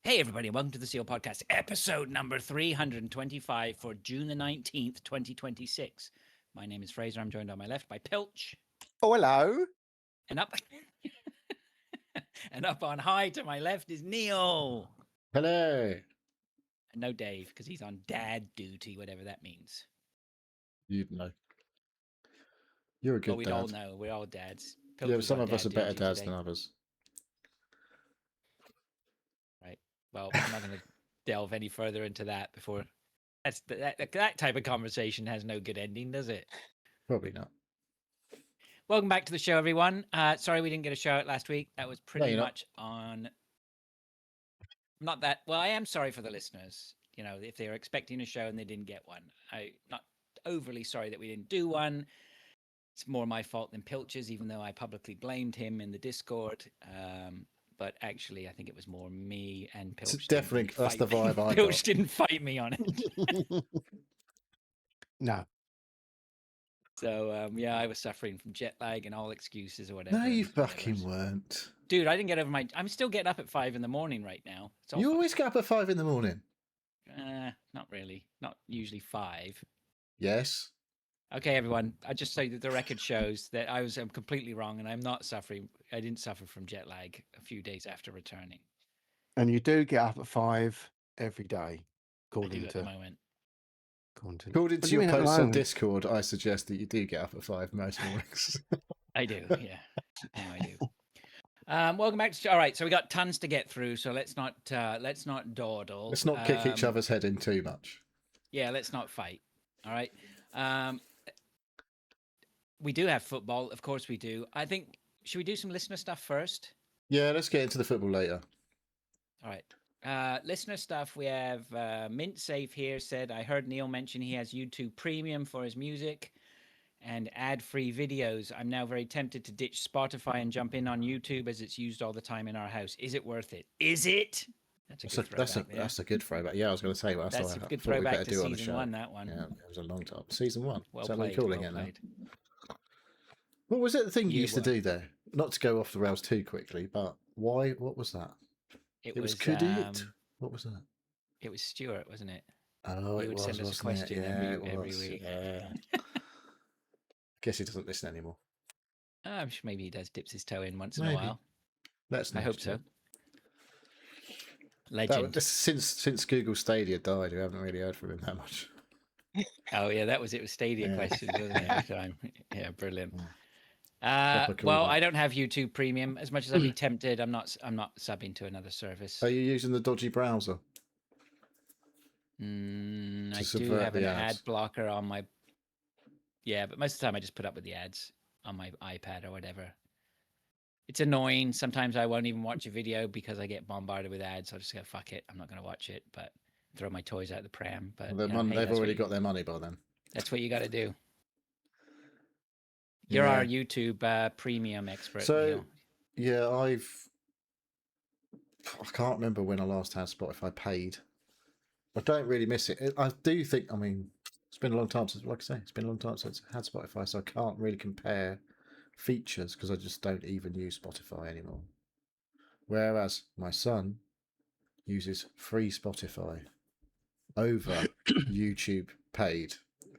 Hey, everybody, welcome to the Seal Podcast, episode number 325 for June the 19th, 2026. My name is Fraser. I'm joined on my left by Pilch. Oh, hello. And up and up on high to my left is Neil. Hello. And no Dave, because he's on dad duty, whatever that means. You'd know. You're a good Well, we'd dad. all know. We're all dads. Pilch Yeah, but was some on of us are dad better duty dads today. than others. Right. Well, I'm not going to delve any further into that before. That type of conversation has no good ending, does it? Probably not. Welcome back to the show, everyone. Sorry we didn't get a shout out last week. That was pretty you're not. much on. Not that. Well, I am sorry for the listeners. You know, if they were expecting a show and they didn't get one, I'm not overly sorry that we didn't do one. It's more my fault than Pilch's, even though I publicly blamed him in the Discord. But actually, I think it was more me and Pilch. It's definitely that's the vibe I Pilch got. didn't fight me on it. No. So yeah, I was suffering from jet lag and all excuses or whatever. No, you and fucking whatevers. weren't. Dude, I didn't get over my. I'm still getting up at 5 in the morning right now. It's all You always get up at 5 in the morning. not really. Not usually 5. Yes. Okay, everyone. I just say that the record shows that I'm completely wrong, and I'm not suffering. I didn't suffer from jet lag a few days after returning. And you do get up at 5 every day, I do according at to the moment. content. According What to do you your mean at the posts on moment? Discord, I suggest that you do get up at 5 most mornings. I do, yeah. No, I do. Welcome back to. All right, so we got tons to get through. So let's not dawdle. Let's not kick each other's head in too much. Yeah, let's not fight. All right. We do have football, of course we do. I think should we do some listener stuff first? Yeah, let's get into the football later. All right. Listener stuff. We have Mint Safe here said, I heard Neil mention he has YouTube Premium for his music and ad-free videos. I'm now very tempted to ditch Spotify and jump in on YouTube as it's used all the time in our house. Is it worth it? Is it? That's a good throwback. Yeah, I was going to say well, that's a good thought we throwback better to do on the season show. 1. That one. Yeah, it was a long time. Season 1. Well Is that what played. you're calling Well it now? played. What was it the thing you Year used to one. do there? Not to go off the rails too quickly, but why? What was that? It was was could it? What was that? It was Stuart, wasn't it? Oh, He it would was, send us a wasn't it? question Yeah, it every was. week. Yeah. Guess he doesn't listen anymore. I'm sure maybe he does dips his toe in once in Maybe. a while. Let's I know, hope so. Stuart. Legend. Since Google Stadia died, we haven't really heard from him that much. Oh yeah, that was it. Was Stadia Yeah. questions, wasn't it? Every time. Yeah, brilliant. Proper cool, Well, mate. I don't have YouTube Premium. As much as I'd be tempted, I'm not subbing to another service. Are you using the dodgy browser? I do subvert have an the ad ads? blocker on my. Yeah, but most of the time I just put up with the ads on my iPad or whatever. It's annoying. Sometimes I won't even watch a video because I get bombarded with ads. I'll just go, fuck it. I'm not going to watch it, but throw my toys out the pram. But Well, you know, hey, they've that's already what got their money by then. That's what you got to do. You're Yeah. our YouTube premium expert. So, Neil. yeah, I can't remember when I last had Spotify paid. I don't really miss it. I do think, I mean, it's been a long time since, like I say, it's been a long time since I had Spotify, so I can't really compare features because I just don't even use Spotify anymore. Whereas my son uses free Spotify over YouTube paid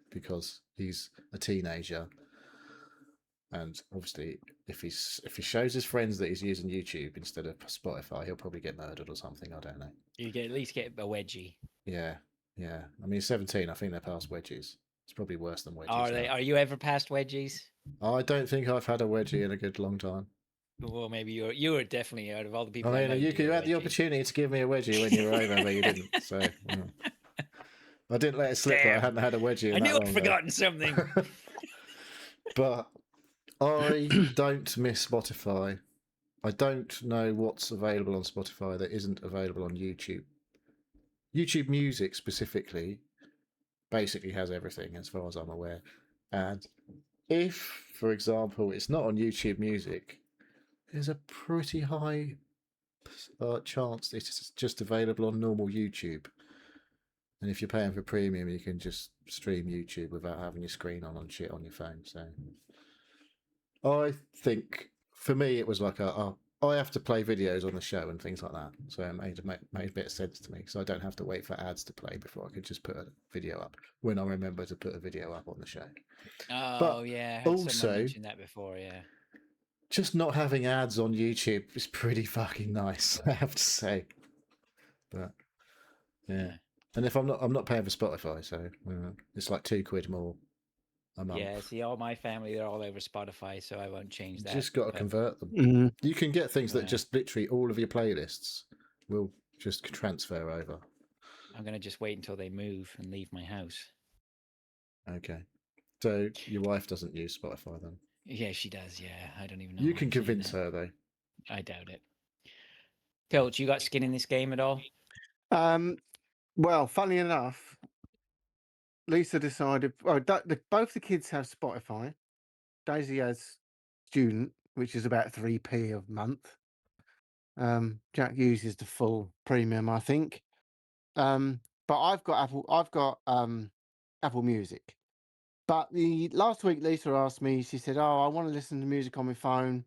because he's a teenager. And obviously, if he shows his friends that he's using YouTube instead of Spotify, he'll probably get murdered or something. I don't know. You get at least get a wedgie. Yeah. I mean, he's 17. I think they're past wedges. It's probably worse than wedges. Are they? Are you ever past wedgies? I don't think I've had a wedgie in a good long time. Well, maybe you were definitely out of all the people. I mean, you had the wedgie. opportunity to give me a wedgie when you were over, but you didn't. So I didn't let it slip that I Damn. hadn't had a wedgie. In I that knew I'd long forgotten something. But I don't miss Spotify. I don't know what's available on Spotify that isn't available on YouTube. YouTube Music specifically basically has everything as far as I'm aware. And if, for example, it's not on YouTube Music, there's a pretty high chance that it's just available on normal YouTube. And if you're paying for premium, you can just stream YouTube without having your screen on shit on your phone. So I think for me, it was like I I have to play videos on the show and things like that, so it made a bit of sense to me. So I don't have to wait for ads to play before I could just put a video up when I remember to put a video up on the show. Oh But yeah, I had someone also, mention that before. Yeah. just not having ads on YouTube is pretty fucking nice, I have to say. But yeah. And if I'm not paying for Spotify, so it's like £2 more a month. Yeah, see, all my family, they're all over Spotify, so I won't change You that. just got to but convert them. Mhm. You can get things that Yeah. just literally all of your playlists will just transfer over. I'm going to just wait until they move and leave my house. Okay. So your wife doesn't use Spotify then? Yeah, she does. Yeah, I don't even know. You why can I'm saying convince that. her though. I doubt it. Pilch, you got skin in this game at all? Well, funny enough, Lisa decided. Well, both the kids have Spotify. Daisy has Student, which is about 3p a month. Jack uses the full premium, I think. But I've got Apple Music. But the last week, Lisa asked me. She said, "Oh, I want to listen to music on my phone.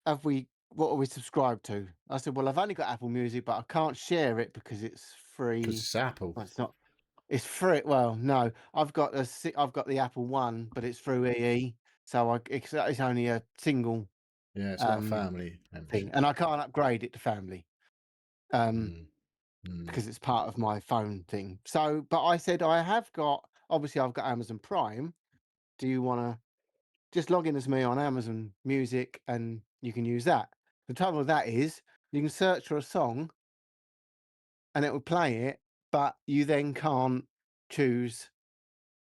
What are we subscribed to?" I said, "Well, I've only got Apple Music, but I can't share it because it's free. Because it's Apple. Well, it's not. It's free. Well, no, I've got the Apple One, but it's through EE, so it's only a single Yeah, it's not a family thing, membership. and I can't upgrade it to family Mm. because it's part of my phone thing. So, but I said I've got Amazon Prime. Do you want to just log in as me on Amazon Music and you can use that? The trouble with that is you can search for a song and it will play it, but you then can't choose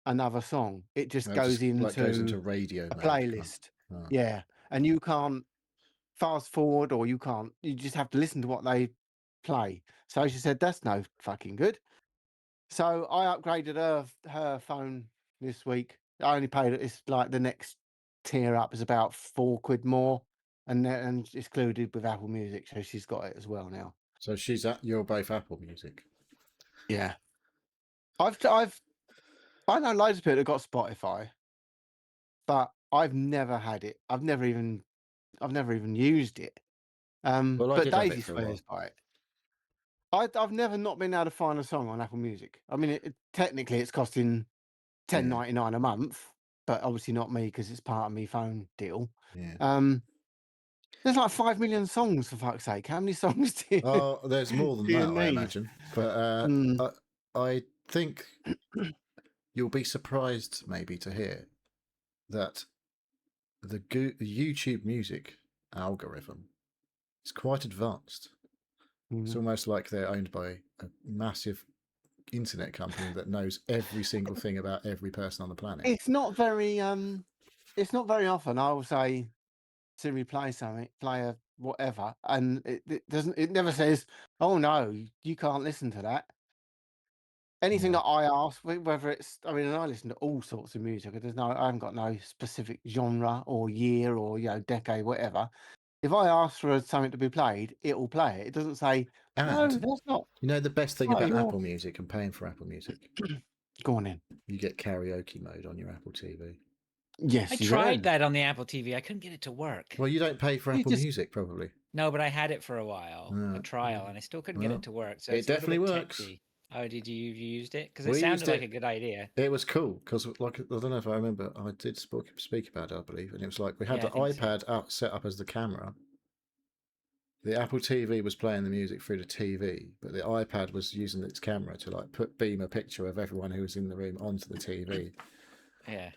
another song. It just It goes just into goes into radio a mode. playlist. Oh. Yeah, and you can't fast forward, or you just have to listen to what they play. So she said that's no fucking good. So I upgraded her phone this week. I only paid it's like the next tier up is about £4 more, and it's included with Apple Music, so she's got it as well now. So you're both Apple Music. Yeah, I know loads of people that got Spotify, but I've never had it. I've never even used it. Well, I But did have it Daisy for a while. swears by it. I've never not been able to find a song on Apple Music. I mean, technically it's costing $10.99 a month, but obviously not me because it's part of my phone deal. Yeah. There's like 5 million songs, for fuck's sake. How many songs do you, Oh, there's more than do you that, I need? imagine. But I think you'll be surprised maybe to hear that the YouTube music algorithm is quite advanced. It's almost like they're owned by a massive internet company that knows every single thing about every person on the planet. It's not very often I will say, Siri, play something, play a whatever, and it doesn't. It never says, "Oh no, you can't listen to that." Anything Yeah. that I ask, whether it's, I mean, and I listen to all sorts of music. I haven't got no specific genre or year or decade, whatever. If I ask for something to be played, it will play it. It doesn't say, "No, And that's not." you know the best thing Right, about Apple Music and paying for Apple Music? Go on in. You get karaoke mode on your Apple TV. Yes, I you tried can. that on the Apple TV. I couldn't get it to work. Well, you don't pay for You Apple just- Music, probably. No, but I had it for a while, a trial, and I still couldn't get Well, it to work. So it it's a little definitely bit works. techy. Oh, did you used it? Because it We sounded used like it. a good idea. It was cool because, like, I don't know if I remember, I did speak about it, I believe, and it was like we had Yeah, the I think so. iPad set up as the camera. The Apple TV was playing the music through the TV, but the iPad was using its camera to like beam a picture of everyone who was in the room onto the TV. Yeah.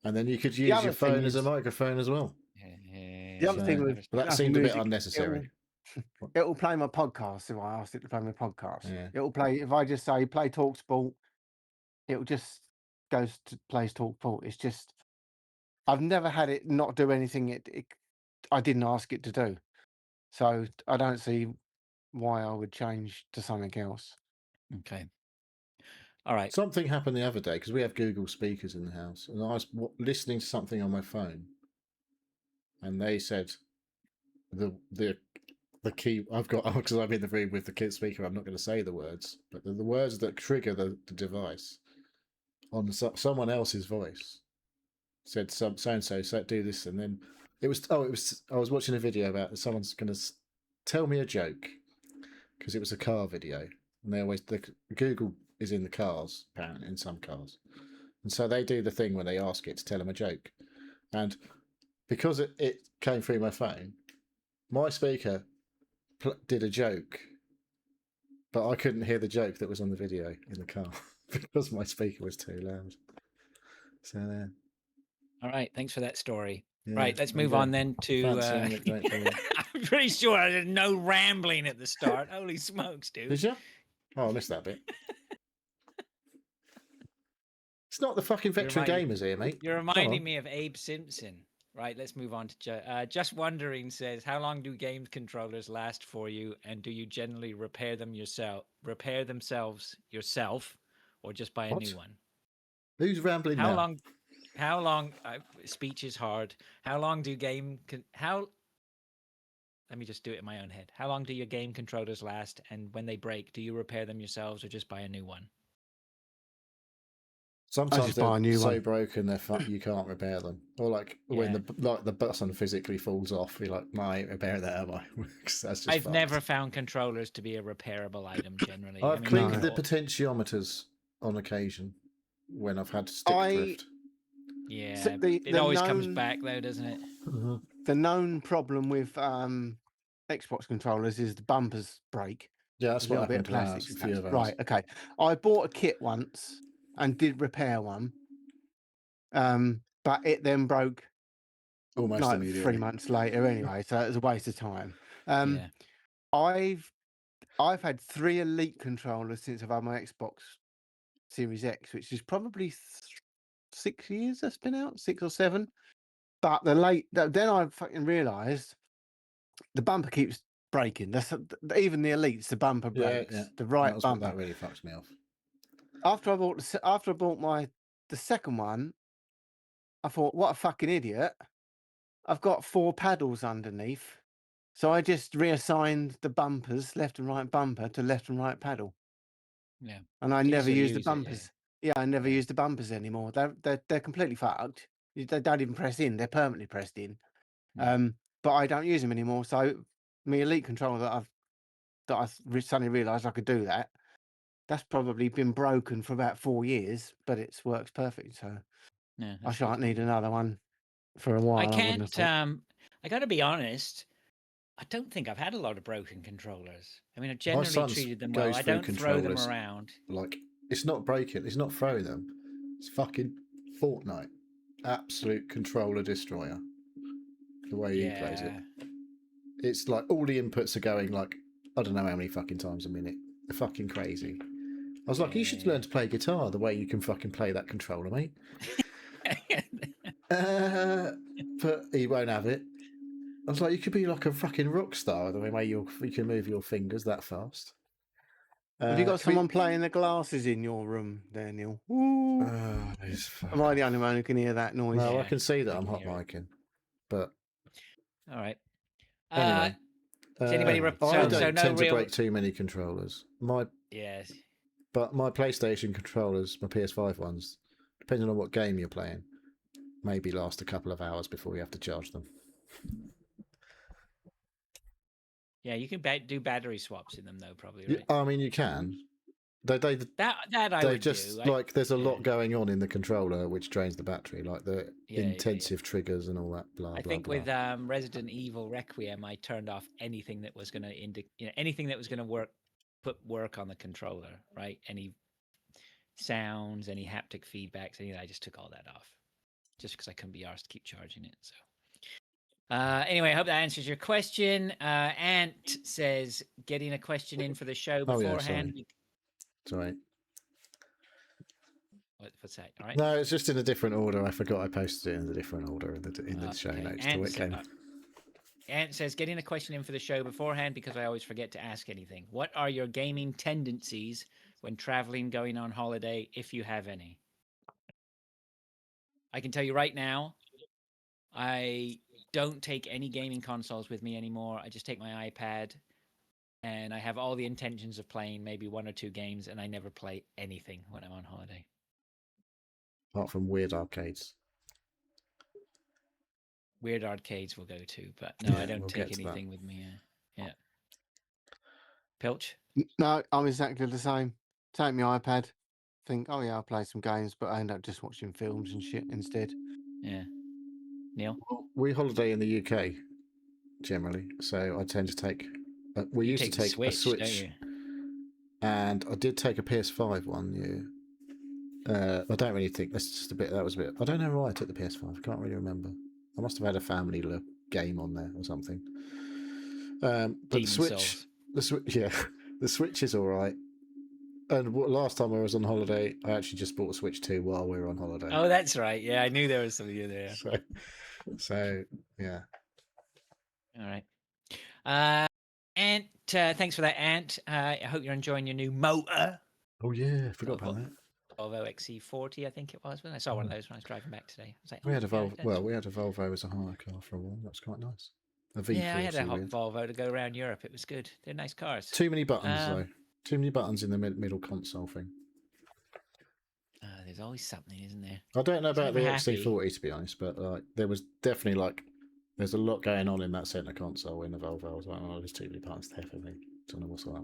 And then you could use your other thing phone as a is- microphone as well. The other thing So- with But that Apple seemed a bit Music, unnecessary. it will play my podcast if I asked it to play my podcast. Yeah. It will play if I just say play TalkSport. It will just goes to plays TalkSport. It's just I've never had it not do anything I didn't ask it to do. So I don't see why I would change to something else. Okay. All right. Something happened the other day because we have Google speakers in the house, and I was listening to something on my phone, and they said the key I've got because I'm in the room with the kid speaker. I'm not going to say the words, but the words that trigger the device on someone else's voice said so and so do this, and then It was. Oh, it was. I was watching a video about someone's going to tell me a joke because it was a car video, and they always Google is in the cars apparently in some cars, and so they do the thing where they ask it to tell them a joke, and because it came through my phone, my speaker did a joke, but I couldn't hear the joke that was on the video in the car because my speaker was too loud. So there. All right, thanks for that story. Yeah, Right, let's there you move go. on then to. Fancy anecdote for you. I'm pretty sure I did no rambling at the start. Holy smokes, dude! Did you? Oh, I missed that bit. It's not the fucking veteran gamers here, mate. You're reminding me of Abe Simpson. Right, let's move on to Just Wondering says, how long do game controllers last for you, and do you generally repair themselves yourself, or just buy a new one? Who's rambling now? How long? Speech is hard. How long do Let me just do it in my own head. How long do your game controllers last, and when they break, do you repair them yourselves or just buy a new one? Sometimes they're so broken you can't repair them, or like when the button physically falls off, you're like, "I ain't repair that, am I?" That's just I've never found controllers to be a repairable item generally. I've cleaned the potentiometers on occasion when I've had stick drift. Yeah, so it always comes back though, doesn't it? Mm-hmm. The known problem with Xbox controllers is the bumpers break. Yeah, that's what happened to a few of ours. Right, okay. I bought a kit once and did repair one, but it then broke almost like immediately 3 months later anyway, so it was a waste of time. Yeah. I've had 3 Elite controllers since I've had my Xbox Series X, which is probably 6 years that's been out, 6 or 7. But then I fucking realised the bumper keeps breaking. Even the Elites, the bumper breaks. Yeah. The right bumper. That really fucks me off. After I bought the second one, I thought, what a fucking idiot! I've got 4 paddles underneath, so I just reassigned the bumpers, left and right bumper, to left and right paddle. Yeah, and I never use the bumpers. I never use the bumpers anymore. They're completely fucked. They don't even press in. They're permanently pressed in. But I don't use them anymore. So my Elite controller that I suddenly realised I could do that. That's probably been broken for about 4 years, but it works perfect. So I shan't need another one for a while. I can't. I got to be honest. I don't think I've had a lot of broken controllers. I mean, I've generally treated them well. I don't throw them around. Like, it's not breaking. It's not throwing them. It's fucking Fortnite. Absolute controller destroyer. The way he plays it. It's like all the inputs are going like, I don't know how many fucking times a minute. They're fucking crazy. I was like, you should learn to play guitar the way you can fucking play that controller, mate. But he won't have it. I was like, you could be like a fucking rock star the way you can move your fingers that fast. Have you got someone playing the glasses in your room there, Neil? Am I the only one who can hear that noise? No, I can see that I'm hot micing. But all right. Anyway, does anybody I don't tend to break too many controllers. But my PlayStation controllers, my PS5 ones, depending on what game you're playing, maybe last a couple of hours before you have to charge them. Yeah, you can do battery swaps in them though, probably. Right? I mean, you can. That I would just do. Like there's a lot going on in the controller which drains the battery, like the intensive triggers and all that. I think with Resident Evil Requiem, I turned off anything that was going to anything that was going to put work on the controller, right? Any sounds, any haptic feedbacks, anything. I just took all that off, just because I couldn't be arsed to keep charging it. So. Anyway, I hope that answers your question. Ant says, getting a question in for the show beforehand. Sorry. What's that? All right. No, it's just in a different order. I forgot I posted it in a different order in the show notes to it came. Ant says, getting a question in for the show beforehand because I always forget to ask anything. What are your gaming tendencies when traveling, going on holiday, if you have any? I can tell you right now, I don't take any gaming consoles with me anymore. I just take my iPad, and I have all the intentions of playing maybe 1 or 2 games, and I never play anything when I'm on holiday. Apart from weird arcades. weird arcades we'll go to, but no, I Yeah, don't we'll take get to that. anything with me. Yeah. Pilch? No, I'm exactly the same. Take my iPad, think, oh yeah, I'll play some games, but I end up just watching films and shit instead. Yeah. Neil? Well, we holiday in the UK generally, so I tend to take. We You used to the take a don't Switch, you? and I did take a PS5 one year. I don't really think that's just a bit. That was a bit. I don't know why I took the PS5. I can't really remember. I must have had a family game on there or something. But the Demon Switch, Souls. yeah, the Switch is all right. And last time I was on holiday, I actually just bought a Switch 2 while we were on holiday. Oh, that's right. Yeah, I knew there was something in there. So yeah. All right. Ant, thanks for that, Ant. I hope you're enjoying your new motor. Oh yeah, forgot about that. Volvo XC40, I think it was. When I saw one of those when I was driving back today, I was like, We had a Volvo. yeah, Well, we had a Volvo as a hire car for a while. That was quite nice. A V40 yeah, I had a hot with. Volvo to go around Europe. It was good. They're nice cars. Too many buttons though. Too many buttons in the middle console thing. There's always something, isn't there? I don't know about the happy. XC40 to be honest, but there was definitely there's a lot going on in that centre console in the Volvo. I was like, oh, there's too many buttons there for me. Don't know what's like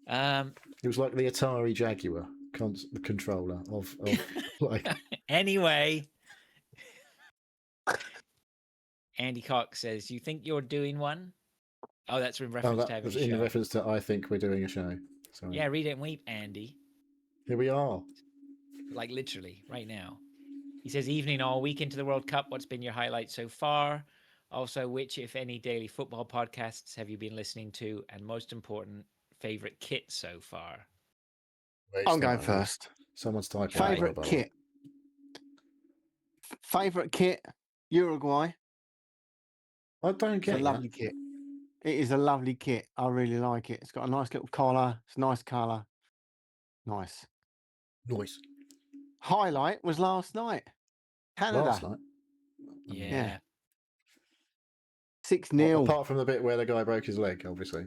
that. It was like the Atari Jaguar the controller of like. Anyway, Andy Cox says, "You think you're doing one?" Oh, that's in reference to having a show. In reference to I think we're doing a show. Sorry. Yeah, read it and weep, Andy. Here we are. Like literally right now. He says, "Evening all, week into the World Cup. What's been your highlight so far? Also, which, if any, daily football podcasts have you been listening to? And most important, favorite kit so far?" I'm going first. Someone's typing. Favorite kit. Favorite kit, Uruguay. I don't get It's a lovely kit. It is a lovely kit. I really like it. It's got a nice little collar. It's a nice colour. Nice. Highlight was last night. Canada. Last night. Yeah. 6-0. Well, apart from the bit where the guy broke his leg, obviously.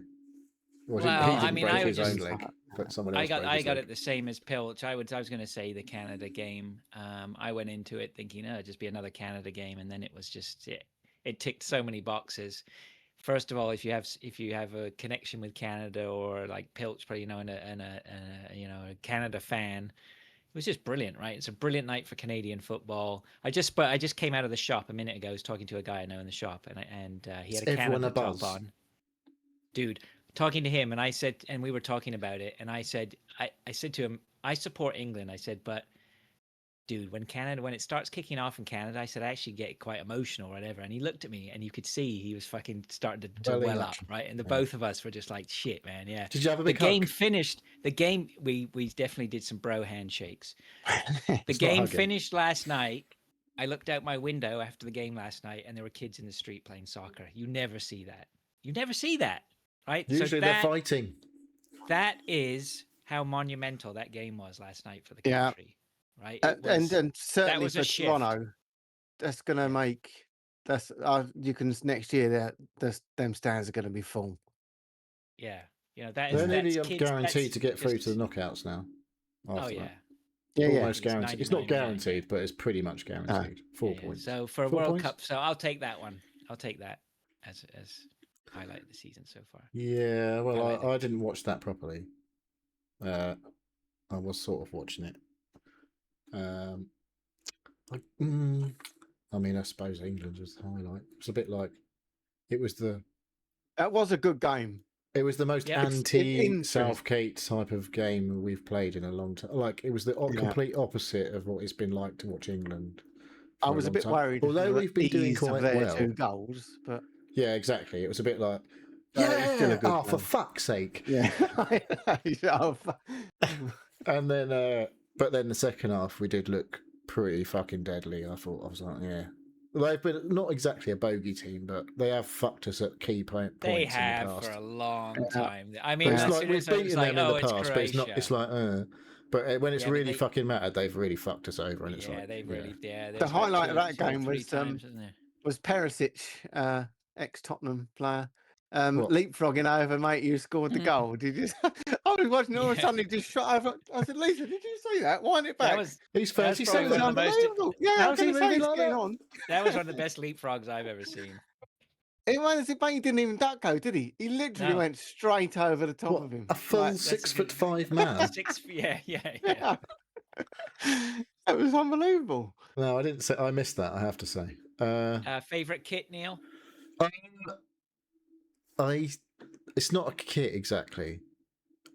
Well, he didn't break his own leg, but someone else broke his leg. I got it the same as Pilch. I was going to say the Canada game. I went into it thinking, it'd just be another Canada game, and then it was just it ticked so many boxes. First of all, if you have a connection with Canada, or like Pilch, probably and a Canada fan, it was just brilliant, right? It's a brilliant night for Canadian football. I just came out of the shop a minute ago. I was talking to a guy I know in the shop, and he had a Canada top on. Dude, talking to him, and I said, and we were talking about it, and I said to him, I support England. I said, but dude, when it starts kicking off in Canada, I said, I actually get quite emotional or whatever. And he looked at me, and you could see he was fucking starting to well up, right? And both of us were just like, shit, man, yeah. Did you have a big game finished. The game, we definitely did some bro handshakes. The game finished last night. I looked out my window after the game last night, and there were kids in the street playing soccer. You never see that. Right? Usually they're fighting. That is how monumental that game was last night for the country. Right, and certainly for Toronto, that's going to make you can next year them stands are going to be full. Yeah, that is. They're nearly guaranteed to get through to the knockouts now. Almost guaranteed. It's not guaranteed, but it's pretty much guaranteed. 4 points. So for a World Cup, so I'll take that one. I'll take that as highlight of the season so far. Yeah, well, I didn't watch that properly. I was sort of watching it. I mean, I suppose England was the highlight. It's a bit like That was a good game. It was the most anti-Southgate type of game we've played in a long time. Like, it was the complete opposite of what it's been like to watch England. I was a bit worried. Although we've been doing quite well. 2 goals, but yeah, exactly. It was a bit like, for fuck's sake. Yeah. And then, but then the second half, we did look pretty fucking deadly. I was like, yeah. They've been not exactly a bogey team, but they have fucked us at key points. They have in the past. For a long time. I mean, it's like we've beaten them in the past, but it's not. It's like, but when it's really fucking mattered, they've really fucked us over. And it's like, they've really, The highlight of that game was Perisic, ex-Tottenham player, leapfrogging over mate who scored the goal. Did you? I was watching it all of a sudden he just shot over. I said, Lisa, did you see that? Wind it back. That was He's That's probably 37. It was one of the most- unbelievable. Yeah, I was How's he going to say moving it's like getting that? on. that was one of the best leapfrogs I've ever seen. It was, but he didn't even duck go, did he? He literally No. went straight over the top What, of him. a full Like, 6'5" man? Yeah. yeah. It was unbelievable. No, I didn't say. I missed that. I have to say. Favorite kit, Neil? It's not a kit exactly.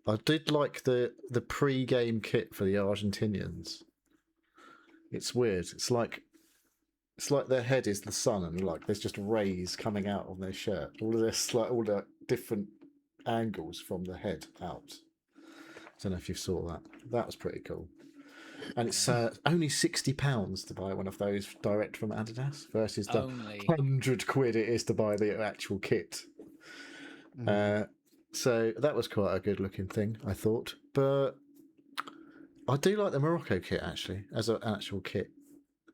I did like the pre-game kit for the Argentinians. It's weird. It's like their head is the sun, and like there's just rays coming out on their shirt. All of this, like all the different angles from the head out. I don't know if you saw that. That was pretty cool. And it's only £60 to buy one of those direct from Adidas versus the Only. £100 it is to buy the actual kit. So that was quite a good looking thing, I thought. But I do like the Morocco kit actually, as an actual kit.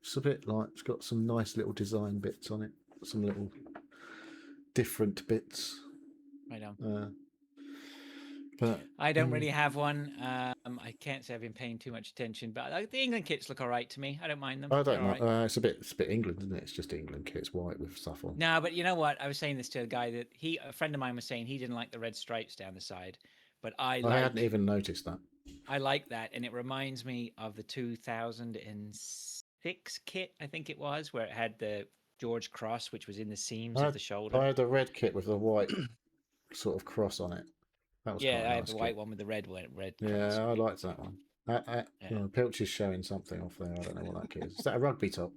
It's a bit like, it's got some nice little design bits on it, some little different bits. Right on. But I don't really have one. I can't say I've been paying too much attention, but the England kits look all right to me. I don't mind them. I They're don't all know. right. It's a bit England, isn't it? It's just England kit. It's white with stuff on. No, but you know what? I was saying this to a guy that a friend of mine was saying he didn't like the red stripes down the side, but I hadn't even noticed that. I like that, and it reminds me of the 2006 kit, I think it was, where it had the George cross, which was in the seams of the shoulder. I had the red kit with the white sort of cross on it. That was I nice have the white one with the red cross. Yeah, I liked that one. Pilch is showing something off there. I don't know what that kit is. Is that a rugby top?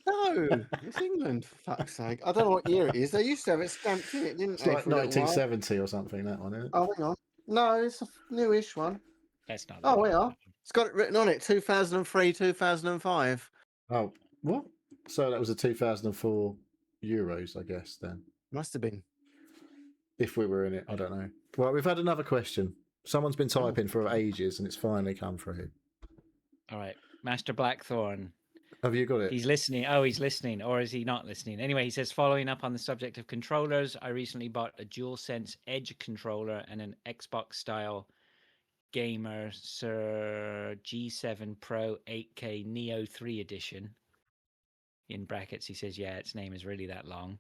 No, it's England, for fuck's sake. I don't know what year it is. They used to have it stamped in it, didn't It's they? like for a little while? 1970 or something, that one, isn't it? Oh, hang on. No, it's a newish one. That's not. Oh, we are. It's got it written on it, 2003, 2005. Oh, what? So that was a 2004 Euros, I guess, then. Must have been. If we were in it, I don't know. Well, we've had another question. Someone's been typing for ages, and it's finally come through. All right. Master Blackthorn. Have you got it? He's listening. Oh, he's listening. Or is he not listening? Anyway, he says, following up on the subject of controllers, I recently bought a DualSense Edge controller and an Xbox-style Gamer Sir G7 Pro 8K Neo 3 edition. In brackets, he says, yeah, its name is really that long.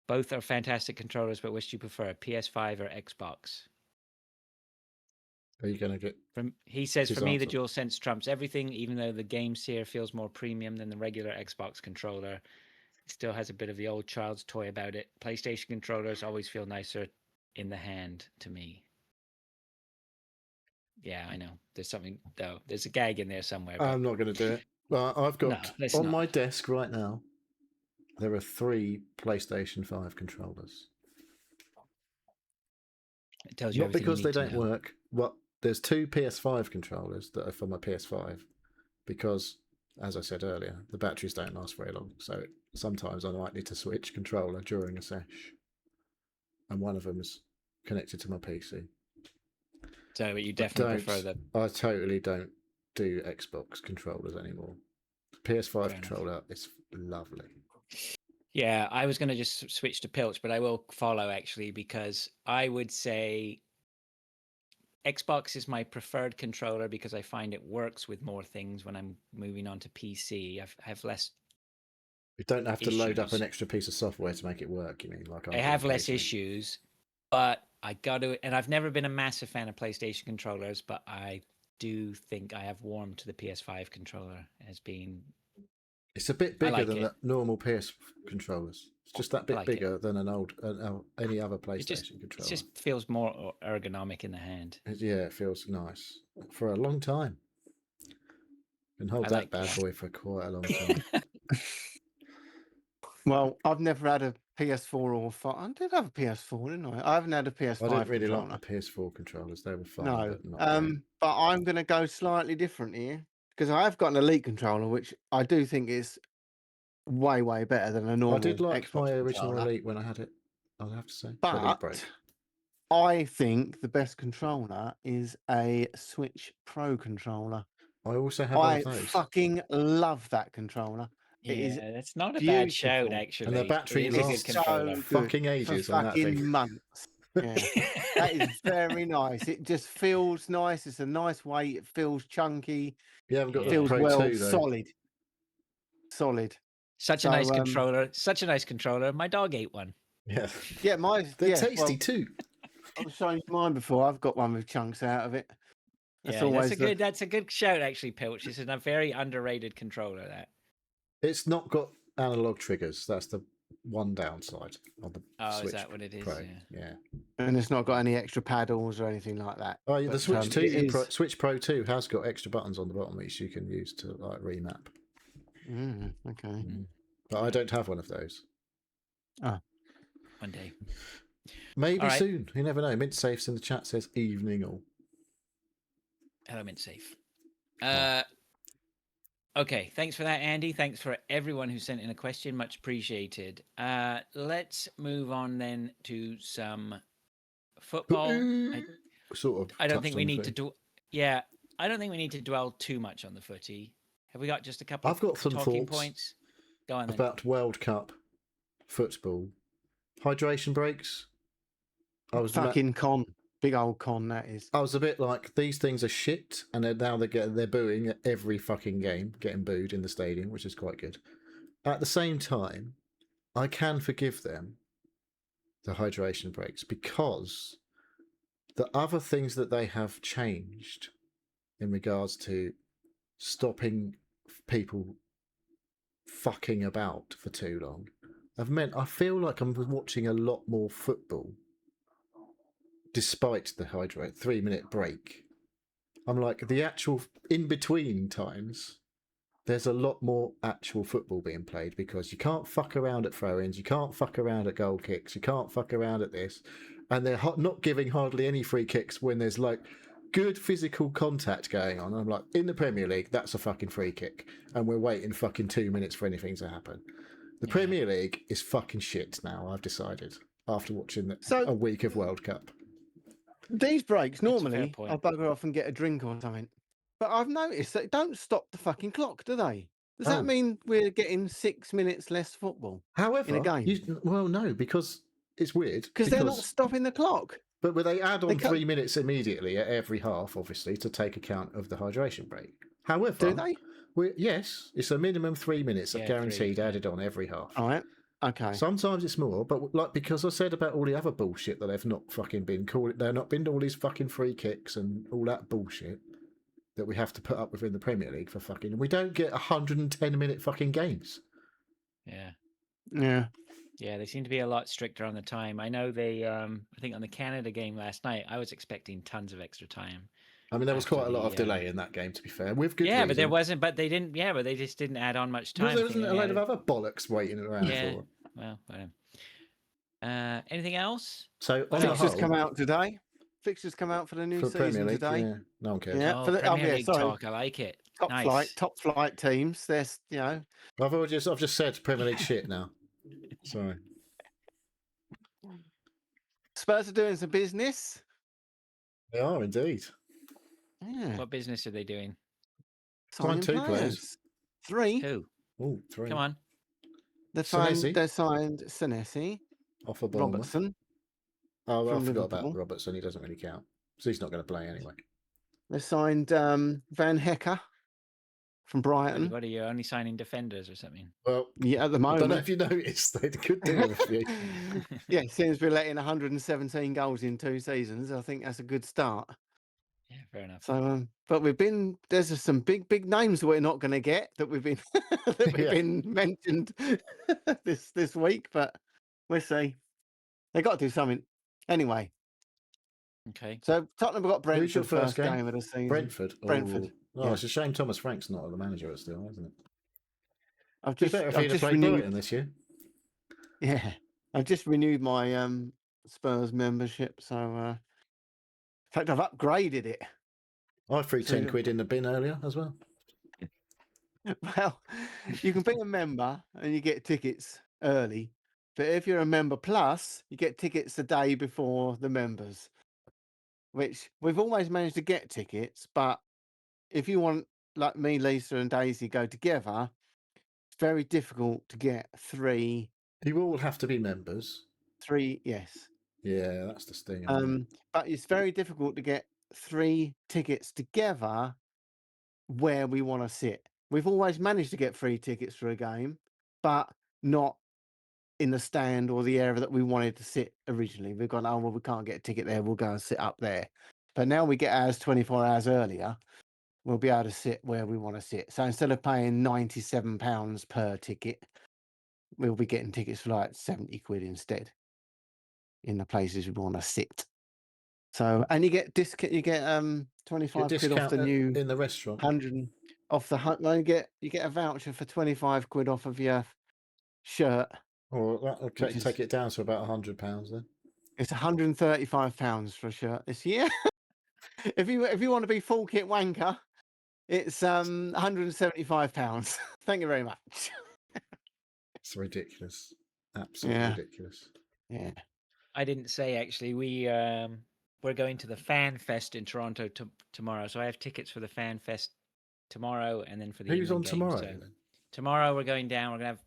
Both are fantastic controllers, but which do you prefer, PS5 or Xbox? Are you going to get... He says, for me, the answer. DualSense trumps everything, even though the Game Seer feels more premium than the regular Xbox controller. It still has a bit of the old child's toy about it. PlayStation controllers always feel nicer in the hand to me. Yeah, I know. There's something, though. There's a gag in there somewhere. But... I'm not going to do it. I've got... No, on my desk right now, there are 3 PlayStation 5 controllers. It tells you Not because they don't know. work. Well, there's 2 PS5 controllers that are for my PS5 because, as I said earlier, the batteries don't last very long. So sometimes I might need to switch controller during a sesh. And one of them is connected to my PC. So you definitely prefer the... I totally don't do Xbox controllers anymore. PS5 controller is lovely. Yeah, I was going to just switch to Pilch, but I will follow actually, because I would say Xbox is my preferred controller because I find it works with more things when I'm moving on to PC. I have less. You don't have to load up issues. an extra piece of software to make it work, you mean? Like I have less issues, but I got to, and I've never been a massive fan of PlayStation controllers, but I do think I have warmed to the PS5 controller as being... It's a bit bigger than the normal PS controllers. It's just that bit bigger than an old any other PlayStation controller. It just feels more ergonomic in the hand. Yeah, it feels nice for a long time. Can hold that bad boy for quite a long time. Well, I've never had a PS4 or 5. I did have a PS4, didn't I? I haven't had a PS5. I didn't really controller. like the PS4 controllers. They were fun. No, but not great. but I'm going to go slightly different here because I have got an Elite controller, which I do think is way, way better than a normal Xbox I did like my original controller. Elite when I had it, I'll have to say. But I think the best controller is a Switch Pro controller. I also have one of those. I fucking love that controller. Yeah, that's not a bad shout, actually. And the battery lasts so fucking ages for on that fucking thing. months. Yeah. That is very nice. It just feels nice. It's a nice weight. It feels chunky. You haven't got It the feels Pro well 2 though. solid. Such a So, nice controller. Such a nice controller. My dog ate one. Yeah, Yeah, mine's they're yeah. tasty Well, too. I've shown you mine before. I've got one with chunks out of it. That's always that's a good shout, actually, Pilch. It's a very underrated controller. That. It's not got analog triggers. That's the one downside on the Oh, Switch is that what it is? Pro. Yeah. and it's not got any extra paddles or anything like that. Oh, yeah, the But, Switch 2, it is. Switch Pro 2 has got extra buttons on the bottom which you can use to like remap. Okay. But I don't have one of those. One day. Maybe All right. soon. You never know. Mint Safes in the chat says evening all. Element safe. Okay, thanks for that, Andy. Thanks for everyone who sent in a question. Much appreciated. Let's move on then to some football. Sort of. I don't think we need to do. Yeah, I don't think we need to dwell too much on the footy. Have we got just a couple? I've got of some talking thoughts points. Go on then. about World Cup football. Hydration breaks. I was fucking con. Big old con that is. I was a bit like, these things are shit, and they're booing at every fucking game, getting booed in the stadium, which is quite good. At the same time, I can forgive them the hydration breaks because the other things that they have changed in regards to stopping people fucking about for too long have meant I feel like I'm watching a lot more football despite the 3-minute break. I'm like, the actual in-between times, there's a lot more actual football being played because you can't fuck around at throw-ins, you can't fuck around at goal kicks, you can't fuck around at this, and they're not giving hardly any free kicks when there's like good physical contact going on. I'm like, in the Premier League, that's a fucking free kick, and we're waiting fucking 2 minutes for anything to happen. The Premier League is fucking shit now, I've decided, after watching a week of World Cup. These breaks, normally, I'll bugger off and get a drink or something. But I've noticed that they don't stop the fucking clock, do they? Does that mean we're getting 6 minutes less football in a game? Well, no, because it's weird. Because they're not stopping the clock. But they add on 3 minutes immediately at every half, obviously, to take account of the hydration break. However, do they? Yes, it's a minimum 3 minutes guaranteed added on every half. All right. Okay. Sometimes it's more, but like because I said about all the other bullshit that they've not fucking been called, they've not been all these fucking free kicks and all that bullshit that we have to put up within the Premier League for fucking. We don't get 110-minute fucking games. Yeah. Yeah, they seem to be a lot stricter on the time. I know they. I think on the Canada game last night, I was expecting tons of extra time. I mean, there was quite a lot of delay in that game, to be fair. With good reason. But there wasn't. But they didn't. Yeah, but they just didn't add on much time. There wasn't a load of other bollocks waiting around for. Well, anything else? So fixtures come out today. Fixtures come out for the new season today. Yeah, no one cares. Yeah, for the Premier League talk. I like it. Top flight teams. There's, I've just said Premier League shit now. Sorry. Spurs are doing some business. They are indeed. Yeah. What business are they doing? Signed 2 players. 3. Who? Oh, 3. Come on. They signed Senesi. Off of Robertson. Oh, I forgot about Robertson. He doesn't really count. So he's not going to play anyway. They signed Van Hecker from Brighton. What are you only signing defenders or something? Well, yeah, at the moment. I don't know if you noticed. They could do with a few. Yeah, seems to be letting 117 goals in 2 seasons. I think that's a good start. Yeah, fair enough. So, but there's some big names that we're not going to get that we've been been mentioned this week, but we'll see. They got to do something anyway. Okay. So Tottenham have got Brentford. Who's your first game of the season. Brentford. Brentford. Oh, it's a shame Thomas Frank's not the manager still, isn't it? I've just renewed this year. Yeah, I've just renewed my Spurs membership, so in fact I've upgraded it. I threw 10 quid in the bin earlier as well. Well, you can be a member and you get tickets early, but if you're a member plus, you get tickets a day before the members, which we've always managed to get tickets, but if you want, like me, Lisa and Daisy go together, it's very difficult to get 3. You all have to be members. 3, yes. Yeah, that's the sting. Isn't it? But it's very difficult to get 3 tickets together where we want to sit. We've always managed to get 3 tickets for a game, but not in the stand or the area that we wanted to sit originally. We've gone, oh, well, we can't get a ticket there. We'll go and sit up there. But now we get ours 24 hours earlier. We'll be able to sit where we want to sit. So instead of paying £97 per ticket, we'll be getting tickets for like 70 quid instead in the places we want to sit. So, and you get you get 25 quid off the new in the restaurant. 100 off the you get a voucher for 25 quid off of your shirt. Or that'll take it down to about £100 then. It's £135 for a shirt this year. if you want to be full kit wanker, it's £175. Thank you very much. It's ridiculous. Absolutely ridiculous. Yeah. I didn't say actually. We're going to the Fan Fest in Toronto tomorrow, so I have tickets for the Fan Fest tomorrow, and then for the Who's on game. tomorrow? So tomorrow we're going down. We're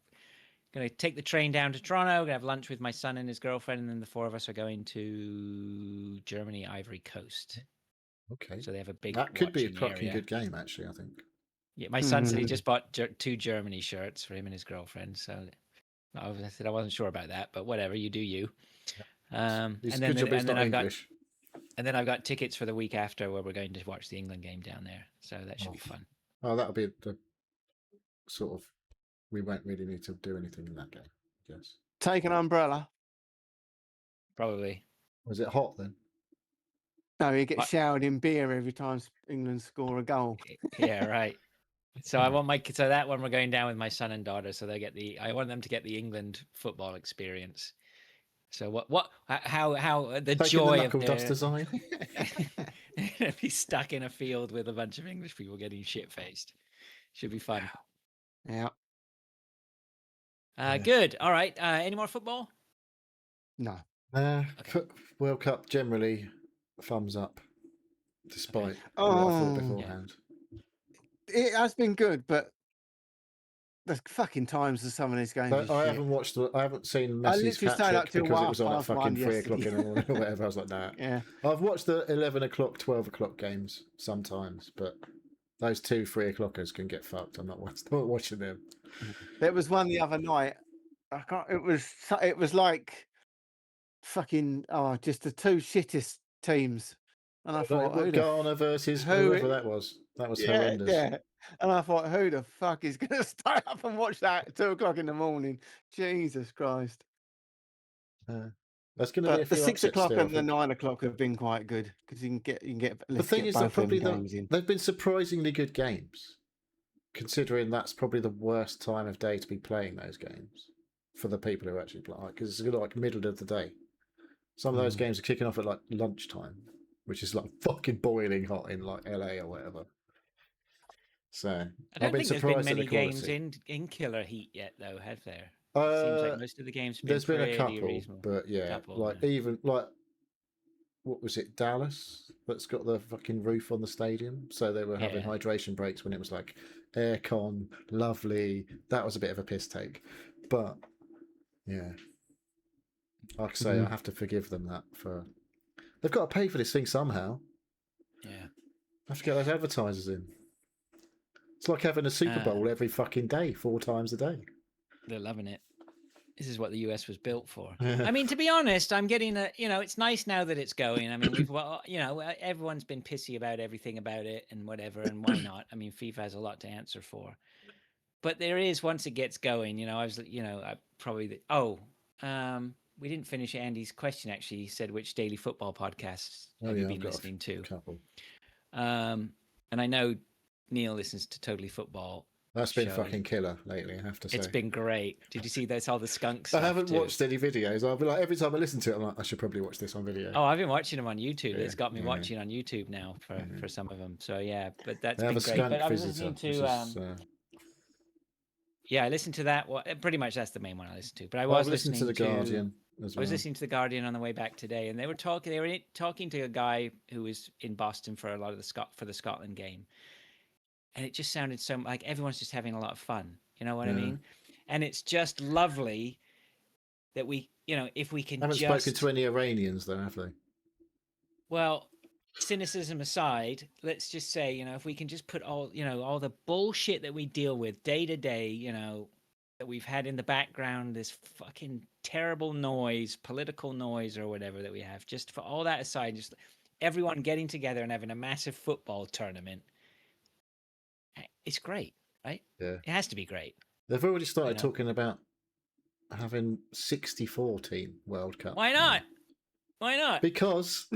going to take the train down to Toronto. We're going to have lunch with my son and his girlfriend, and then the 4 of us are going to Germany, Ivory Coast. Okay. So they have a big. That could be a fucking fucking good game, actually. I think. Yeah, my son said he just bought 2 Germany shirts for him and his girlfriend. So I said I wasn't sure about that, but whatever, you do you. And then I've got tickets for the week after where we're going to watch the England game down there. So that should be fun. Oh, that'll be the sort of. We won't really need to do anything in that game, I guess. Take an umbrella. Probably. Was it hot then? No, you get showered in beer every time England score a goal. Yeah, right. So I want so that one we're going down with my son and daughter, so they get I want them to get the England football experience. So how the Taking joy the knuckle of dust design. be stuck in a field with a bunch of English people getting shit faced. Should be fun. Yeah. Good. All right. Any more football? No. Okay. World Cup generally thumbs up, despite what I thought beforehand. It has been good, but the fucking times of some of these games. I haven't seen Messi's hat trick because it was on at fucking 3 o'clock in the morning or whatever. I was like, nah. Yeah. I've watched the 11 o'clock, 12 o'clock games sometimes, but those 2 3 o'clockers can get fucked. I'm not watching them. There was one the other night. It was like fucking just the 2 shittest teams. And I thought, Ghana versus whoever that was. That was horrendous. Yeah. And I thought, who the fuck is going to stay up and watch that at 2 o'clock in the morning? Jesus Christ. That's going to be a few the 6 o'clock still, and the 9 o'clock have been quite good because you can get. The thing is that probably they've been surprisingly good games, considering that's probably the worst time of day to be playing those games for the people who actually play, because it's like middle of the day. Some of those games are kicking off at like lunchtime, which is like fucking boiling hot in like LA or whatever. So I don't think there's been many games in killer heat yet, though, have there? Seems like most of the games. There's been a couple, but even like what was it, Dallas? That's got the fucking roof on the stadium, so they were having hydration breaks when it was like aircon, lovely. That was a bit of a piss take, but yeah, like I say, I have to forgive them that for they've got to pay for this thing somehow. Yeah, I have to get those advertisers in. It's like having a Super Bowl every fucking day, 4 times a day. They're loving it. This is what the US was built for. I mean, to be honest, I'm getting it's nice now that it's going. I mean, everyone's been pissy about everything about it and whatever, and why not? I mean, FIFA has a lot to answer for. But there is, once it gets going, we didn't finish Andy's question, actually. He said, which daily football podcasts have you been listening to? Couple. And I know Neil listens to Totally Football. That's been fucking killer lately, I have to say. It's been great. Did you see this, all the skunks? I haven't watched any videos. I'll be like, every time I listen to it, I'm like, I should probably watch this on video. Oh, I've been watching them on YouTube. It's got me watching on YouTube now for some of them. So yeah, but that's been great. But I was listening to I listened to that. Well, pretty much that's the main one I listened to. But I was listening to The Guardian as well. I was listening to The Guardian on the way back today, and they were talking to a guy who was in Boston for a lot of the Scotland game. And it just sounded so like everyone's just having a lot of fun. You know what I mean? And it's just lovely that we, if we can Haven't just spoken to any Iranians, though, have they? well, cynicism aside, let's just say, if we can just put all the bullshit that we deal with day to day, that we've had in the background, this fucking terrible noise, political noise or whatever that we have, just for all that aside, just everyone getting together and having a massive football tournament. It's great, right? Yeah. It has to be great. They've already started talking about having 64 team World Cup. Why not? Why not? Because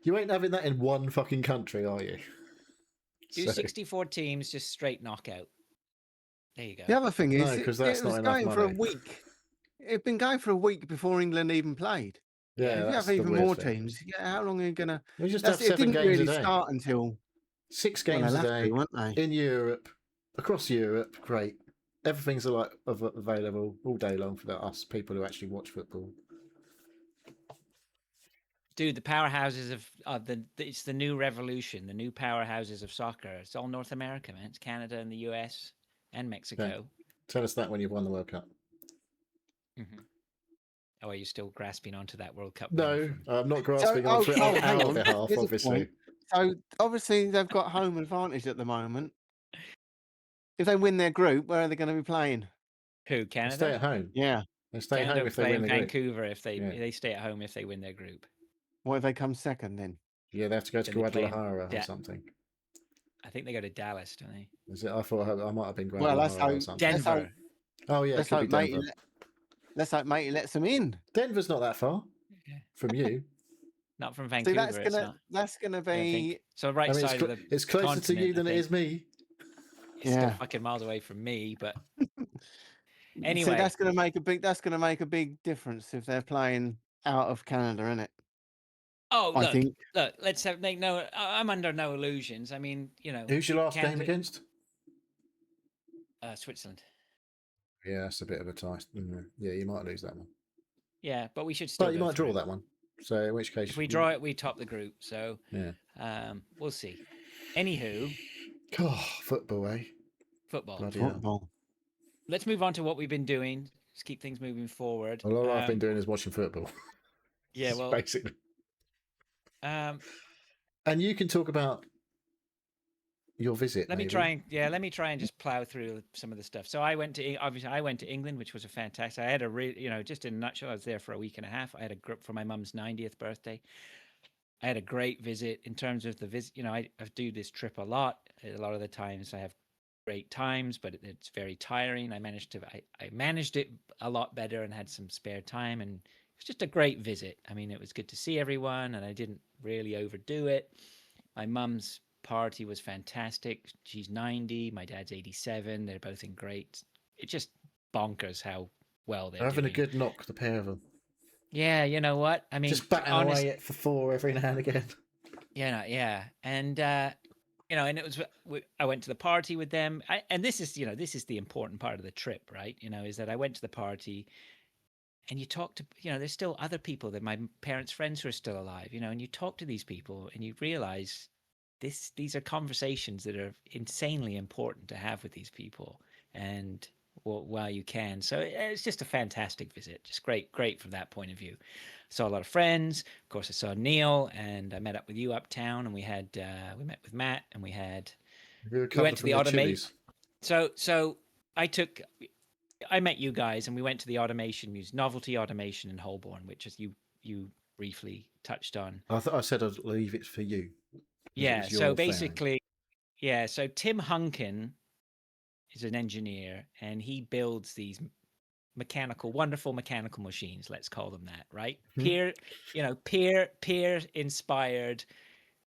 you ain't having that in one fucking country, are you? Do 64 teams, just straight knockout. There you go. The other thing is, No, because that's it not was enough going for a money. week. It'd been going for a week before England even played. Yeah, if you that's have even the weird more thing. teams, how long are you gonna? We just have It 7 didn't games really a day. start until 6 games a day, weren't they? in Europe, across Europe. Great, everything's available all day long for us people who actually watch football. Dude, the powerhouses of it's the new revolution, the new powerhouses of soccer. It's all North America, man. It's Canada and the US and Mexico. Okay. Tell us that when you've won the World Cup. Mm-hmm. Oh, are you still grasping onto that World Cup? No, I'm not grasping on our behalf, Here's obviously. So obviously they've got home advantage at the moment. If they win their group, where are they going to be playing? Who? Canada? They stay at home. Yeah. They stay Canada home if they win the Vancouver group. if they stay at home if they win their group. What if they come second then? Yeah, they have to go to Guadalajara or something. I think they go to Dallas, don't they? Is it? I thought I might have been Guadalajara or something. Denver. Oh yeah, it could be Denver. Let's hope matey lets them in. Denver's not that far from you. Not from Vancouver. See, that's gonna be so right side of the it's closer to you than it is me. It's still fucking miles away from me, but anyway, see, that's gonna make a big difference if they're playing out of Canada, isn't it? Oh, look, let's make no. I'm under no illusions. I mean, who's your last game against? Switzerland. Yeah, that's a bit of a tie. Yeah, you might lose that one. Yeah, but we should still. But you might draw that one. So in which case, if we draw it, we top the group. So yeah, we'll see. Anywho, football, eh? Football. Let's move on to what we've been doing. Let's keep things moving forward. All I've been doing is watching football. Yeah, well, basically. And you can talk about your visit. Let me try and just plow through some of the stuff. So I went to England, which was a fantastic. I had just in a nutshell, I was there for a week and a half. I had a group for my mum's 90th birthday. I had a great visit in terms of the visit. I do this trip a lot. A lot of the times I have great times, but it's very tiring. I managed it a lot better and had some spare time, and it was just a great visit. I mean, it was good to see everyone, and I didn't really overdo it. My mum's party was fantastic. She's 90, my dad's 87. They're both in great. It's just bonkers how well they're having doing. A good knock, the pair of them. Yeah, you know what? I mean, just batting away it for 4 every now and again. Yeah, and and it was. I went to the party with them, and this is the important part of the trip, right? Is that I went to the party, and you talk to there's still other people that my parents' friends who are still alive, and you talk to these people, and you realize these are conversations that are insanely important to have with these people, and while you can. So it's just a fantastic visit, just great from that point of view. Saw a lot of friends. Of course, I saw Neil, and I met up with you uptown, and we met with Matt, and we went to the automation. So I met you guys, and we went to the novelty automation in Holborn, which is you briefly touched on. I thought I said I'd leave it for you. Yeah. So basically, so Tim Hunkin is an engineer, and he builds these wonderful mechanical machines. Let's call them that, right? Peer inspired,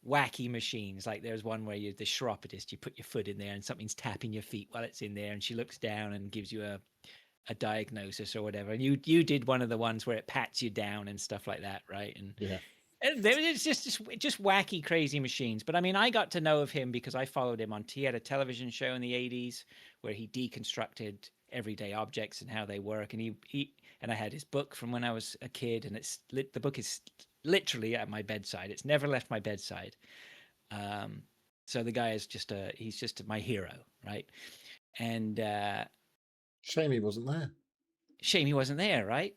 wacky machines. Like there's one where you're the chiropodist, you put your foot in there and something's tapping your feet while it's in there, and she looks down and gives you a diagnosis or whatever. And you did one of the ones where it pats you down and stuff like that, right? And yeah. It's just wacky, crazy machines. But I mean, I got to know of him because I followed him he had a television show in the 80s where he deconstructed everyday objects and how they work. And and I had his book from when I was a kid, and the book is literally at my bedside. It's never left my bedside. So the guy is he's just my hero, right? And shame he wasn't there. Right?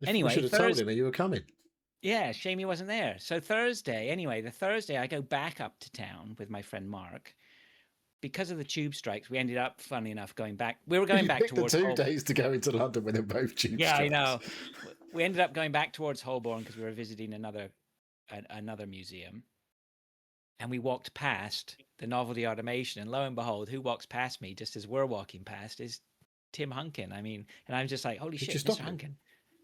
Anyway, we should have told him that you were coming. Yeah, shame he wasn't there. So Thursday, anyway, the Thursday I go back up to town with my friend Mark. Because of the tube strikes, we ended up, funnily enough, going back. We were going You back picked towards the 2 Holborn. days to go into London when they're both tube Yeah, strikes. I know. We ended up going back towards Holborn because we were visiting another museum. And we walked past the Novelty Automation, and lo and behold, who walks past me just as we're walking past is Tim Hunkin. I mean, and I'm just like, holy Did shit, you stop Mr. him? Hunkin.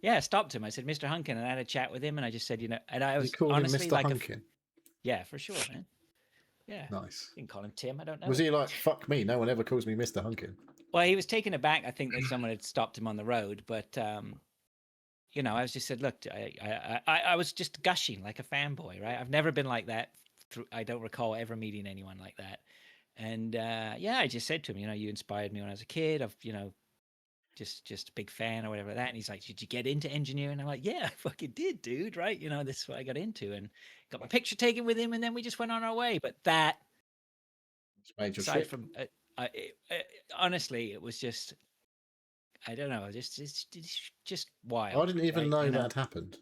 Yeah, I stopped him. I said, Mr. Hunkin, and I had a chat with him, and I just said, and I was You called him honestly Mr. like Hunkin? yeah, for sure, man. Yeah. Nice. You can call him Tim. I don't know. Was he like, fuck me, no one ever calls me Mr. Hunkin? Well, he was taken aback. I think that someone had stopped him on the road, but I was just said, look, I was just gushing like a fanboy, right? I've never been like that. I don't recall ever meeting anyone like that. And I just said to him, you inspired me when I was a kid. I've, just a big fan or whatever like that. And he's like, did you get into engineering? I'm like, yeah, I fucking did, dude. Right? This is what I got into, and got my picture taken with him, and then we just went on our way. But that, aside from, honestly, it was just, I don't know, just wild. I didn't even know that had happened.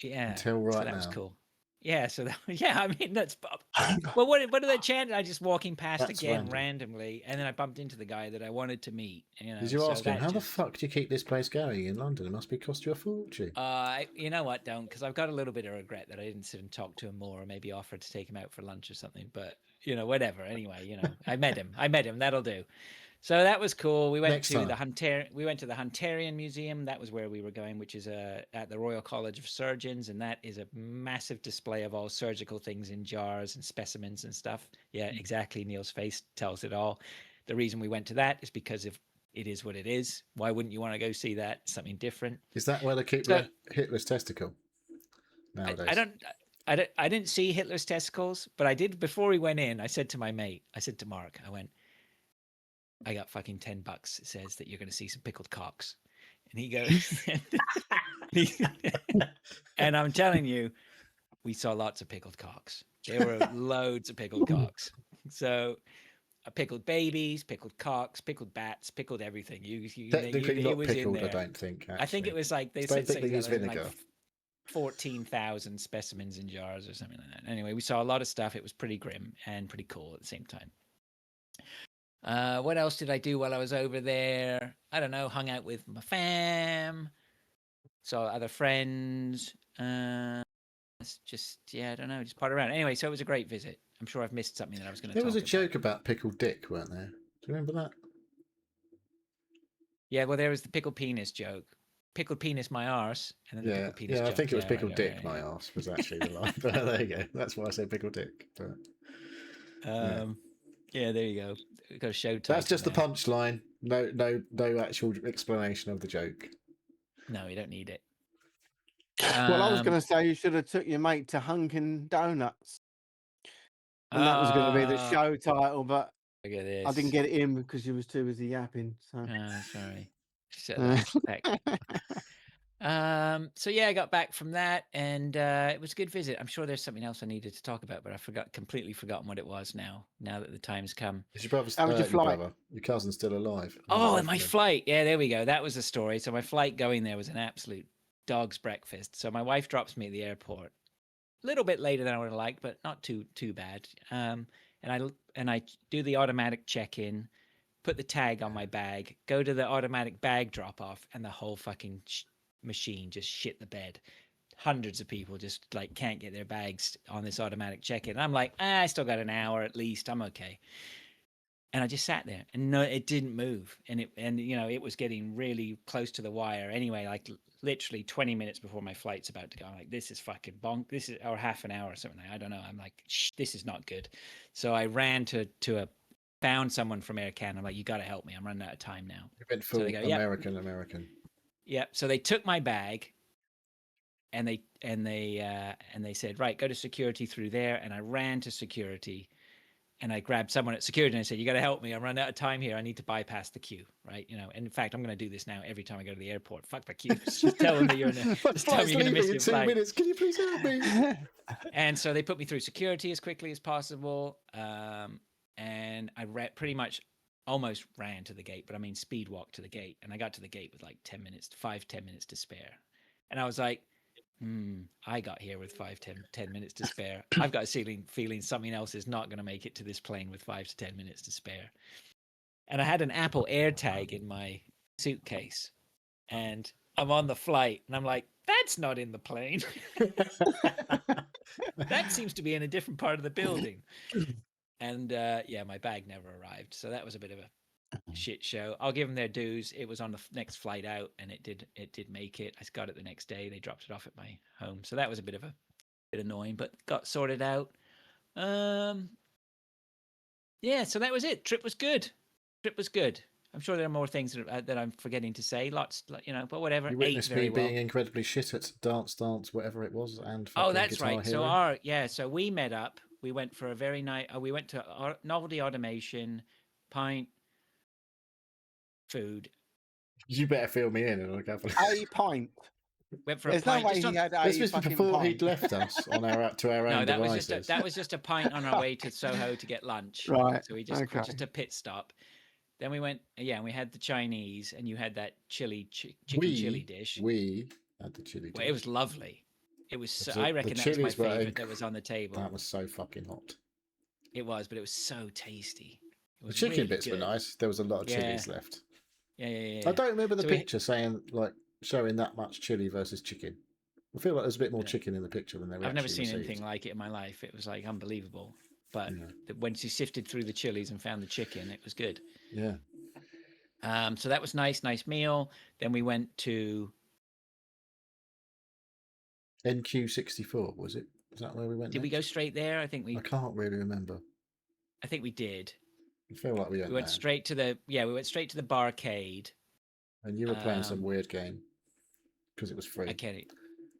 Yeah. Until right so that now. was cool. Yeah, so I mean that's well, what did they chant? I just walking past That's again random. randomly, and then I bumped into the guy that I wanted to meet. Did you ask him, how the fuck do you keep this place going in London? It must be cost you a fortune. You know what? Don't, because I've got a little bit of regret that I didn't sit and talk to him more, or maybe offered to take him out for lunch or something. But whatever. Anyway, I met him. That'll do. So that was cool. We went to the Hunterian Museum. That was where we were going, which is at the Royal College of Surgeons, and that is a massive display of all surgical things in jars and specimens and stuff. Yeah, exactly. Neil's face tells it all. The reason we went to that is because it is what it is. Why wouldn't you want to go see that? Something different. Is that where they keep Hitler's testicle nowadays? I didn't see Hitler's testicles, but I did before we went in. I said to Mark, I went, I got fucking $10. It says that you're going to see some pickled cocks. And he goes, and I'm telling you, we saw lots of pickled cocks. There were loads of pickled cocks. So pickled babies, pickled cocks, pickled bats, pickled everything. Technically not was pickled, in there. I don't think. Actually. I think it was like they don't said think they use vinegar. Like 14,000 specimens in jars or something like that. Anyway, we saw a lot of stuff. It was pretty grim and pretty cool at the same time. What else did I do while I was over there? I don't know. Hung out with my fam, saw other friends. It's just, I don't know. Just pot around. Anyway, so it was a great visit. I'm sure I've missed something that I was going to. There was a joke about pickled dick, weren't there? Do you remember that? Yeah, well, there was the pickled penis joke. Pickled penis, my arse, and then the pickled penis joke. I think it was pickled dick, my arse was actually the line. But there you go. That's why I said pickled dick. But, yeah, there you go. We've got a show title. That's just the punchline. No actual explanation of the joke. No, you don't need it. Well, I was going to say you should have took your mate to Hunkin' Donuts, and that was going to be the show title, but look at this. I didn't get it in because you was too busy yapping. So, sorry. So yeah, I got back from that, and it was a good visit. I'm sure there's something else I needed to talk about, but I completely forgotten what it was now that the time's come. Is your brother's How was your flight? Your cousin's still alive. Oh, and my flight. Yeah, there we go. That was the story. So my flight going there was an absolute dog's breakfast. So my wife drops me at the airport. A little bit later than I would have liked, but not too bad. And I do the automatic check-in, put the tag on my bag, go to the automatic bag drop-off, and the whole fucking machine just shit the bed. Hundreds of people just like can't get their bags on this automatic check-in. And I'm like, I still got an hour at least. I'm okay. And I just sat there, and no, it didn't move. And it was getting really close to the wire anyway, like literally 20 minutes before my flight's about to go. I'm like, this is fucking bonk. This is, or half an hour or something. I don't know. I'm like, this is not good. So I ran found someone from Air Canada. I'm like, you got to help me. I'm running out of time now. You've been full American. Yeah. So they took my bag, and they said, right, go to security through there. And I ran to security, and I grabbed someone at security and I said, you got to help me. I'm running out of time here. I need to bypass the queue, right? And in fact, I'm going to do this now every time I go to the airport. Fuck the queue. Just tell them that you're going to miss your flight. 2 minutes. Can you please help me? And so they put me through security as quickly as possible. And I pretty much almost ran to the gate, but I mean speed walk to the gate. And I got to the gate with like 10 minutes, 10 minutes to spare. And I was like, I got here with 10 minutes to spare. I've got a feeling something else is not going to make it to this plane with 5 to 10 minutes to spare. And I had an Apple AirTag in my suitcase, and I'm on the flight, and I'm like, that's not in the plane. That seems to be in a different part of the building. And yeah, my bag never arrived. So that was a bit of a shit show. I'll give them their dues. It was on the next flight out, and it did make it. I got it the next day. They dropped it off at my home. So that was a bit annoying, but got sorted out. Yeah, so that was it. Trip was good. I'm sure there are more things that I'm forgetting to say. Lots, but whatever. You witnessed me being incredibly shit at dance, whatever it was, and that's Guitar right. Hero. So we met up. We went for a very nice. We went to Novelty Automation, Pint, food. You better fill me in, and I'll go for a pint. Went for There's a pint. no way he had a This was fucking before pint. he'd left us on our own devices. That was just a pint on our way to Soho to get lunch. Right. So we just a pit stop. Then we went, and we had the Chinese, and you had that chicken chili dish. We had the chili dish. Well, it was lovely. It was. I reckon that was my favorite that was on the table. That was so fucking hot. It was, but it was so tasty. The chicken really bits were nice. There was a lot of chilies left. Yeah. I don't remember the picture showing that much chili versus chicken. I feel like there's a bit more chicken in the picture than there was. I've never seen anything like it in my life. It was like unbelievable. But once you sifted through the chilies and found the chicken, it was good. Yeah. So that was nice meal. Then we went to NQ64, was it? Is that where we went? Did we go straight there? I can't really remember. I think we did. I feel like we went straight to the the barcade. And you were playing some weird game because it was free.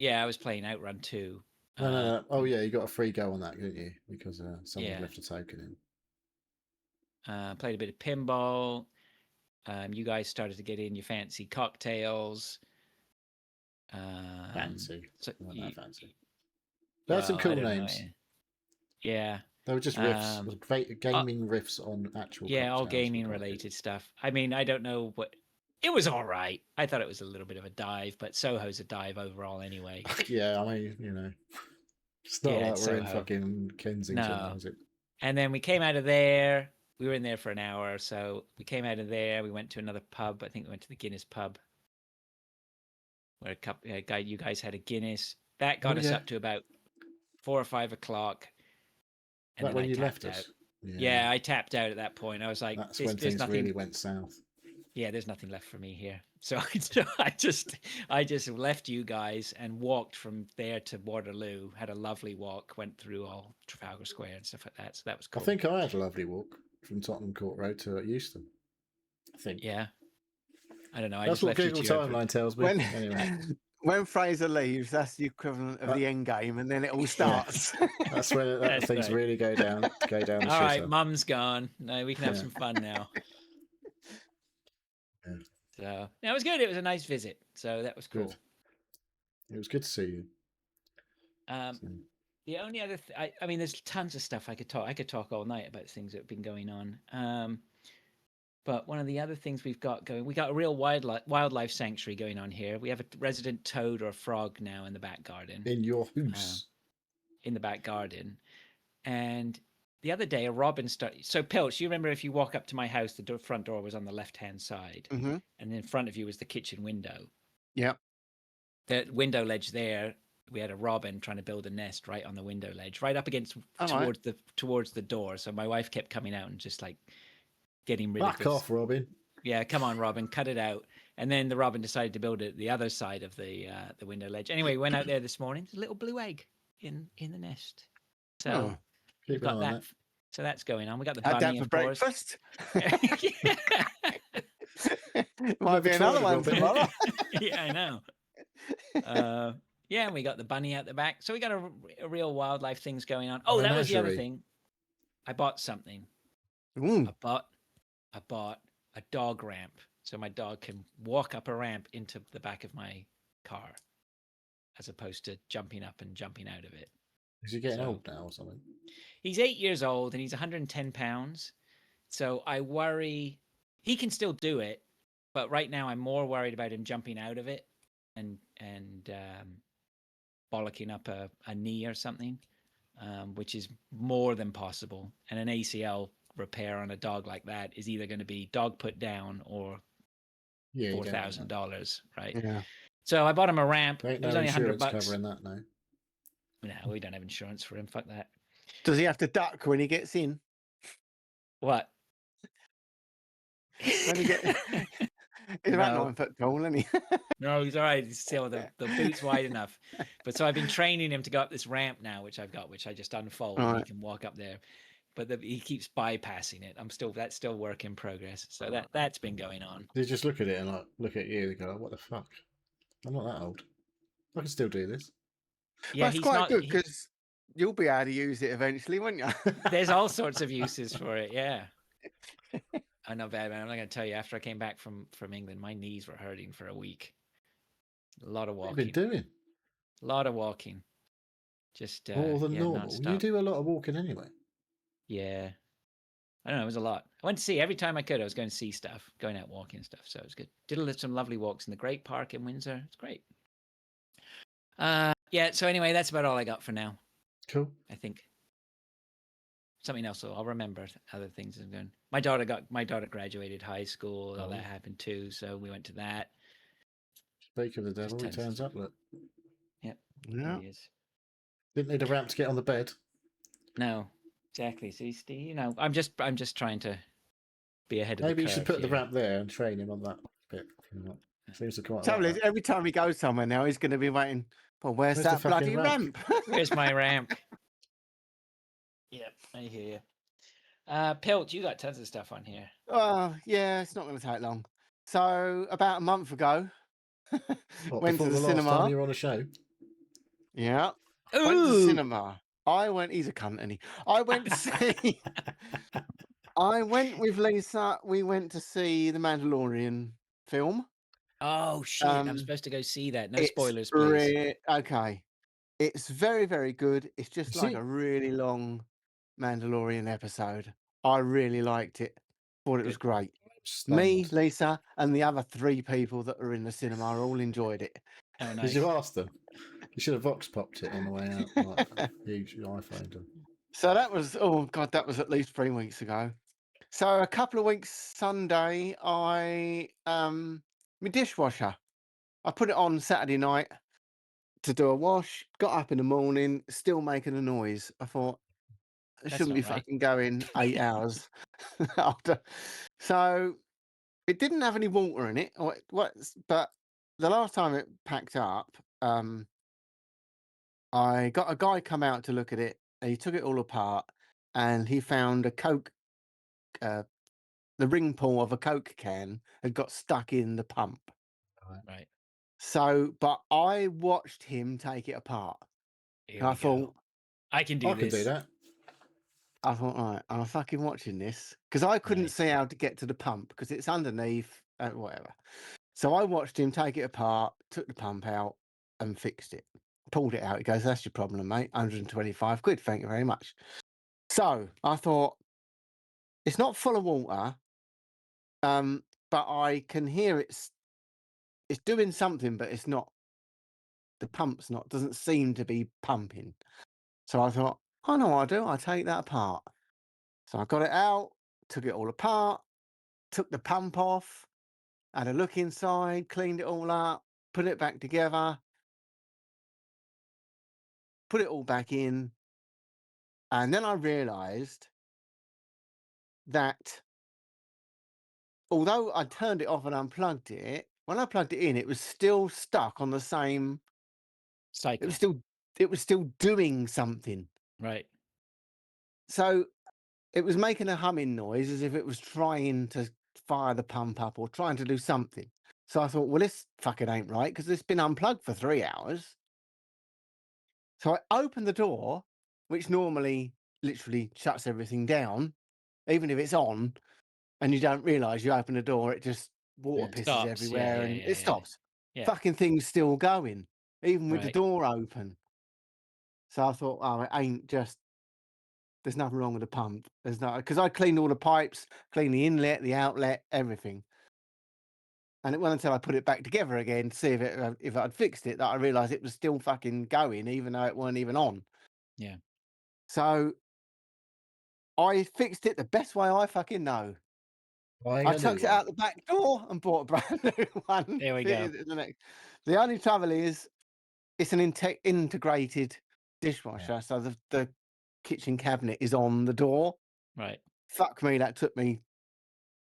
I was playing Outrun 2. No. Oh yeah, you got a free go on that, didn't you? Because someone left a token in. Played a bit of pinball. You guys started to get in your fancy cocktails. Fancy. Not that fancy. They had some cool names. Yeah. They were just riffs, gaming riffs on actual. Yeah, all gaming related stuff. I mean, I don't know what. It was all right. I thought it was a little bit of a dive, but Soho's a dive overall anyway. Yeah, I mean, it's not like we're in fucking Kensington, is it? And then we came out of there. We were in there for an hour or so. We came out of there. We went to another pub. I think we went to the Guinness pub, where you guys had a Guinness. That got us up to about 4 or 5 o'clock. And when you left us? Yeah, I tapped out at that point. I was like, "That's when things really went south." Yeah, there's nothing left for me here. So I just left you guys and walked from there to Waterloo. Had a lovely walk. Went through all Trafalgar Square and stuff like that. So that was cool. I think I had a lovely walk from Tottenham Court Road to Euston. I think. Yeah. I don't know. That's what Google Timeline tells me. Anyway. When Fraser leaves, that's the equivalent of the end game, and then it all starts. That's when things really go down. The all right, Mum's gone. No, we can have some fun now. Yeah. So it was good. It was a nice visit. So that was cool. Good. It was good to see you. The only other, I mean, there's tons of stuff I could talk all night about things that have been going on. But one of the other things we've got going, we got a real wildlife sanctuary going on here. We have a resident toad or a frog now in the back garden. In your house. In the back garden. And the other day, a robin started. So, Pilch, you remember if you walk up to my house, the front door was on the left-hand side. Mm-hmm. And in front of you was the kitchen window. Yeah. The window ledge there, we had a robin trying to build a nest right on the window ledge, right up against towards the door. So my wife kept coming out and just like getting rid of this. Back off, Robin. Yeah, come on, Robin, cut it out. And then the robin decided to build it the other side of the window ledge. Anyway, we went out there this morning. There's a little blue egg in the nest. So we've got that. So that's going on. We got the bunny, that for of breakfast. Might be another one tomorrow. Yeah, I know. Yeah, and we got the bunny out the back. So we got a real wildlife things going on. Oh, that was the other thing. I bought something. Ooh. I bought a dog ramp, so my dog can walk up a ramp into the back of my car, as opposed to jumping up and jumping out of it. Is he getting old now or something? He's 8 years old and he's 110 pounds. So I worry he can still do it, but right now I'm more worried about him jumping out of it and bollocking up a knee or something, which is more than possible. And an ACL repair on a dog like that is either going to be dog put down or Yeah, you don't want $4,000, right? Yeah. So I bought him a ramp. that. Ain't It was no only $100. insurance covering that, no. No, we don't have insurance for him. Fuck that. Does he have to duck when he gets in? What? When he get, he's about No. 9 foot tall, isn't he? No, he's all right. He's still the boot's wide enough. But so I've been training him to go up this ramp now, which I've got, which I just unfold and he Right. can walk up there. But he keeps bypassing it. That's still work in progress. So that's been going on. They just look at it and like look at you and go, "What the fuck? I'm not that old. I can still do this." Yeah, That's he's quite not. good because you'll be able to use it eventually, won't you? There's all sorts of uses for it. Yeah. I know, bad man. I'm not going to tell you. After I came back from England, my knees were hurting for a week. A lot of What have walking. you been doing? A lot of walking. Just More than normal. non-stop. You do a lot of walking anyway. Yeah. I don't know. It was a lot. I went to see every time I could. I was going to see stuff, going out walking and stuff. So it was good. Did some lovely walks in the Great Park in Windsor. It's great. Yeah. So anyway, that's about all I got for now. Cool. I think something else. I'll remember other things. I'm going. My daughter graduated high school. All that happened too. So we went to that. Speak of the devil, he turns up. Look. Yep. Yeah. There he is. Didn't need a ramp to get on the bed. No, exactly. So I'm just trying to be ahead of the curve. Maybe you should put the here. ramp there and train him on that bit. Seems to come out. Trouble is, every time he goes somewhere now, he's going to be waiting. Well, where's Where's the that bloody fucking ramp? ramp? Where's my ramp? Yep, I hear you. Pilt, you got tons of stuff on here. Yeah, it's not going to take long. So about a month ago, What, went to before the the last cinema. time you were on a show? Yeah, went to the cinema. He's a cunt, and I went to see. I went with Lisa. We went to see the Mandalorian film. Oh shit! I'm supposed to go see that. No It's spoilers, please. Okay, it's very, very good. It's just You like see- a really long Mandalorian episode. I really liked it. Thought it was Good. great. Stunned. Me, Lisa, and the other 3 people that were in the cinema all enjoyed it. Oh, Did nice. you ask them? You should have vox popped it on the way out. Like, huge iPhone them. So that was, that was at least 3 weeks ago. So a couple of weeks Sunday, my dishwasher. I put it on Saturday night to do a wash. Got up in the morning, still making a noise. I thought it That's shouldn't be not right. fucking going 8 hours after. So it didn't have any water in it. But the last time it packed up, I got a guy come out to look at it. And he took it all apart, and he found a Coke. The ring pull of a Coke can had got stuck in the pump. Right. So, but I watched him take it apart. Here And I we thought, go. I can do I this. could do that. all right, I'm fucking watching this because I couldn't Right. see how to get to the pump because it's underneath, whatever. So I watched him take it apart, took the pump out, and fixed it. Pulled it out. He goes, "That's your problem, mate. 125 quid. Thank you very much." So I thought, it's not full of water, but I can hear it's doing something, but it's not. The pump's not. Doesn't seem to be pumping. So I thought, I know what I do. I take that apart. So I got it out, took it all apart, took the pump off, had a look inside, cleaned it all up, put it back together, put it all back in. And then I realised that although I turned it off and unplugged it, when I plugged it in, it was still stuck on the same. Cycle. It was still doing something. Right. So it was making a humming noise as if it was trying to fire the pump up or trying to do something. So I thought, well, this fucking ain't right because it's been unplugged for 3 hours. So I opened the door, which normally literally shuts everything down, even if it's on and you don't realise you open the door, it just water pisses Stops. everywhere and Yeah. it stops. Yeah. Fucking thing's still going, even with the Right. door open. So I thought, oh, it ain't just There's nothing wrong with the pump. There's no, because I cleaned all the pipes, cleaned the inlet, the outlet, everything. And it wasn't until I put it back together again to see if I'd fixed it that I realised it was still fucking going, even though it weren't even on. Yeah. So I fixed it the best way I fucking know. Buying I a chucked new it one. out the back door and bought a brand new one. There we fitted it the only trouble is it's an integrated dishwasher, so the kitchen cabinet is on the door. Right. Fuck me, that took me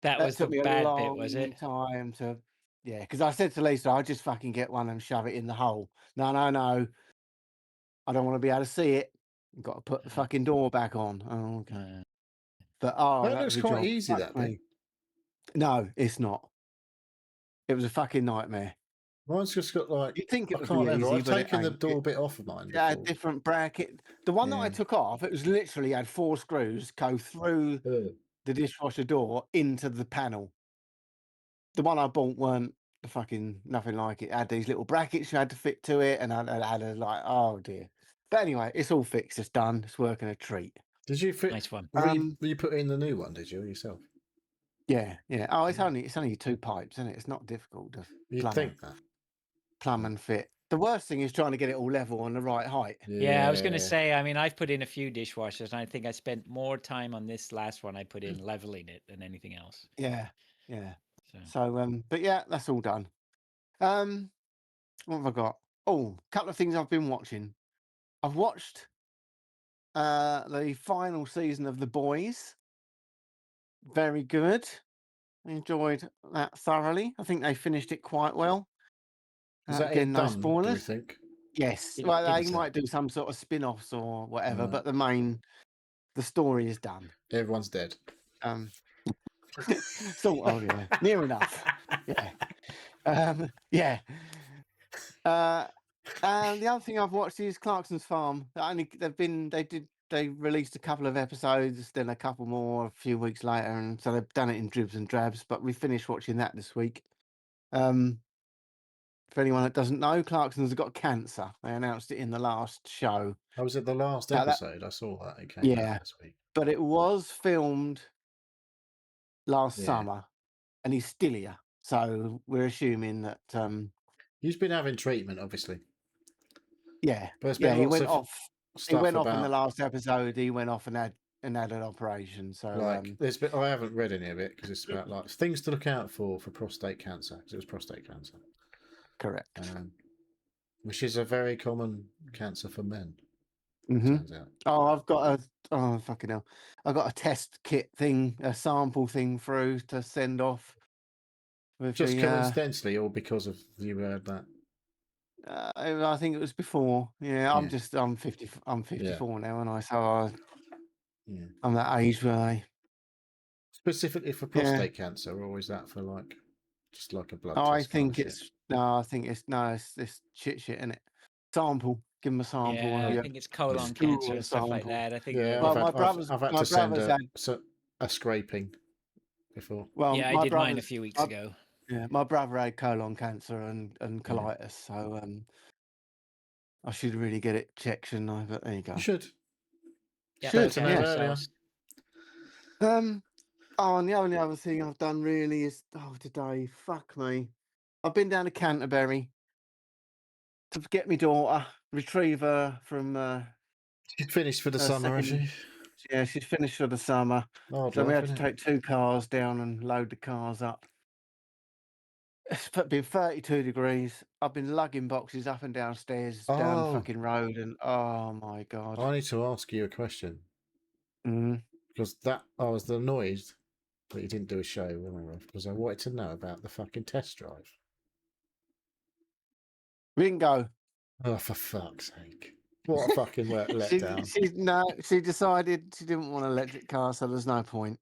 That was the a bad bit, was long it? time to, yeah, because I said to Lisa, I'll just fucking get one and shove it in the hole. No, I don't want to be able to see it. You've got to put the fucking door back on. Oh, okay. But That that looks was a quite job. easy, Fuck that me. bit. No, it's not. It was a fucking nightmare. Mine's just got like, You'd think it I would can't be remember. easy, I've but taken the it door ain't. bit off of mine It had before. different bracket. The one that I Yeah. took off, it was literally had 4 screws go through the dishwasher door into the panel. The one I bought weren't the fucking nothing like it. It had these little brackets you had to fit to it, and I had a like, oh dear. But anyway, it's all fixed. It's done. It's working a treat. Did you fit? Nice one. You put in the new one? Did you yourself? Yeah. Oh, it's only 2 pipes, isn't it? It's not difficult to You'd think that. plumb and fit. The worst thing is trying to get it all level on the right height. Yeah, I was going to say, I mean, I've put in a few dishwashers, and I think I spent more time on this last one I put in leveling it than anything else. Yeah. So, But yeah, that's all done. What have I got? Oh, a couple of things I've been watching. I've watched the final season of The Boys. Very good. I enjoyed that thoroughly. I think they finished it quite well. Is that again, it no done? Do we spoilers. think? Yes. Did- Well, did they it- might do some sort of spin-offs or whatever, Right. but the story is done. Everyone's dead. Sort of, yeah. Near enough. Yeah. Yeah. And the other thing I've watched is Clarkson's Farm. They released a couple of episodes, then a couple more a few weeks later, and so they've done it in dribs and drabs. But we finished watching that this week. For anyone that doesn't know, Clarkson's got cancer. They announced it in the last show. I was at the last Now that- episode. I saw that it came out this week. But it was filmed last summer, and he's still here. So we're assuming that He's been having treatment, obviously. yeah, But there's been he lots went of off. He stuff went off about in the last episode. He went off and had an operation. So like there's been. I haven't read any of it because it's about like things to look out for prostate cancer because it was prostate cancer. correct. Which is a very common cancer for men. Mhm. Turns out. Oh, I've got fucking hell! I've got a test kit thing, a sample thing through to send off. With Just the, coincidentally, or because of you heard that. I think it was before. Yeah, I'm 50. I'm 54 now, and I'm that age where I Specifically for prostate cancer, or is that for like just like a blood test? I think it's shit, isn't it? Sample. Give them a sample. yeah, I think it's colon cancer and stuff like that. I think. Yeah, Well, I've had to send a scraping before. Well, yeah, I did mine a few weeks ago. Yeah, my brother had colon cancer and colitis, so I should really get it checked, shouldn't I? But there you go. You should. Yeah, Should, know earlier. Oh, and the only other thing I've done really is today. Fuck me. I've been down to Canterbury to get my daughter, retrieve her from. She's finished for the summer, has she? Yeah, she's finished for the summer. So we had to take 2 cars down and load the cars up. It's been 32 degrees. I've been lugging boxes up and down stairs down the fucking road, and oh my god! I need to ask you a question Mm. because I was annoyed that you didn't do a show when we were off because I wanted to know about the fucking test drive. We didn't go. Oh, for fuck's sake! What a fucking letdown. She decided she didn't want an electric car, so there's no point.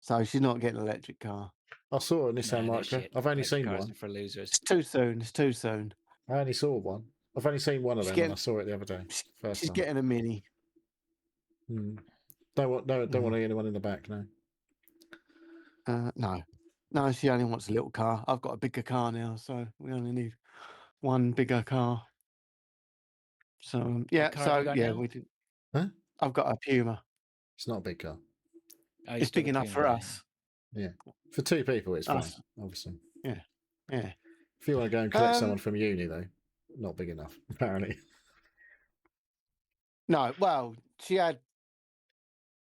So she's not getting an electric car. I saw a Nissan Micra. I've only seen one. For losers. It's too soon. It's too soon. I only saw one. I've only seen one of them, and I saw it the other day. She's getting a Mini. Don't want anyone in the back, no. No, she only wants a little car. I've got a bigger car now, so we only need one bigger car. So now? we did. Huh? I've got a Puma. It's not a big car. Oh, you It's still big got enough Puma, for yeah. us. Yeah. For 2 people, it's fine, Us. obviously. Yeah. Yeah. If you want to go and collect someone from uni, though, not big enough, apparently. No, well,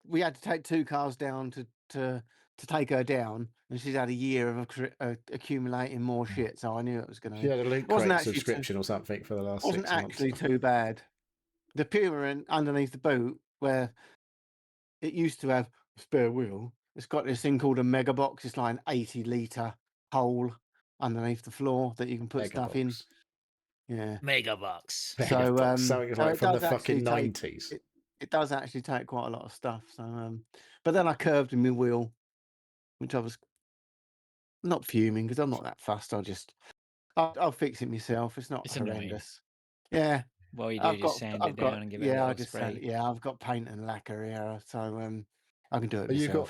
we had to take 2 cars down to take her down, and she's had a year of accumulating more shit, so I knew it was going to She be. had a Loot It wasn't Crate actually subscription or something for the last wasn't 6 months. actually too bad. The Puma underneath the boot, where it used to have a spare wheel, it's got this thing called a mega box. It's like an 80-litre hole underneath the floor that you can put stuff in. Box. Yeah. Mega box. Mega box. Something So like it from the does actually fucking take 90s. it does actually take quite a lot of stuff. So but then I curved in my wheel, which I was not fuming because I'm not that fussed. I'll fix it myself. It's not It's annoying. horrendous. Yeah. What you do, just sand it down and give it a I little just spray. I've got paint and lacquer here, so I can do it Have you got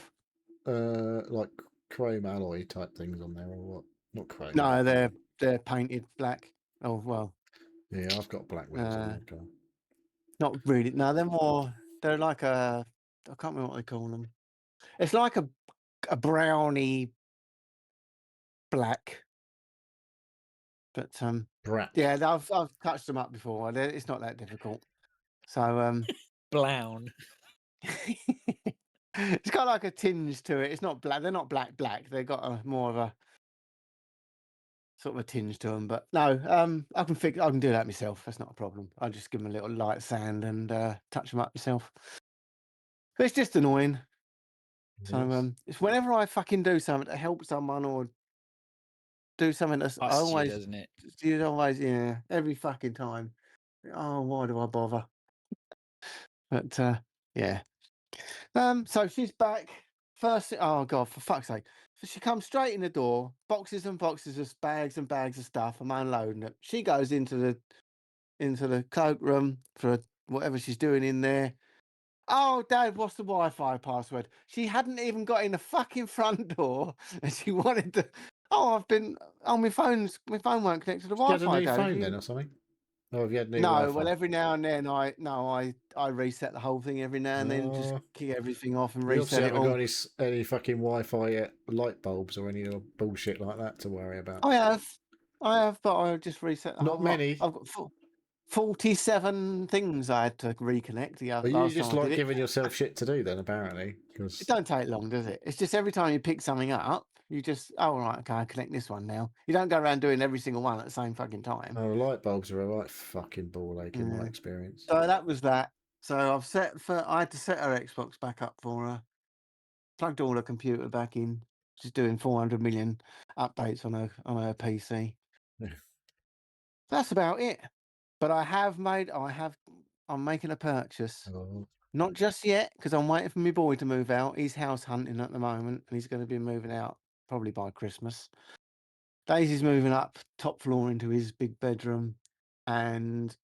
myself. like chrome alloy type things on there or what? Not chrome. No, but- they're painted black. Oh well, Yeah, I've got black wheels on my car. not really. No, they're like I can't remember what they call them. It's like a browny black. But Brack. yeah, I've touched them up before. It's not that difficult. So Brown. it's got like a tinge to it. It's not black. They're not black. They've got more of a sort of a tinge to them. But no, I can do that myself. That's not a problem. I'll just give them a little light sand and touch them up myself. But it's just annoying. So it's whenever I fucking do something to help someone or do something that's I Busts you, always, doesn't it? you always, yeah, every fucking time. Oh, why do I bother? But yeah. So she's back. First, oh god, for fuck's sake! So she comes straight in the door, boxes and boxes of bags and bags of stuff. I'm unloading it. She goes into the cloakroom for whatever she's doing in there. Oh, Dad, what's the Wi-Fi password? She hadn't even got in the fucking front door, and she wanted to. Oh, my phone won't connect to the Did you Wi-Fi. get a new Dad. phone then or something? Oh, have you had new No, Wi-Fi? well, every now and then I reset the whole thing every now and then, just kick everything off and You reset obviously it haven't all. got any fucking Wi-Fi light bulbs or any bullshit like that to worry about. I have, but I just reset the Not whole lot. many. I've got 47 things I had to reconnect the But you last just time I like did it. giving yourself shit to do then, apparently. It Because don't take long, does it? It's just every time you pick something up, you just, oh, right, okay, I connect this one now. You don't go around doing every single one at the same fucking time. the light bulbs are a right fucking ball ache in my Yeah. experience. So that was that. So I had to set her Xbox back up for her. Plugged all her computer back in. She's doing 400 million updates on her PC. Yeah. That's about it. But I'm making a purchase. Oh, Not just yet, because I'm waiting for my boy to move out. He's house hunting at the moment, and he's going to be moving out probably by Christmas. Daisy's moving up top floor into his big bedroom, and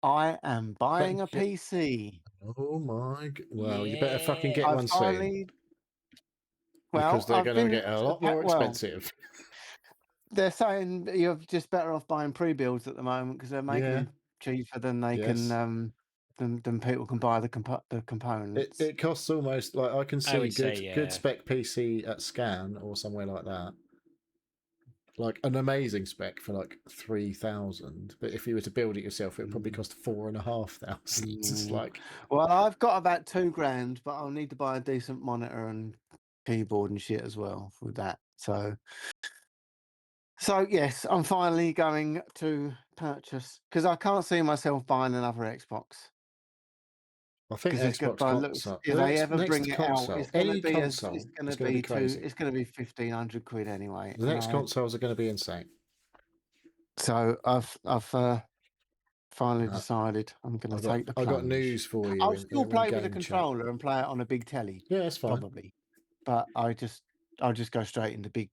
I am buying a PC. oh my! Well, you better fucking get I one soon finally. because Well, they're I've going to been get a lot more expensive. they're saying that you're just better off buying pre-builds at the moment because they're making Yeah. them cheaper than they Yes. can than people can buy the components. It costs almost like I can I see would say, good yeah. spec PC at Scan or somewhere like that. Like an amazing spec for like 3,000, but if you were to build it yourself, it would probably cost 4,500. It's like, Well, I've got about £2,000, but I'll need to buy a decent monitor and keyboard and shit as well with that. So yes, I'm finally going to purchase because I can't see myself buying another Xbox. I think Because Xbox console, if they ever bring next it console, out, it's going to any be console it's going is to going to be be crazy. it's going to be 1,500 quid anyway. The next consoles are going to be insane. So I've finally decided I'm going to take the plunge. I've got news for you. I'll still play with a controller and play it on a big telly. Yeah, that's fine. Probably, but I'll just go straight into big.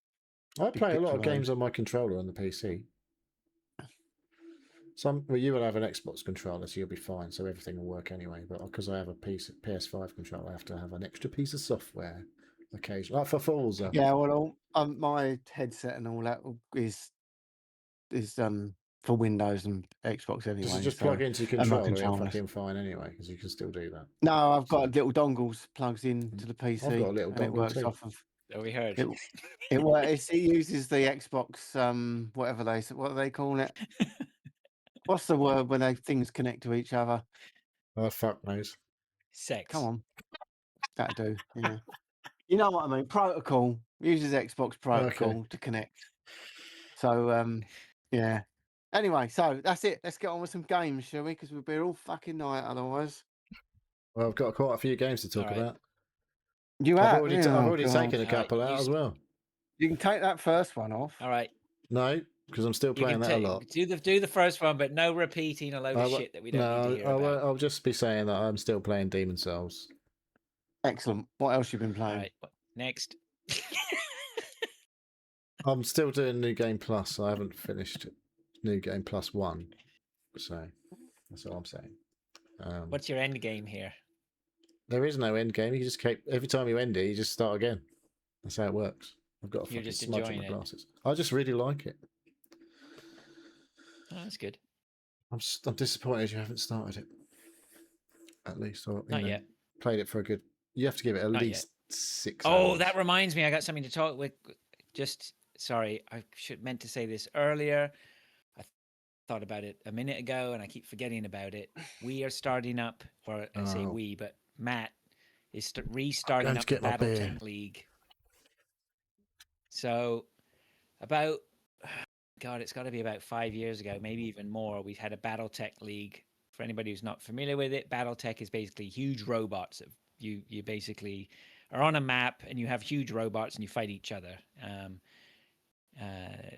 I play a lot of picture games on my controller on the PC. Well, you will have an Xbox controller, so you'll be fine. So everything will work anyway. But because I have a PS5 controller, I have to have an extra piece of software occasionally, like for Forza. Yeah, well, my headset and all that is for Windows and Xbox Does anyway. it just so, plug into your and my controller? It'll controllers. fucking fine anyway, because you can still do that. No, I've got So- little dongles plugs in to the PC. I've got a little and it dongle works too. off of. So we heard. It uses the Xbox, whatever what do they call it? What's the word when things connect to each other? Oh, fuck knows. Sex. Come on, that'll do. Yeah, you know what I mean. Protocol uses Xbox protocol to connect. So yeah. Anyway, so that's it. Let's get on with some games, shall we? Because we'll be all fucking night otherwise. Well, I've got quite a few games to talk All right. about. You I've have? already, Yeah, I've oh, already God. taken a All right, couple out as well. You can take that first one off. All right. No, because I'm still You playing can that a lot. do the first one, but no repeating a load of shit that we don't need to hear about. I'll just be saying that I'm still playing Demon Souls. Excellent. What else you been All playing? right. Next. I'm still doing New Game Plus. I haven't finished New Game Plus 1. So that's all I'm saying. What's your end game here? There is no end game. You just keep, every time you end it, you just start again. That's how it works. I've got a You're fucking just smudge on enjoying my it. glasses. I just really like it. Oh, that's good. I'm disappointed you haven't started it. At least, or Not yet. Played it for a good. You have to give it at Not least 6 Oh, hours. that reminds me. I got something to talk with. Sorry, I meant to say this earlier. I thought about it a minute ago, and I keep forgetting about it. We are starting up, or I say we, but Matt is restarting up the BattleTech League. So, about God, it's got to be about 5 years ago, maybe even more. We had a BattleTech League. For anybody who's not familiar with it, BattleTech is basically huge robots. You basically are on a map and you have huge robots and you fight each other.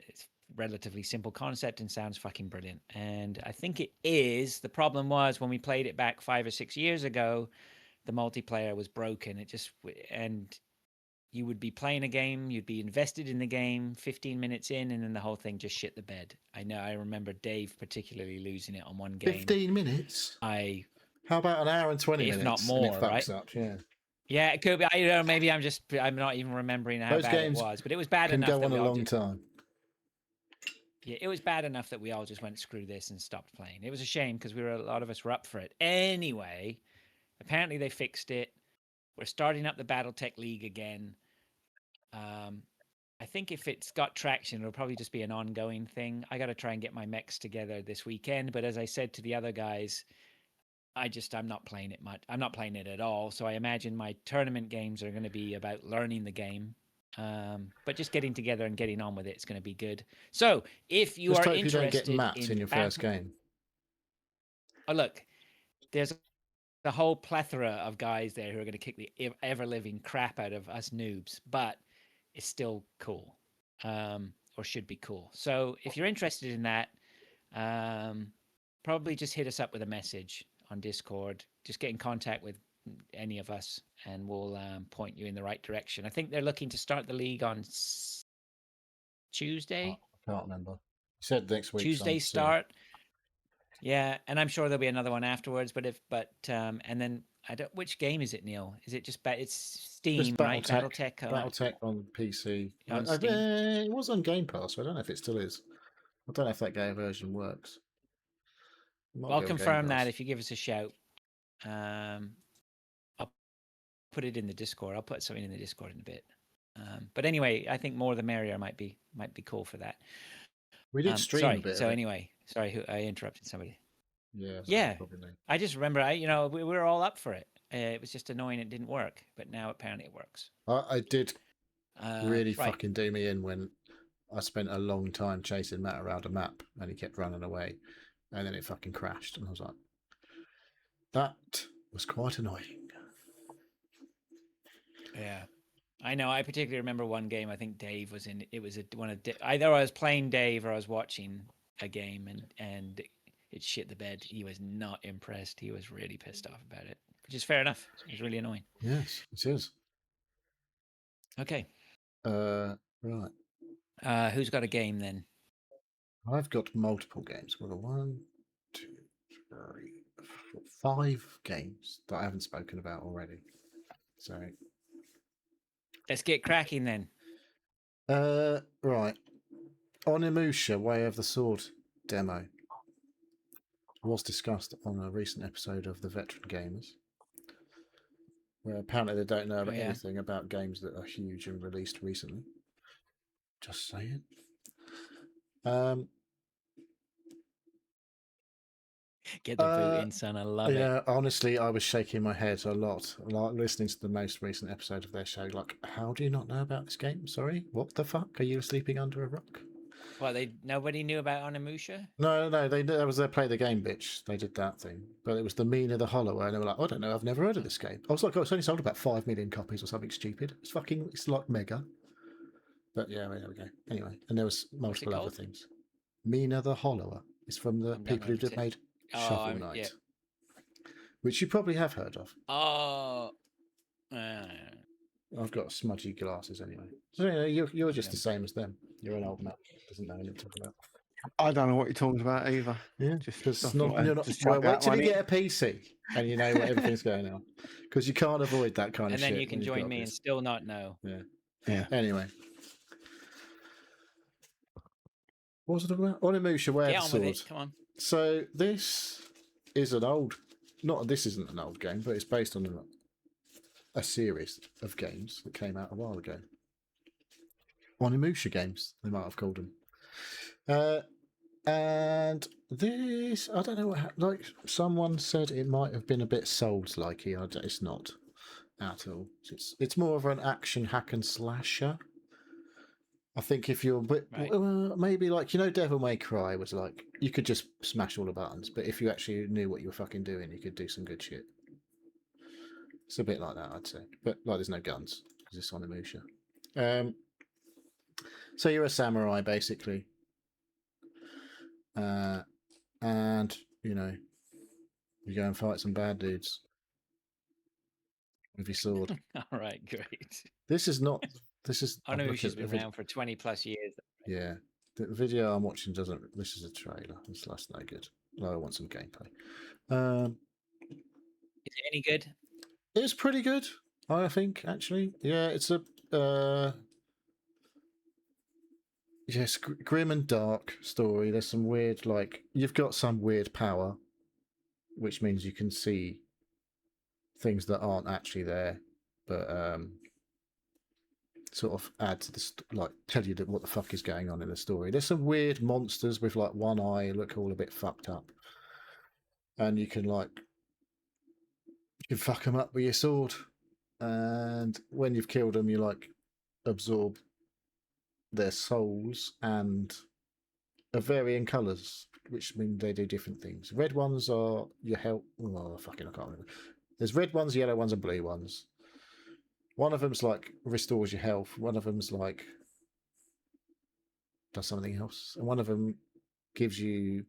It's relatively simple concept and sounds fucking brilliant. And I think it is. The problem was when we played it back 5 or 6 years ago, the multiplayer was broken. And you would be playing a game, you'd be invested in the game, 15 minutes in, and then the whole thing just shit the bed. I remember Dave particularly losing it on one game. 15 minutes? How about an hour and 20 minutes? If not more, and it right? fucks up, yeah. Yeah, it could be. I don't know, maybe I'm not even remembering how bad it was, but it was bad enough can that go on a long time. Yeah, it was bad enough that we all just went, screw this, and stopped playing. It was a shame because a lot of us were up for it. Anyway, apparently they fixed it. We're starting up the BattleTech League again. I think if it's got traction, it'll probably just be an ongoing thing. I got to try and get my mechs together this weekend. But as I said to the other guys, I'm not playing it much. I'm not playing it at all. So I imagine my tournament games are going to be about learning the game. But just getting together and getting on with it is going to be good. So if you are interested, you don't get mapped in your first game. Oh, look, there's a whole plethora of guys there who are going to kick the ever-living crap out of us noobs, but it's still cool, or should be cool. So if you're interested in that, probably just hit us up with a message on Discord. Just get in contact with any of us, and we'll point you in the right direction. I think they're looking to start the league on Tuesday. I can't remember. You said next week. Tuesday start. Yeah, and I'm sure there'll be another one afterwards. And then I don't. Which game is it, Neil? Is it just it's Steam, right? BattleTech. BattleTech on PC. On Steam. It was on Game Pass. So I don't know if it still is. I don't know if that game version works. I'll confirm that if you give us a shout. I'll put it in the Discord. I'll put something in the Discord in a bit. But anyway, I think more the merrier might be cool for that. We did stream a bit. So anyway, sorry, I interrupted somebody. Yeah. I just remember, we were all up for it. It was just annoying it didn't work, but now apparently it works. I did really fucking do me in when I spent a long time chasing Matt around a map and he kept running away, and then it fucking crashed, and I was like, that was quite annoying. Yeah. I know. I particularly remember one game. I think Dave was in. It was either I was playing Dave or I was watching a game, and it shit the bed. He was not impressed. He was really pissed off about it, which is fair enough. It was really annoying. Yes, it is. Okay. Right. Who's got a game then? I've got multiple games. Well, 1, 2, 3, 4, 5 games that I haven't spoken about already. So. Let's get cracking then. Right. Onimusha, Way of the Sword Demo was discussed on a recent episode of the Veteran Gamers, where apparently they don't know about anything about games that are huge and released recently. Just saying. Get the boot in, son. I love it. Yeah, honestly, I was shaking my head a lot, like listening to the most recent episode of their show. Like, how do you not know about this game? Sorry, what the fuck? Are you sleeping under a rock? Well, nobody knew about Onimusha? No, that was their play the game, bitch. They did that thing, but it was the Mina the Hollower, and they were like, I don't know, I've never heard of this game. I was like, oh, it's only sold about 5 million copies or something stupid. It's like mega. But yeah, there we go. Anyway, and there was multiple other things. Mina the Hollower is from the people who did made Shovel Knight, which you probably have heard of. Oh, I've got smudgy glasses anyway. So you're just the same as them. You're an old man doesn't know anything about. I don't know what you're talking about either. Yeah, just wait till you get a PC and you know what everything's going on, because you can't avoid that kind of shit. And then you can join me and still not know. Yeah. Anyway, what was it about? Onimusha Way of the Sword. Come on. So this is this isn't an old game, but it's based on a series of games that came out a while ago. Onimusha games, they might have called them. And this, I don't know what, like someone said it might have been a bit Souls-like. It's not at all. It's more of an action hack and slasher. I think if you're a bit, maybe like, Devil May Cry was like, you could just smash all the buttons, but if you actually knew what you were fucking doing, you could do some good shit. It's a bit like that, I'd say. But like, there's no guns, because it's Onimusha. So you're a samurai, basically. And, you go and fight some bad dudes with your sword. All right, great. This is Onimusha's been around for 20 plus years. Yeah. The video I'm watching this is a trailer. That's no good. I want some gameplay. Is it any good? It's pretty good, I think, actually. Yeah, it's a yes, grim and dark story. There's some weird, like, you've got some weird power, which means you can see things that aren't actually there, but sort of add to tell you what the fuck is going on in the story. There's some weird monsters with like one eye, look all a bit fucked up, and you can fuck them up with your sword, and when you've killed them, you like absorb their souls and of varying colours, which mean they do different things. Red ones are your health. Oh, I can't remember. There's red ones, yellow ones, and blue ones. One of them's like restores your health. One of them's like does something else, and one of them gives you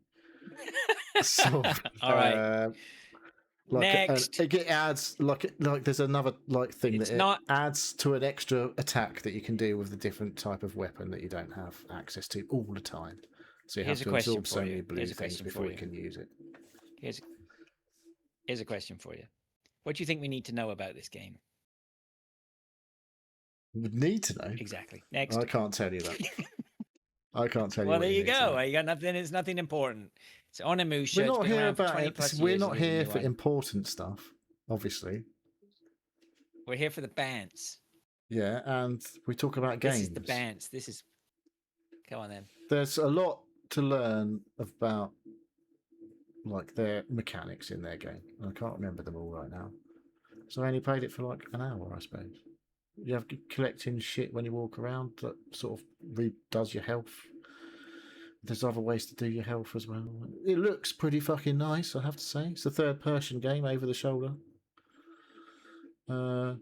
sort of, all right. Next, it adds like there's another thing that adds to an extra attack that you can do with the different type of weapon that you don't have access to all the time. So you have to absorb so many blue things before you can use it. Here's a question for you. What do you think we need to know about this game? Would need to know exactly. Next, I can't tell you that. I can't tell you. Well, there you go. You got nothing. It's nothing important. It's Onimusha. We're not here about. We're not here for important stuff. Obviously, we're here for the bands. Yeah, and we talk about games. This is the bands. Come on then. There's a lot to learn about, like their mechanics in their game. I can't remember them all right now. So I only played it for like an hour, I suppose. You have collecting shit when you walk around that sort of redoes your health. There's other ways to do your health as well. It looks pretty fucking nice, I have to say. It's a third-person game over the shoulder. And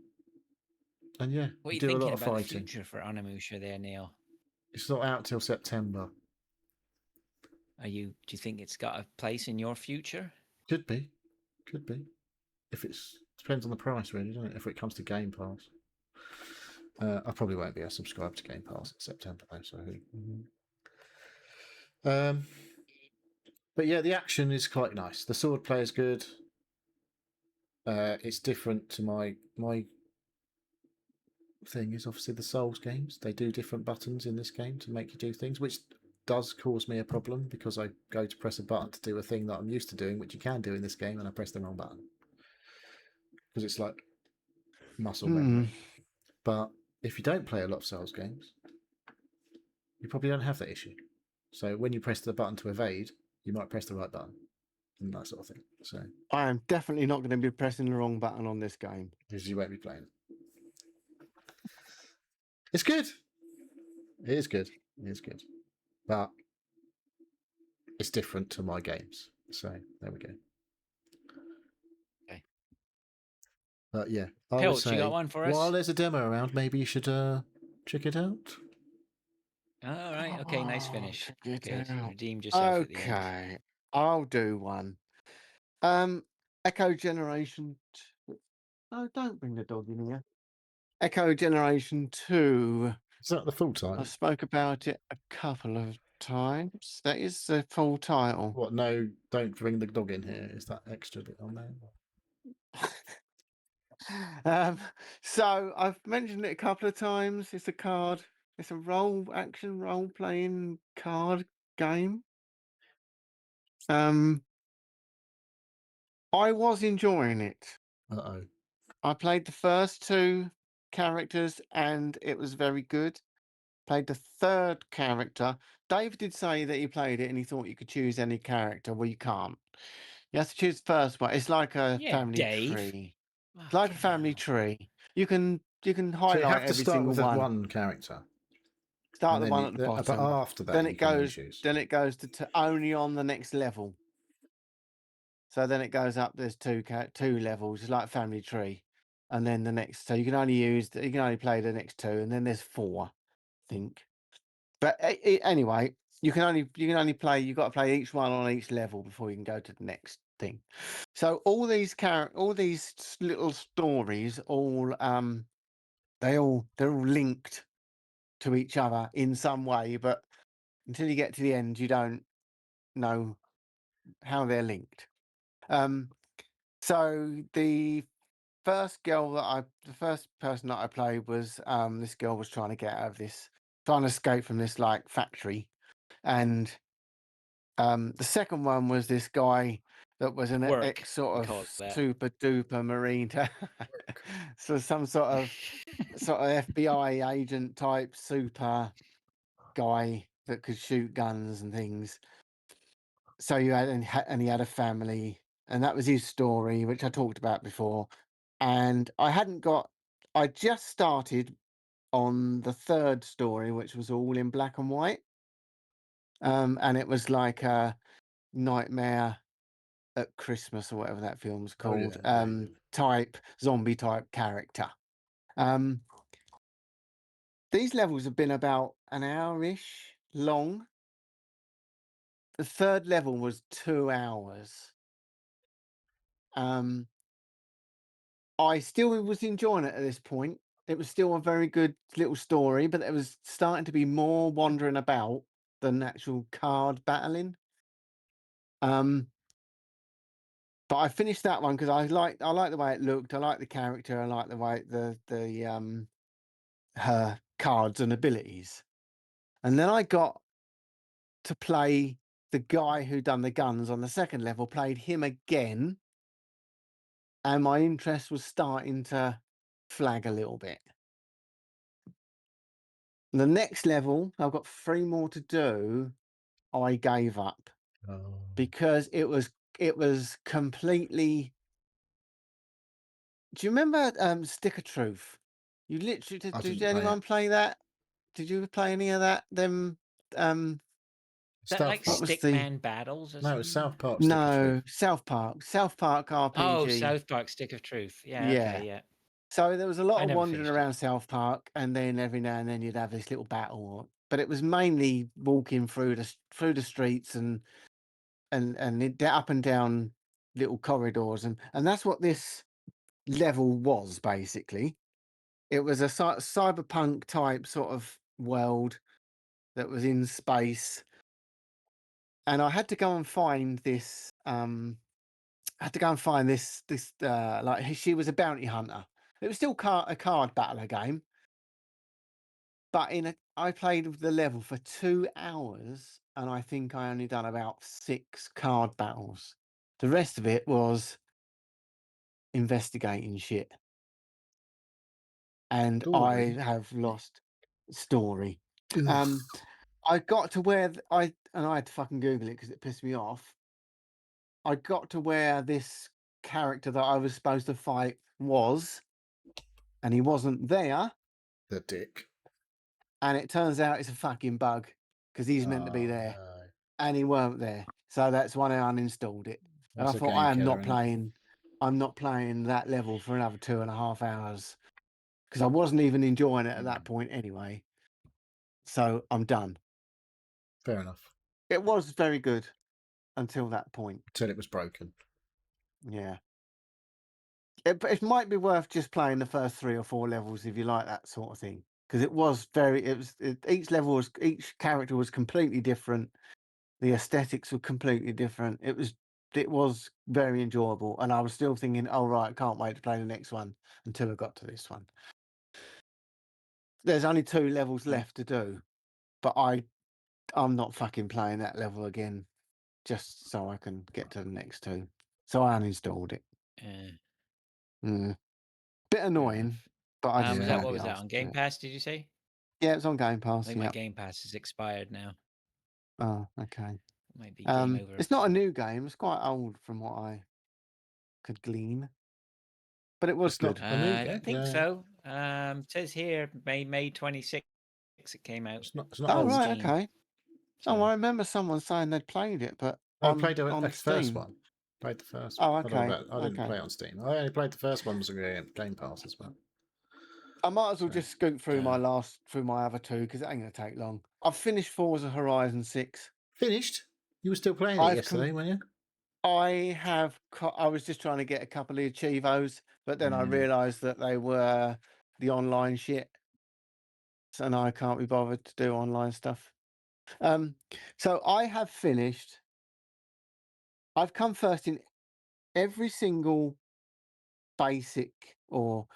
yeah, what are you do thinking a lot of about fighting. the future for Onimusha there, Neil? It's not out till September. Do you think it's got a place in your future? Could be. If depends on the price, really, doesn't it? If it comes to Game Pass. I probably won't be a subscribed to Game Pass in September though, so but yeah, the action is quite nice. The sword play is good. It's different to my thing is obviously the Souls games. They do different buttons in this game to make you do things, which does cause me a problem because I go to press a button to do a thing that I'm used to doing, which you can do in this game, and I press the wrong button because it's like muscle memory. But if you don't play a lot of Souls games, you probably don't have that issue. So when you press the button to evade, you might press the right button and that sort of thing. So I am definitely not going to be pressing the wrong button on this game. because you won't be playing. It's good. It is good. It is good. But it's different to my games. So there we go. Okay. But yeah, I would Pilch, say you got one for us? while there's a demo around, maybe you should check it out. All right. Okay. Nice finish. Check it Good. out. Redeemed yourself at the end. Okay, I'll do one. Echo Generation. Oh, don't bring the dog in here. Echo Generation 2. Is that the full I title? spoke about it a couple of times. That is the full title. What? No, don't bring the dog in here. Is that extra bit on there? So I've mentioned it a couple of times. It's a card. It's a action role playing card game. I was enjoying it. Uh-oh. I played the first two characters and it was very good. Played the third character. Dave did say that he played it and he thought you could choose any character. Well, you can't. You have to choose the first one. It's like a Yeah, family Dave. tree. It's like a Fucking family hell. tree. You can So highlight you have to every start single with the one. one character. Start and the then one you- at the But bottom. after that, Then you it can then goes. choose. Then it goes to only on the next level. So then it goes up. There's two levels. It's like a family tree, and then the next. So you can only play the next two, and then there's four, I think. But anyway, you can only play. You've got to play each one on each level before you can go to the next thing. So all these little stories, they're all linked to each other in some way, but until you get to the end, you don't know how they're linked. So the first person that I played was this girl was trying to escape from this like factory, and the second one was this guy that was an Work, ex sort we of call that. super duper marine, so some sort of FBI agent type super guy that could shoot guns and things. So you had and he had a family, and that was his story, which I talked about before. And I just started on the third story, which was all in black and white. And it was like a Nightmare at Christmas or whatever that film's called. Type zombie type character. These levels have been about an hour-ish long. The third level was 2 hours. I still was enjoying it at this point. It was still a very good little story, but it was starting to be more wandering about than actual card battling. But I finished that one because I like the way it looked. I like the character. I like the way her cards and abilities. And then I got to play the guy who done the guns on the second level. Played him again, and my interest was starting to flag a little bit. The next level, I've got 3 more to do. I gave up because it was completely. Do you remember Stick of Truth? You literally I did didn't play anyone it. play that? Did you play any of that? Is that like South Park. Stickman battles or No, it's something? South Park. Stick of Truth. South Park RPG. Oh, South Park Stick of Truth. Yeah, Yeah. okay, yeah. So there was a lot I of never wandering finished it. around South Park, and then every now and then you'd have this little battle. But it was mainly walking through the streets and up and down little corridors, and that's what this level was basically. It was a cyberpunk type sort of world that was in space, and I had to go and find this. Like she was a bounty hunter. It was still a card battler game, But I played the level for 2 hours, and I think I only done about 6 card battles. The rest of it was investigating shit. And Story? I have lost story. Ugh. I got to where I had to fucking Google it because it pissed me off. I got to where this character that I was supposed to fight was, and he wasn't there. The dick. And it turns out it's a fucking bug because he's meant to be Oh, there, no. and he weren't there. So that's when I uninstalled it. And I That's a thought, game I am killer, not innit? playing. I'm not playing that level for another 2.5 hours because I wasn't even enjoying it at that point anyway. So I'm done. Fair enough. It was very good until that point. Until it was broken. Yeah. It might be worth just playing the first 3 or 4 levels if you like that sort of thing, because it was each character was completely different. The aesthetics were completely different. It was very enjoyable, and I was still thinking, oh right, I can't wait to play the next one until I got to this one. There's only 2 levels left to do, but I'm not fucking playing that level again just so I can get to the next 2. So I uninstalled it. Bit annoying, enough. but I just Was Yeah. that can't what be was that asked on to do Game it. Pass? Did you say? Yeah, it's on Game I Pass. think my Yeah. Game Pass is expired now. Oh, okay. It might be game over. It's not a new game. It's quite old from what I could glean, but it was It's not good. a new I game. don't think Yeah. so. It says here May 26th it came out. It's not Oh old. right, Steam. okay. So Oh, I remember someone saying they'd played it, but I played the on first Steam. one. Played the first Oh, one. I don't know okay. about. I didn't play it on Steam. I only played the first one. Was on Game Pass as well. I might as well So, just scoot through my other 2 because it ain't gonna take long. I've finished Forza Horizon 6. finished. You were still playing it yesterday, weren't you? I was just trying to get a couple of achievos, but then I realised that they were the online shit, and I can't be bothered to do online stuff. So I have finished. I've come first in every single basic or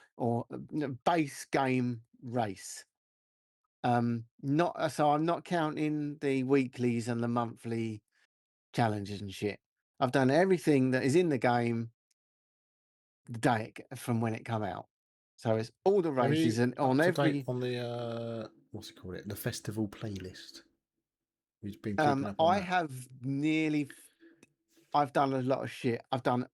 base game race. Not so I'm not counting the weeklies and the monthly challenges and shit. I've done everything that is in the game the day from when it come out. So it's all the races and on every. On the what's it called? The festival playlist. You've been keeping up on I that. have I've done a lot of shit. I've done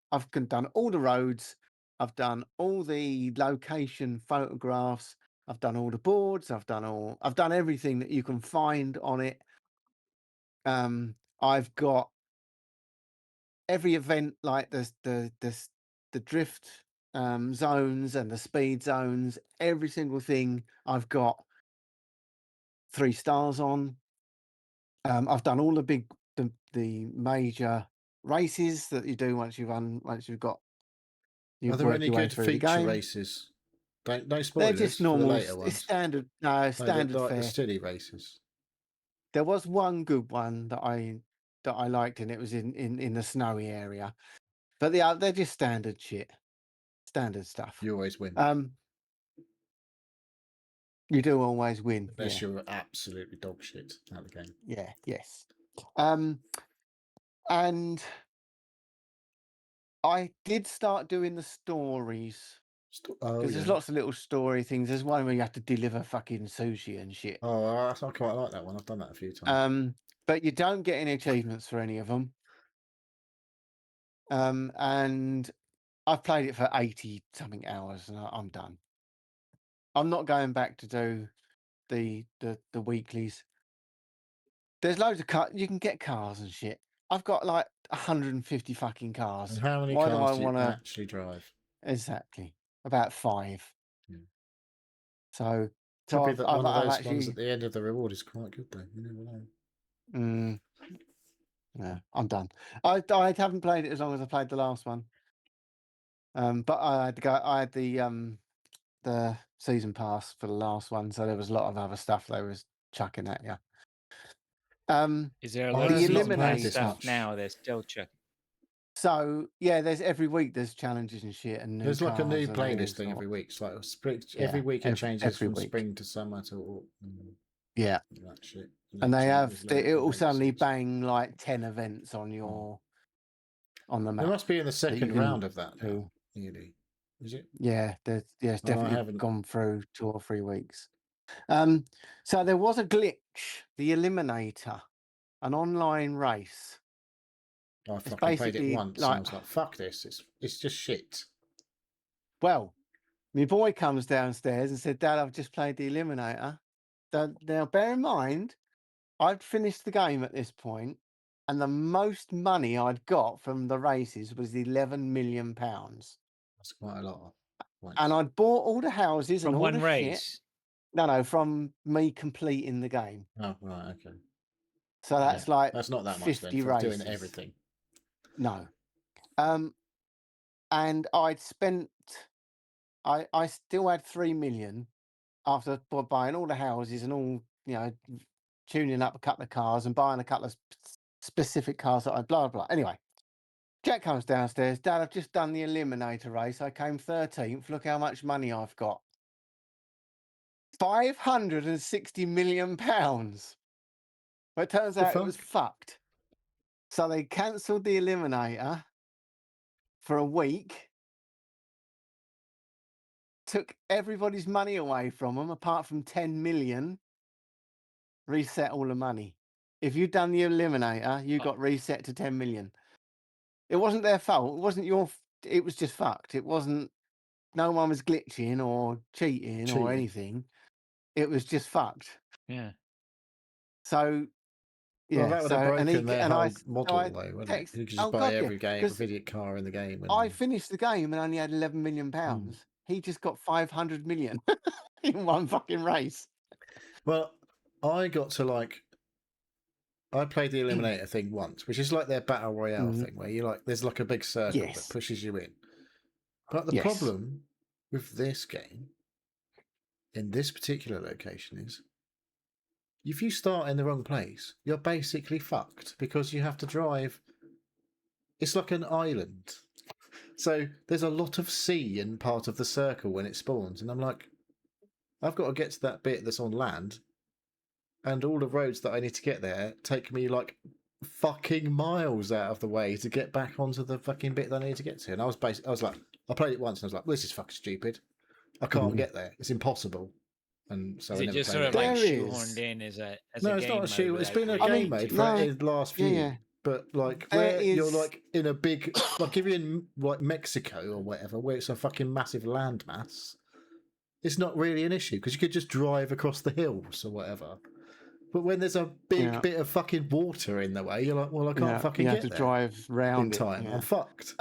all the roads. I've done all the location photographs. I've done all the boards. I've done everything that you can find on it. I've got every event like the drift zones and the speed zones. Every single thing I've got 3 stars on. I've done all the major races that you do once you've got. Are You've there worked any your way good through the feature game. races? No They're spoilers just for the normal. later It's ones. standard. No, No, standard like the fare. silly races. There was one good one that I liked, and it was in the snowy area. But they're just standard shit, standard stuff. You always win. You do always win, Unless yeah. you're absolutely dog shit at the game. Yeah, yes. And I did start doing the stories. Because there's lots of little story things. There's one where you have to deliver fucking sushi and shit. Oh, I quite like that one. I've done that a few times. But you don't get any achievements for any of them. And I've played it for 80 something hours, and I'm done. I'm not going back to do the weeklies. There's loads of cars. You can get cars and shit. I've got like 150 fucking cars. And how many Why cars do I want to actually drive? Exactly about 5? Yeah. So Could be I've, that I've, one of I've those actually. ones at the end of the reward is quite good, though. You never know. Yeah, I'm done. I haven't played it as long as I played the last one. But I had to go. I had the season pass for the last one, so there was a lot of other stuff they was chucking at you. Is there a I lot of have not season played pass this stuff much. now? They're still chucking. So yeah, there's every week there's challenges and shit and new There's like a new cars and all playlist thing every sorts. week. It's like spring, Yeah, every week it changes every from week. spring to summer to autumn. Yeah, That shit. and they have there's it will events suddenly and stuff. bang like 10 events on your on the map. There must be in the that you second can round of that now. do. Nearly, is it? Yeah, it's I definitely haven't. gone through 2 or 3 weeks. So there was a glitch, the Eliminator, an online race. I It's fucking played it basically once and I like, was like, "Fuck this! It's just shit." well, my boy comes downstairs and said, "Dad, I've just played the Eliminator." Now, bear in mind, I'd finished the game at this point, and the most money I'd got from the races was £11 million. That's quite a lot of points. And I'd bought all the houses and From all one the shit. race. No, from me completing the game. Oh right, okay. So that's like that's not that much then 50 for races. doing everything. No. And I'd spent, I still had 3 million after buying all the houses and all, tuning up a couple of cars and buying a couple of specific cars that I blah, blah. Anyway, Jack comes downstairs. Dad, I've just done the Eliminator race. I came 13th. Look how much money I've got. £560 million. But it turns out it was fucked. So they cancelled the Eliminator for a week, took everybody's money away from them, apart from 10 million, reset all the money. If you'd done the Eliminator, you got reset to 10 million. It wasn't their fault. It wasn't it was just fucked. It wasn't, no one was glitching or cheating or anything. It was just fucked. Yeah. So, yeah. Well, that would have broken their whole model, though, wouldn't it? You could just buy every idiot car in the game. And... I finished the game and only had £11 million. He just got 500 million in one fucking race. Well, I got to I played the Eliminator thing once, which is like their battle royale thing, where you there's like a big circle that pushes you in. But the problem with this game, in this particular location, is if you start in the wrong place, you're basically fucked because you have to drive. It's like an island. So there's a lot of sea in part of the circle when it spawns. And I'm like, I've got to get to that bit that's on land. And all the roads that I need to get there take me fucking miles out of the way to get back onto the fucking bit that I need to get to. And I was like, I played it once and I was like, well, this is fucking stupid. I can't get there. It's impossible. And so is I it never just played sort of it. like shoehorned in as a No, a it's game not a shoe. It's been a game mode for the last few. Yeah. But where you're in a big, if you're in Mexico or whatever, where it's a fucking massive landmass, it's not really an issue because you could just drive across the hills or whatever. But when there's a big bit of fucking water in the way, you're like, well, I can't fucking get there. You have to drive round in time. it. I'm fucked.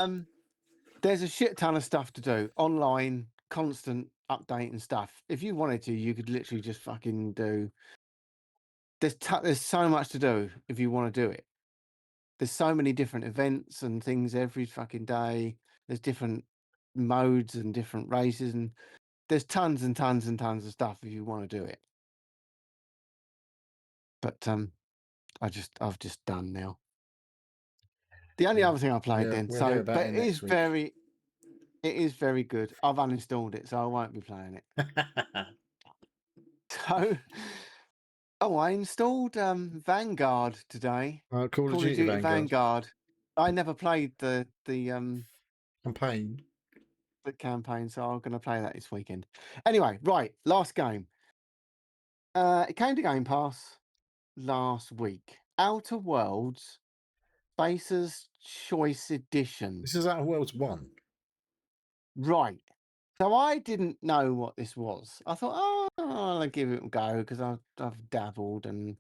There's a shit ton of stuff to do online, constant updating stuff. If you wanted to, you could literally just fucking do. There's so much to do if you want to do it. There's so many different events and things every fucking day. There's different modes and different races, and there's tons and tons and tons of stuff if you want to do it. But I've just done now. The only other thing I played then, we'll but it is very good. I've uninstalled it, so I won't be playing it. So, I installed Vanguard today. Call of Duty Vanguard. I never played the campaign. The campaign, so I'm going to play that this weekend. Anyway, right, last game. It came to Game Pass last week. Outer Worlds, Spacer's Choice Edition. This is Outer Worlds 1. Right. So I didn't know what this was. I thought, I'll give it a go because I've dabbled and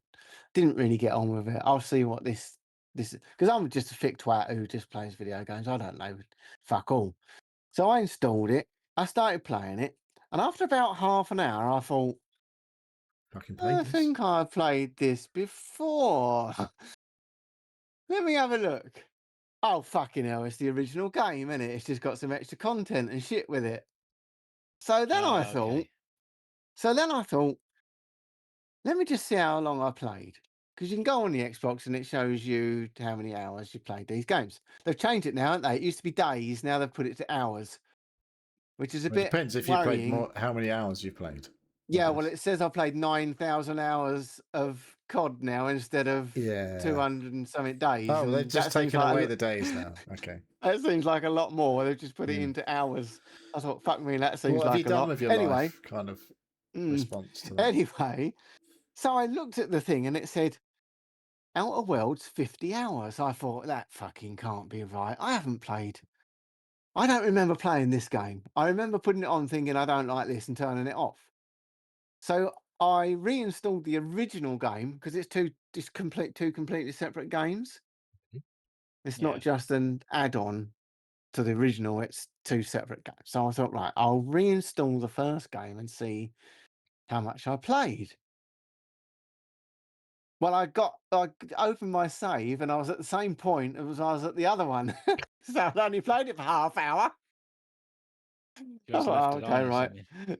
didn't really get on with it. I'll see what this is, because I'm just a thick twat who just plays video games. I don't know fuck all. So I installed it. I started playing it, and after about half an hour, I thought, I think I've played this before. Let me have a look. Oh, fucking hell, it's the original game, isn't it? It's just got some extra content and shit with it. So then I thought, let me just see how long I played. because you can go on the Xbox and it shows you how many hours you played these games. They've changed it now, haven't they? It used to be days. Now they've put it to hours, which is a It bit depends if you played worrying. more. How many hours you played? Yeah, well, it says I played 9,000 hours of COD now instead of 200 and something days. Oh, and they've just taken away the days now. Okay. That seems like a lot more. They've just put it Yeah. into hours. I thought, fuck me, that seems What have like you a done lot. with your Anyway, life? Kind of response to that. anyway, so I looked at the thing and it said Outer Worlds 50 hours. I thought that fucking can't be right. I don't remember playing this game. I remember putting it on thinking I don't like this and turning it off. So I reinstalled the original game because it's two completely separate games. It's not just an add-on to the original, it's two separate games. So I thought, right, I'll reinstall the first game and see how much I played. Well, I opened my save and I was at the same point as I was at the other one. So I'd only played it for half hour. Just left it on or right. something.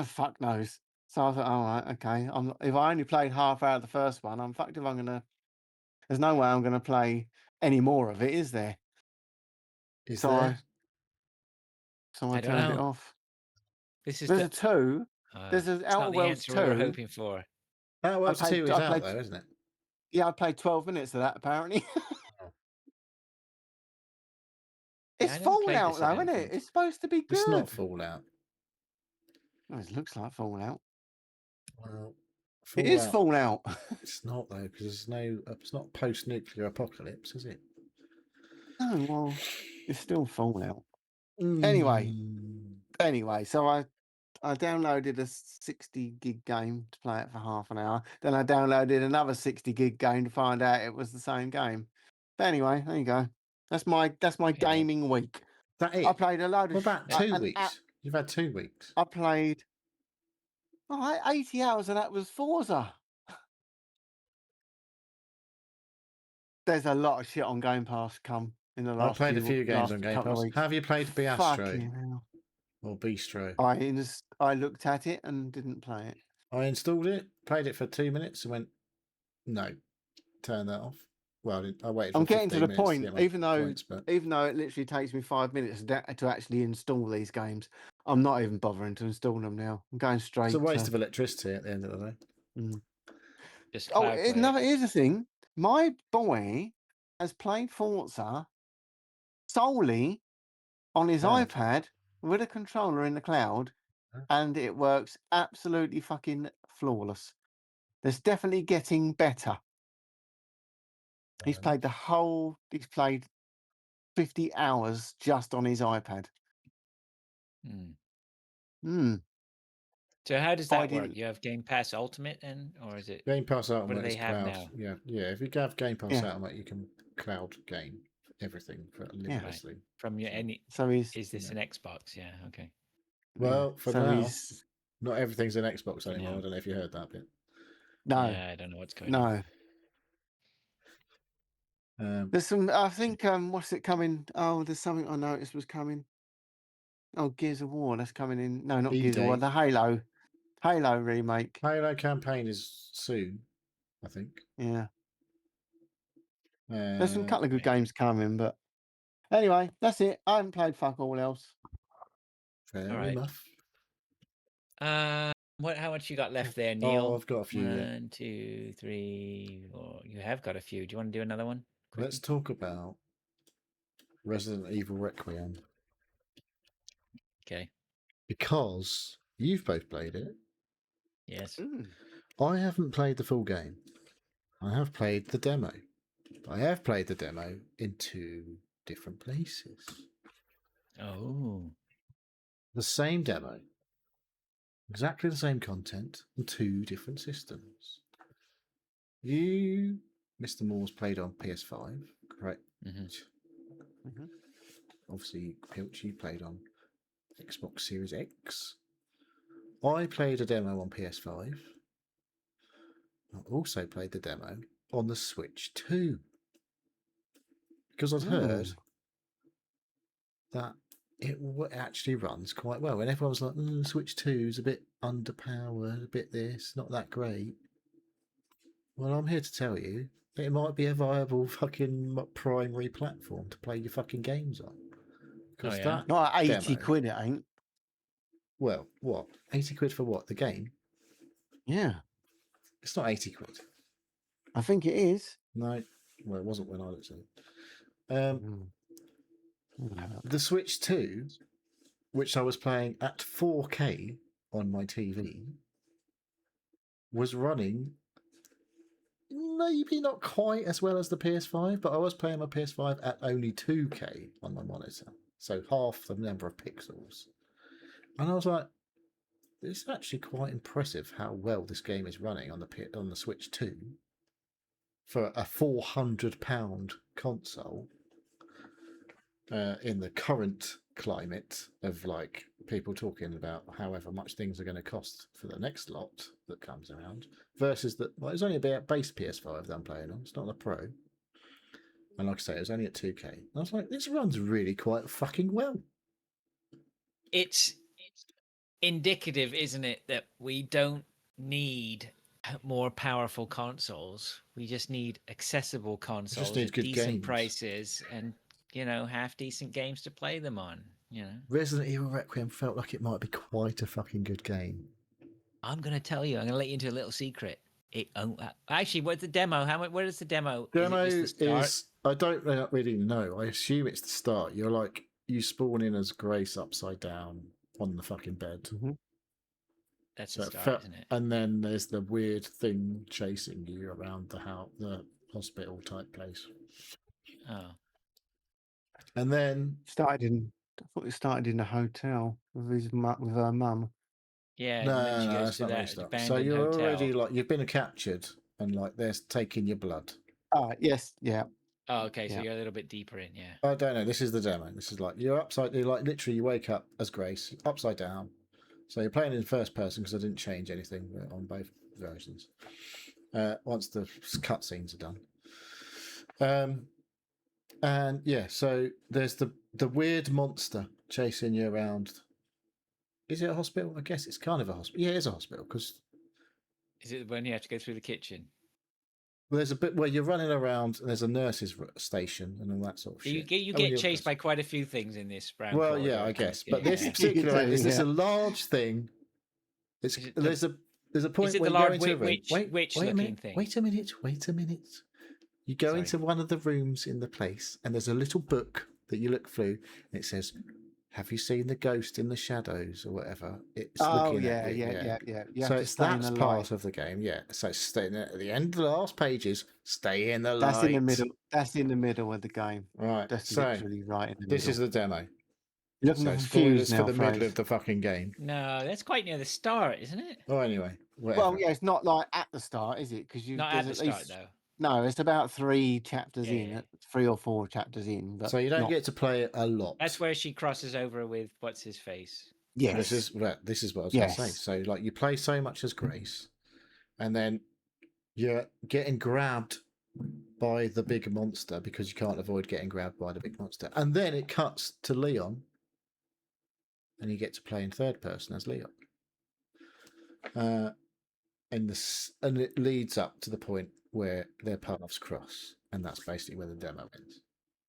Fuck knows. So I thought, all right, okay. If I only played half hour of the first one, I'm fucked if I'm gonna. There's no way I'm gonna play any more of it, is there? Is there? I don't turned it know. off. This is There's a 2. There's an it's Outer not the Worlds answer we were 2. hoping for. Outer Worlds 2 is I out played, though, isn't it? Yeah, I played 12 minutes of that apparently. It's I never played Fallout this, I though, don't isn't it? think. It's supposed to be good. It's not Fallout. Oh, it looks like Fallout. Well, It is Fallout. It's not though, because it's not post-nuclear apocalypse, is it? No, well, it's still Fallout. Anyway, so I downloaded a 60 gig game to play it for half an hour. Then I downloaded another 60 gig game to find out it was the same game. But anyway, there you go. That's my gaming week. That it? I played a load of. What about 2 weeks? You've had 2 weeks. I played. 80 hours of that was Forza. There's a lot of shit on Game Pass come in the last. I played a few games on Game Pass. Weeks. Have you played Bistro Fucking hell. or Bistro? I looked at it and didn't play it. I installed it, played it for 2 minutes, and went, no, turn that off. Well, I waited. I'm getting to the minutes point, to even though it literally takes me 5 minutes to actually install these games. I'm not even bothering to install them now. I'm going straight. It's a waste of electricity at the end of the day. Just here's the thing. My boy has played Forza solely on his iPad with a controller in the cloud, and it works absolutely fucking flawless. There's definitely getting better. He's played 50 hours just on his iPad. So how does that work? You have Game Pass Ultimate, or is it Game Pass Ultimate? What do they have cloud. now? Yeah. If you have Game Pass Ultimate, you can cloud game everything for limitlessly from your any. So is this an Xbox? Yeah. Okay. Well, for now, not everything's an Xbox anymore. I don't know if you heard that bit. No. Yeah, I don't know what's going on. There's some. I think. What's it coming? Oh, there's something I noticed was coming. Oh, Gears of War. That's coming in. No, not Gears of War. The Halo remake. Halo campaign is soon, I think. Yeah. There's some couple of good games coming, but anyway, that's it. I haven't played fuck all else. Fair enough. How much you got left there, Neil? Oh, I've got a few. 1, 2, 3, 4. You have got a few. Do you want to do another one? Quickly? Let's talk about Resident Evil Requiem. Okay. Because you've both played it. Yes. I haven't played the full game. I have played the demo. I have played the demo in 2 different places. Oh. The same demo. Exactly the same content on 2 different systems. You, Mr. Moore's, played on PS5, correct? Obviously, Pilch, you played on Xbox Series X. I played a demo on PS5. I also played the demo on the Switch 2. Because I'd heard that it actually runs quite well. And everyone was like, Switch 2 is a bit underpowered, a bit this, not that great. Well, I'm here to tell you that it might be a viable fucking primary platform to play your fucking games on. Because yeah? that Not at 80 demo, quid, it ain't. well, what? 80 quid for what? The game? Yeah, It's not 80 quid. I think it is. No, well, it wasn't when I looked at it. The Switch 2, which I was playing at 4K on my TV, was running maybe not quite as well as the PS5, but I was playing my PS5 at only 2K on my monitor, so half the number of pixels. And I was like, it's actually quite impressive how well this game is running on the Switch 2 for a £400 console. In the current climate of like people talking about however much things are going to cost for the next lot that comes around, versus that, well, it's only about base PS5 that I'm playing on. It's not the Pro, and like I say, it was only at 2K. And I was like, this runs really quite fucking well. It's indicative, isn't it, that we don't need more powerful consoles. We just need accessible consoles need at good decent games. prices and, you know, half decent games to play them on, you know. Resident Evil Requiem felt like it might be quite a fucking good game. I'm going to tell you, I'm going to let you into a little secret. Actually, what's the demo? What is the demo? Demo is it just the start? is, I don't really know. I assume it's the start. You're like, you spawn in as Grace upside down on the fucking bed. Mm-hmm. That's So the start, isn't it? And then there's the weird thing chasing you around the hospital type place. Oh. And then I thought it started in a hotel with her mum. Yeah, and then she goes that's to not really that start. abandoned So you're hotel. already like, you've been captured and like they're taking your blood. Yes, yeah. Oh, okay, so Yeah. you're a little bit deeper in, yeah. I don't know. This is the demo. This is like you're like literally you wake up as Grace, upside down. So you're playing in first person because I didn't change anything on both versions. Once the cutscenes are done. And yeah, so there's the weird monster chasing you around. Is it a hospital? I guess it's kind of a hospital. Yeah, it is a hospital because Is it when you have to go through the kitchen? there's a bit where you're running around and there's a nurse's station and all that sort of So shit. you get chased by quite a few things in this round. Well, yeah, I guess. But this particular is this a large thing? There's a point is it where the you go large into a room. witch Wait a looking minute. thing? Wait a minute. You go into one of the rooms in the place, and there's a little book that you look through, and it says, "Have you seen the ghost in the shadows or whatever?" It's looking at you. Yeah. So that's part of the game. Yeah. So staying at the end of the last pages. Stay in the light. That's in the middle. That's in the middle of the game. Right. That's so literally right in the this middle. is the demo. You're So looking spoilers confused now, for the middle Fraser. of the fucking game. No, that's quite near the start, isn't it? Oh, anyway. Whatever. Well, yeah, it's not like at the start, is it? Because Not at the start, though. No, it's about 3 chapters Yeah, in, yeah. 3 or 4 chapters in. But So you don't get to play it a lot. That's where she crosses over with what's his face. Yes. This is what I was going to say. So like you play so much as Grace, and then you're getting grabbed by the big monster because you can't avoid getting grabbed by the big monster, and then it cuts to Leon, and you get to play in third person as Leon. And it leads up to the point where their paths cross, and that's basically where the demo ends.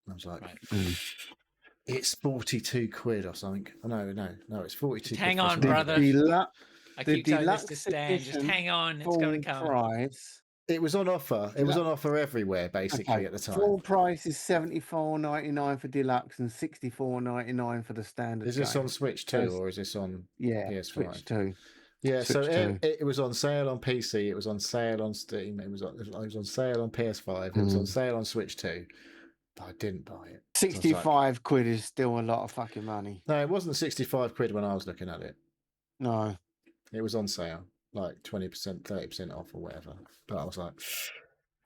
And I was like, Right. It's 42 quid or something. No, it's 42. Just hang on, brother. I keep telling this to Stan, just hang on, it's going to come. Price. It was on offer. It was on offer everywhere, basically, at the time. Full price is $74.99 for deluxe and $64.99 for the standard. Is this on Switch 2 or is this on PS5? Switch 2. Yeah, Switch 2. It was on sale on PC. It was on sale on Steam. It was on sale on PS5. It was on sale on Switch 2. But I didn't buy it. 65 quid is still a lot of fucking money. No, it wasn't 65 quid when I was looking at it. No. It was on sale, like 20%, 30% off or whatever. But I was like,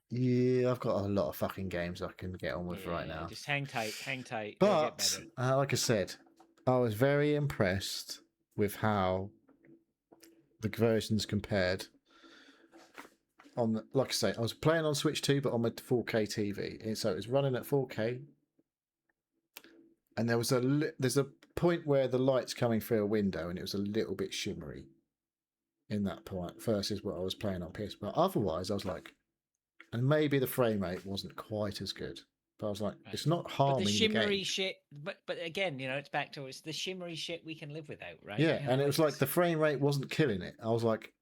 yeah, I've got a lot of fucking games I can get on with right now. Just hang tight. But, like I said, I was very impressed with how the versions compared. Like I say, I was playing on Switch 2, but on my 4K TV. And so it was running at 4K. And there's a point where the light's coming through a window and it was a little bit shimmery in that point versus what I was playing on PS. But otherwise, I was like, and maybe the frame rate wasn't quite as good. But I was like, Right. it's not But harming the the shimmery game. shit, but again, it's back to it's the shimmery shit we can live without, right? Yeah, and it was like the frame rate wasn't killing it. I was like,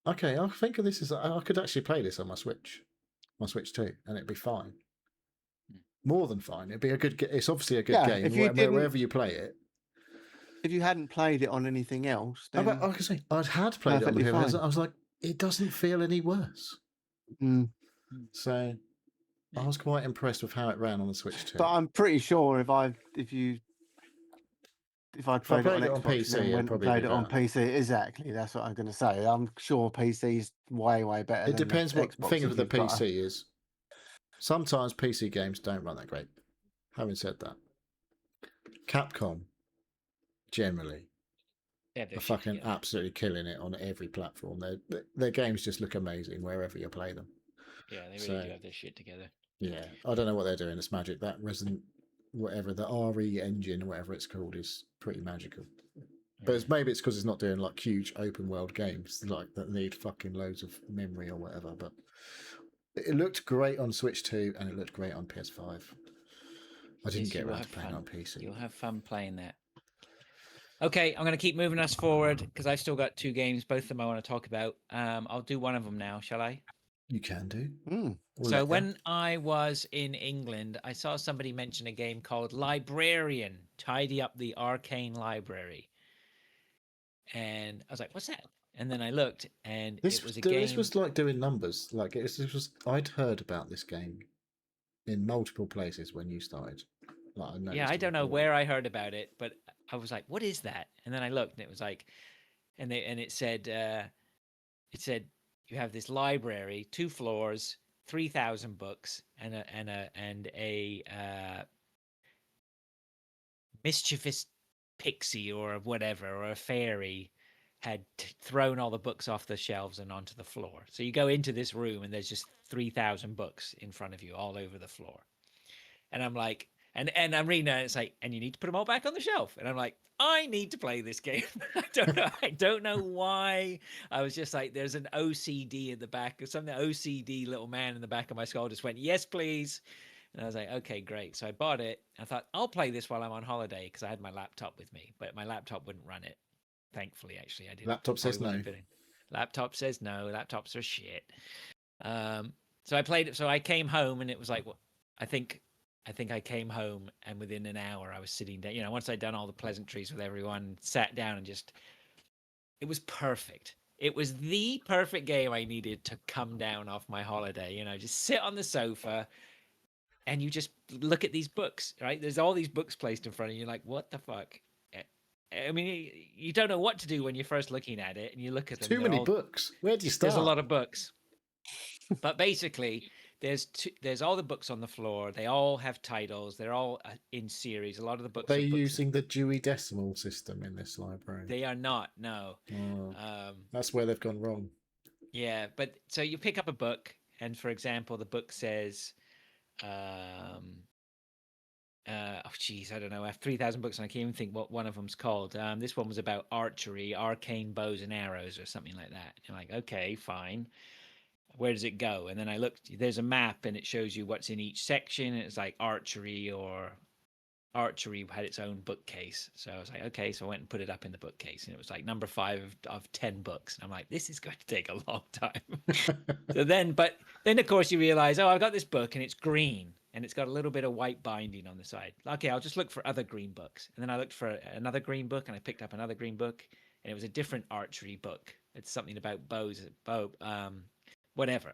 okay, I think of this as I could actually play this on my Switch 2, and it'd be fine. More than fine. It'd be a good. It's obviously a good game. If you Wherever you play it. If you hadn't played it on anything else, then Like I say, I had played it on perfectly here. fine. I was like, it doesn't feel any worse. Mm. So I was quite impressed with how it ran on the Switch 2. But I'm pretty sure if I played it on Xbox PC, and then it'd went and probably played be it on better. PC, exactly. That's what I'm going to say. I'm sure PC's way better. It than depends the what the Xbox thing if with the you've got PC is. Sometimes PC games don't run that great. Having said that, Capcom generally are fucking absolutely killing it on every platform. Their games just look amazing wherever you play them. Yeah, they really do have their shit together. Yeah, I don't know what they're doing. It's magic. That Resident, whatever the RE engine, whatever it's called, is pretty magical. But maybe it's because it's not doing like huge open world games like that need fucking loads of memory or whatever. But it looked great on Switch 2 and it looked great on PS5. I didn't get around to playing it on PC. You'll have fun playing that. Okay, I'm going to keep moving us forward because I've still got 2 games. Both of them I want to talk about. I'll do one of them now, shall I? You can do. So when I was in England, I saw somebody mention a game called Librarian, Tidy Up the Arcane Library. And I was like, what's that? And then I looked, and it was a game. This was like doing numbers. Like I'd heard about this game in multiple places when you started. Yeah, I don't know where I heard about it, but I was like, what is that? And then I looked, and it was like, and it said you have this library, 2 floors, 3,000 books, and a mischievous pixie or whatever, or a fairy had thrown all the books off the shelves and onto the floor. So you go into this room and there's just 3,000 books in front of you all over the floor. And I'm like, and I'm reading it, and it's like, and you need to put them all back on the shelf. And I'm like, I need to play this game. I don't know why. I was just like, there's an OCD in the back, or something. OCD little man in the back of my skull just went, yes, please. And I was like, okay, great. So I bought it. I thought, I'll play this while I'm on holiday because I had my laptop with me, but my laptop wouldn't run it. Thankfully, actually, I didn't. Laptop says no. Laptop says no. Laptops are shit. So I played it. So I came home and it was like, I think I came home and within an hour I was sitting down. Once I'd done all the pleasantries with everyone, sat down and it was perfect. It was the perfect game I needed to come down off my holiday. Just sit on the sofa and you just look at these books, right? There's all these books placed in front of you. You're like, what the fuck? I mean, you don't know what to do when you're first looking at it and you look at them. Too many books. Where do you start? There's a lot of books. But basically, there's all the books on the floor. They all have titles. They're all in series. A lot of the books. Are they using the Dewey Decimal System in this library? They are not. No. That's where they've gone wrong. Yeah, but so you pick up a book, and for example, the book says, oh geez, I don't know. I have 3,000 books, and I can't even think what one of them's called. This one was about archery, arcane bows and arrows, or something like that. You're like, okay, fine. Where does it go? And then I looked, there's a map and it shows you what's in each section. It's like archery had its own bookcase. So I was like, okay, so I went and put it up in the bookcase and it was like number 5 of 10 books. And I'm like, this is going to take a long time. But then of course you realize, oh, I've got this book and it's green and it's got a little bit of white binding on the side. Okay, I'll just look for other green books. And then I looked for another green book and I picked up another green book and it was a different archery book. It's something about bows, whatever.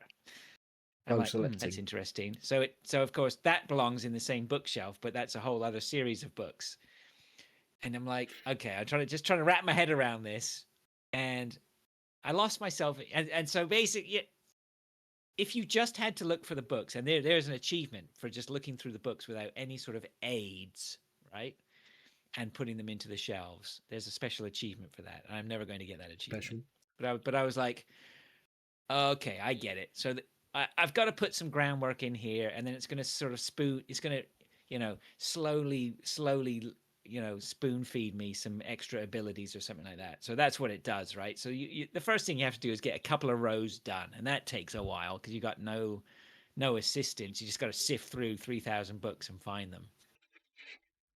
I'm like, that's interesting. So of course that belongs in the same bookshelf, but that's a whole other series of books. And I'm like, okay, I'm trying to wrap my head around this, and I lost myself. And so basically, if you just had to look for the books, and there's an achievement for just looking through the books without any sort of aids, right? And putting them into the shelves. There's a special achievement for that, and I'm never going to get that achievement. But I was like, okay, I get it. So I've got to put some groundwork in here, and then it's going to sort of it's going to, slowly, spoon feed me some extra abilities or something like that. So that's what it does, right? So the first thing you have to do is get a couple of rows done, and that takes a while because you got no no assistance. You just got to sift through 3,000 books and find them.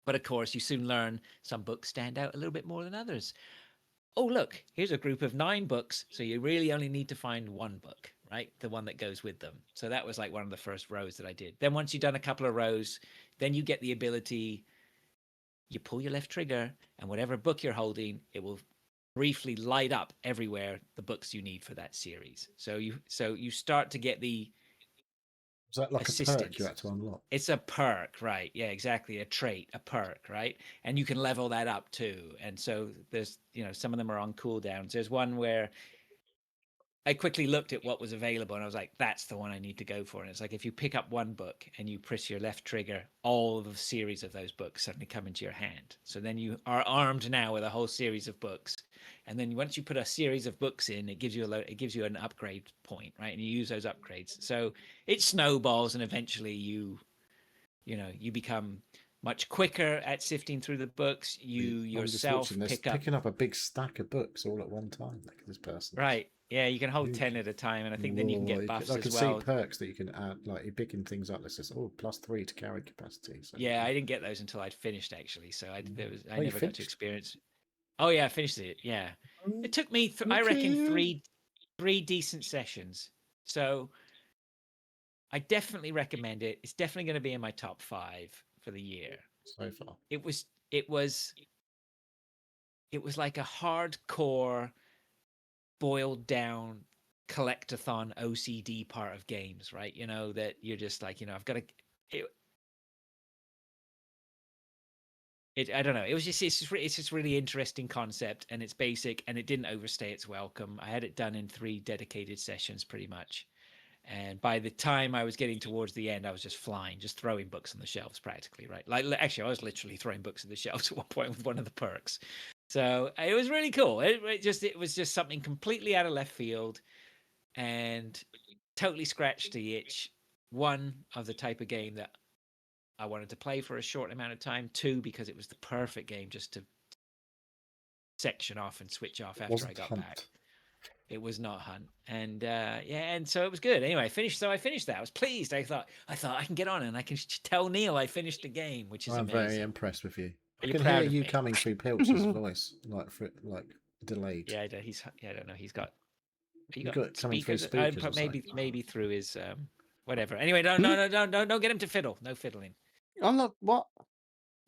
But of course, you soon learn some books stand out a little bit more than others. Oh, look, here's a group of 9 books. So you really only need to find one book, right? The one that goes with them. So that was like one of the first rows that I did. Then once you've done a couple of rows, then you get the ability, you pull your left trigger, and whatever book you're holding, it will briefly light up everywhere the books you need for that series. So you start to get the Was that like assistance. a perk you had to unlock? It's a perk, right? Yeah, exactly. A trait, a perk, right? And you can level that up too. And so there's, some of them are on cooldowns. There's one where I quickly looked at what was available and I was like, that's the one I need to go for. And it's like, if you pick up one book and you press your left trigger, all of the series of those books suddenly come into your hand. So then you are armed now with a whole series of books. And then once you put a series of books in, it gives you an upgrade point, right? And you use those upgrades. So it snowballs, and eventually you become much quicker at sifting through the books. You yourself picking up a big stack of books all at one time. Like this person, right? Yeah, you can hold 10 at a time, and I think then you can get buffs I as can well. see perks that you can add, like you're picking things up that says, +3 to carry capacity. So yeah, I didn't get those until I'd finished, actually. So I never got to finished? experience. Oh yeah, I finished it. Yeah, it took me, I reckon, three decent sessions. So I definitely recommend it. It's definitely going to be in my top 5 for the year. So far, It was like a hardcore, boiled down collectathon OCD part of games, right? That you're just like, I've got to. I don't know. It's just really interesting concept, and it's basic, and it didn't overstay its welcome. I had it done in 3 dedicated sessions, pretty much. And by the time I was getting towards the end, I was just flying, just throwing books on the shelves practically, right? Like, actually, I was literally throwing books on the shelves at one point with one of the perks. So it was really cool. It was just something completely out of left field and totally scratched the itch. One, of the type of game that I wanted to play for a short amount of time. 2, because it was the perfect game just to section off and switch off after I got back. It was not Hunt, and and so it was good. Anyway, I finished that. I was pleased. I thought I can get on and I can tell Neil I finished the game, which is amazing. very impressed with you. Are I you can proud hear of you me? coming through Pilch's voice, like delayed. Yeah, I don't know. He's got. You got coming through speakers. speakers. Maybe through his whatever. Anyway, don't get him to fiddle. No fiddling. I'm not what.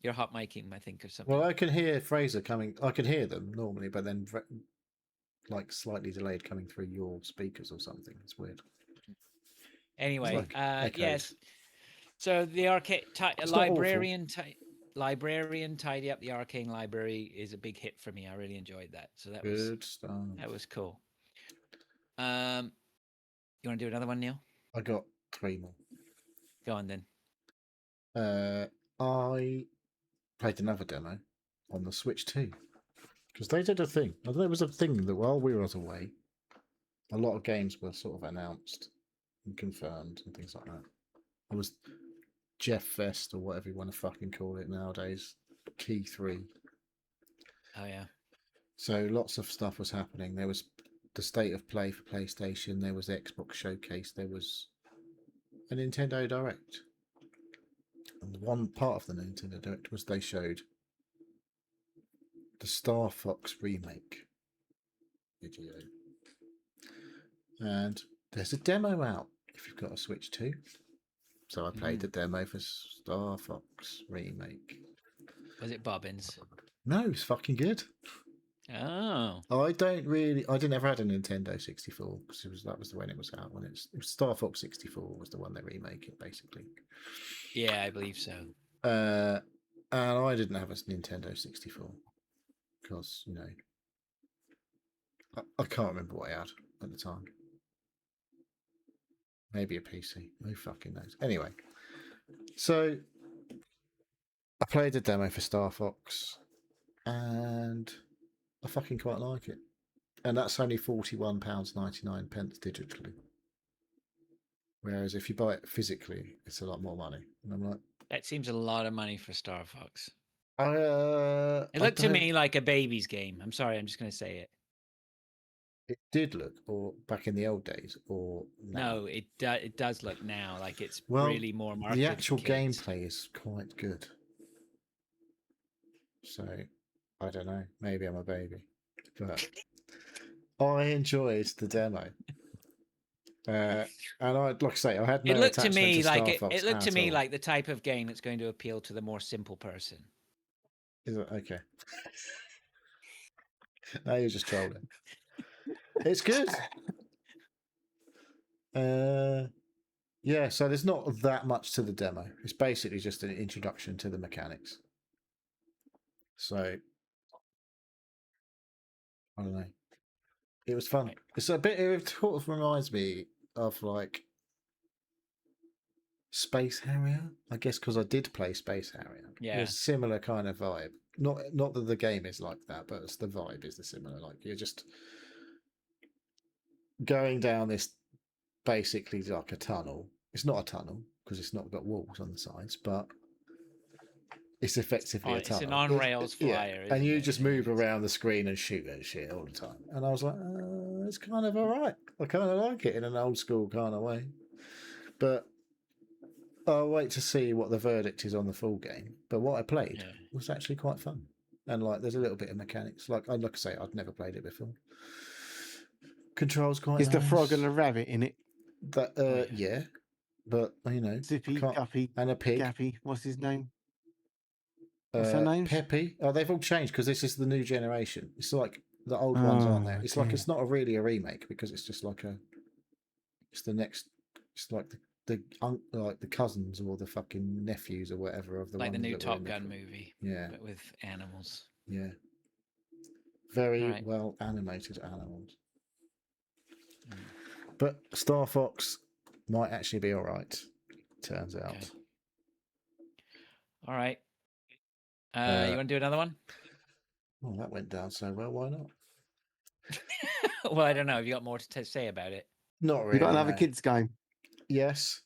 You're hot miking, I think, or something. Well, I can hear Fraser coming. I can hear them normally, but then like slightly delayed coming through your speakers or something. It's weird. Anyway, yes. So the Librarian tidy up the Arcane Library is a big hit for me. I really enjoyed that. So that was cool. You want to do another one, Neil? I got 3 more. Go on then. I played another demo on the Switch too, because they did a thing. There was a thing that while we were away, a lot of games were sort of announced and confirmed and things like that. It was Jeff Fest or whatever you want to fucking call it nowadays. Key 3. Oh yeah. So lots of stuff was happening. There was the state of play for PlayStation. There was Xbox Showcase. There was a Nintendo Direct. And one part of the Nintendo Direct was they showed the Starfox remake video. And there's a demo out if you've got a Switch 2. So I played the demo for Starfox remake. Was it Bobbins? No, it's fucking good. Oh. I didn't ever had a Nintendo 64 because that was the when it was out. When it was Starfox 64 was the one they remake it basically. Yeah, I believe so. And I didn't have a Nintendo 64 because I can't remember what I had at the time. Maybe a PC. Who fucking knows? Anyway, so I played the demo for Starfox, and I fucking quite like it. And that's only £41.99 digitally. Whereas if you buy it physically, it's a lot more money. And I'm like, that seems a lot of money for Starfox. It looked to me like a baby's game. I'm sorry, I'm just going to say it. It did look, or back in the old days, or now. No, it does look now like it's Well, really more marketed the actual for kids. gameplay is quite good. So, I don't know. Maybe I'm a baby, but I enjoyed the demo. And like I say, I had no It looked to attachment me to like Starfox it looked to at me all. like the type of game that's going to appeal to the more simple person. Is it okay? No, you're just trolling. It's good. Yeah, so there's not that much to the demo. It's basically just an introduction to the mechanics. So I don't know. It was fun. Right. It's a bit. It sort of reminds me of like Space Harrier, I guess, because I did play Space Harrier. Yeah. It was a similar kind of vibe. Not that the game is like that, but it's the vibe is the similar. Like you're just going down this basically like a tunnel. It's not a tunnel because it's not got walls on the sides, but it's effectively a It's an tunnel. on-rails Yeah, flyer, and isn't you it? just move around the screen and shoot at shit all the time. And I was like, it's kind of all right. I kind of like it in an old school kind of way. But I'll wait to see what the verdict is on the full game. But what I played was actually quite fun. And like, there's a little bit of mechanics. Like I say, I'd never played it before. Controls quite Is nice. the frog and a rabbit in it? That yeah. But you know, Zippy, Guppy, and a pig. Gappy. What's his name? What's her name? Peppy. Oh, they've all changed because this is the new generation. It's like the old ones aren't there. It's like it's not really a remake because it's just like it's the next. It's like like the cousins or the fucking nephews or whatever of the like the ones new that were Top in Gun before. movie. Yeah, but with animals. yeah. Very right. well animated animals. But Star Fox might actually be all right. Turns out. Okay. All right. You want to do another one? Well, that went down so well. Why not? Well, I don't know. Have you got more to say about it? Not really. You got another no. kids game? Yes.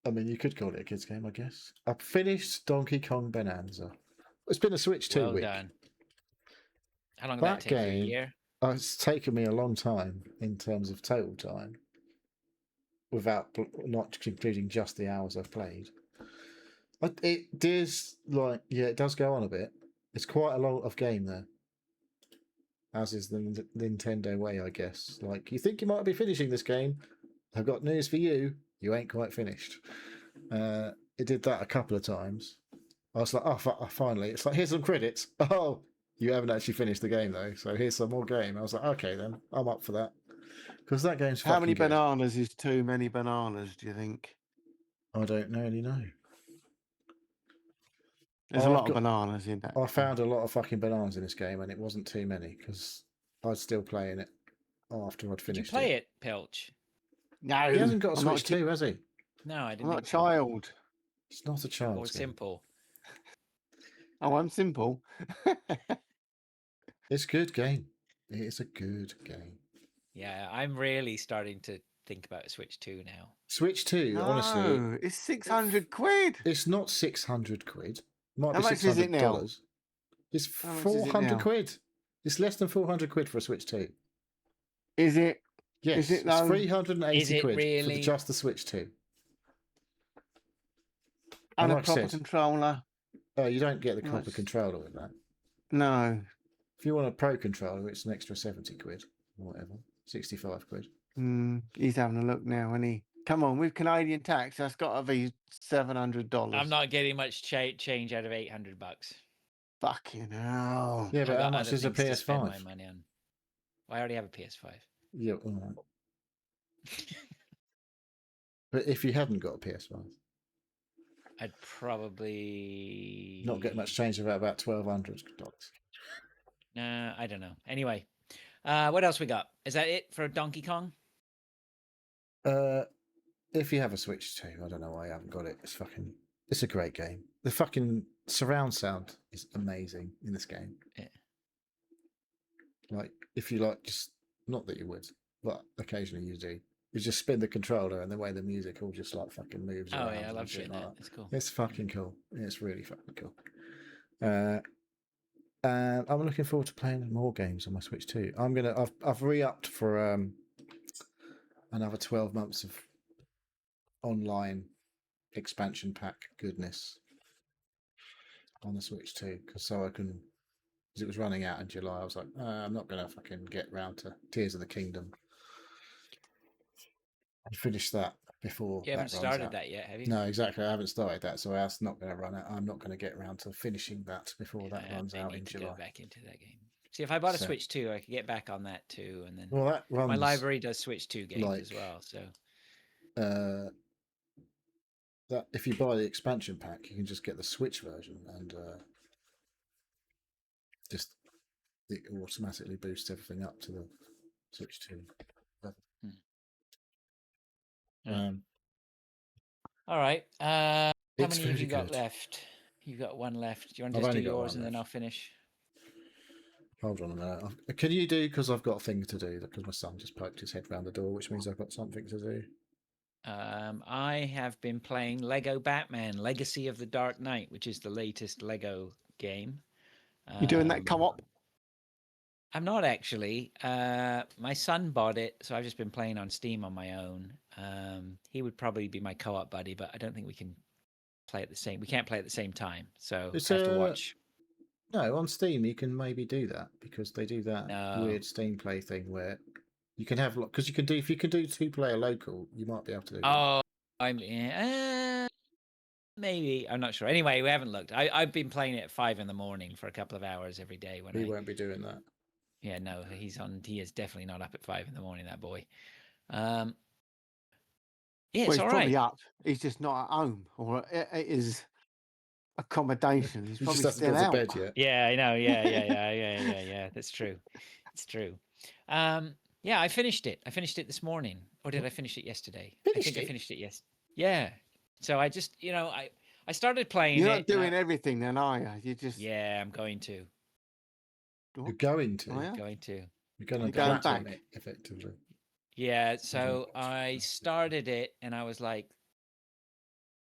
I mean, you could call it a kids game, I guess. I finished Donkey Kong Bonanza. It's been a Switch 2 well week. done. How long did that take you? A year? It's taken me a long time in terms of total time, without not including just the hours I've played. It does it does go on a bit. It's quite a lot of game there, as is the Nintendo way, I guess. Like you think you might be finishing this game, I've got news for you. You ain't quite finished. It did that a couple of times. I was like, oh, finally. It's like, here's some credits. Oh, you haven't actually finished the game, though. So here's some more game. I was like, okay, then. I'm up for that. Because that game's How many good. bananas is too many bananas, do you think? I don't really know. There's a lot of bananas in that. I found a lot of fucking bananas in this game, and it wasn't too many, because I was still playing it after I'd finished Did you play it, Pilch? No. He hasn't got a Switch 2, has he? No, I didn't. I'm not a child. It's not a child. Or simple. Oh, I'm simple. It's a good game. It's a good game. Yeah, I'm really starting to think about Switch 2 now. Switch 2, honestly. It's 600 quid. It's not 600 quid. Might How be much is it now? $600. It's 400 quid. It's less than 400 quid for a Switch 2. Is it? Yes, it's 380 quid really? for just the Switch 2. And a proper controller. Oh, you don't get the proper controller with that. No. If you want a pro controller, it's an extra 70 quid or whatever. 65 quid. He's having a look now, isn't he? Come on, with Canadian tax, that's got to be $700. I'm not getting much change out of $800. Fucking hell. Yeah, but how much is a PS5? To spend PS5? my money on. Well, I already have a PS5. Yeah, all right. But if you hadn't got a PS5, I'd probably not get much change of about $1,200. Nah, I don't know. Anyway, what else we got? Is that it for Donkey Kong? If you have a Switch 2, I don't know why you haven't got it. It's a great game. The fucking surround sound is amazing in this game. Yeah. Like, if you like, just not that you would, but occasionally you do. You just spin the controller and the way the music all just like fucking moves around. Oh yeah, I love doing that. It's cool. It's fucking cool. It's really fucking cool. And I'm looking forward to playing more games on my Switch too. I've re-upped for another 12 months of online expansion pack goodness on the Switch too, because it was running out in July. I was like, I'm not gonna fucking get round to Tears of the Kingdom and finish that before You that haven't runs started out. that yet, have you? No, exactly. I haven't started that, so that's not going to run out. I'm not going to get around to finishing that before that runs I out need in to July. go back into that game. See, if I bought a So- Switch 2, I could get back on that too, and then Well, that runs my library does Switch 2 games like- as well. So that if you buy the expansion pack, you can just get the Switch version, and just it automatically boosts everything up to the Switch 2. Yeah. All right. How It's many have you really got good. left? You've got one left. Do you want I've to just do only got yours one and then I'll left. finish? Hold on a minute. Can you do, because I've got things to do, because my son just poked his head round the door, which means I've got something to do. I have been playing Lego Batman: Legacy of the Dark Knight, which is the latest Lego game. You doing that co-op? I'm not actually. My son bought it, so I've just been playing on Steam on my own. He would probably be my co-op buddy, but I don't think we can play at the same. We can't play at the same time, so It's I have to watch. No, on Steam you can maybe do that, because they do that No. weird Steam Play thing where you can have, because you can do, if you can do 2-player local, you might be able to do that. Oh, maybe, I'm not sure. Anyway, we haven't looked. I've been playing it at 5 in the morning for a couple of hours every day. When He won't be doing that. Yeah, no, he's on. He is definitely not up at 5 in the morning. That boy. Yeah, Well, it's he's all probably right. up. He's just not at home or at his accommodation. He's He probably just hasn't still got to out. bed yet. Yeah, I know. Yeah. That's true. It's true. Yeah, I finished it. I finished it this morning, or did I finish it yesterday? I think I finished it. Yes. Yeah. So I just, I started playing You're it. not doing everything, then, are you? You just Yeah, I'm going to. You're going to. Oh, yeah? Going to. You're going You're to going platinum back? it, effectively. Yeah. So I started it, and I was like,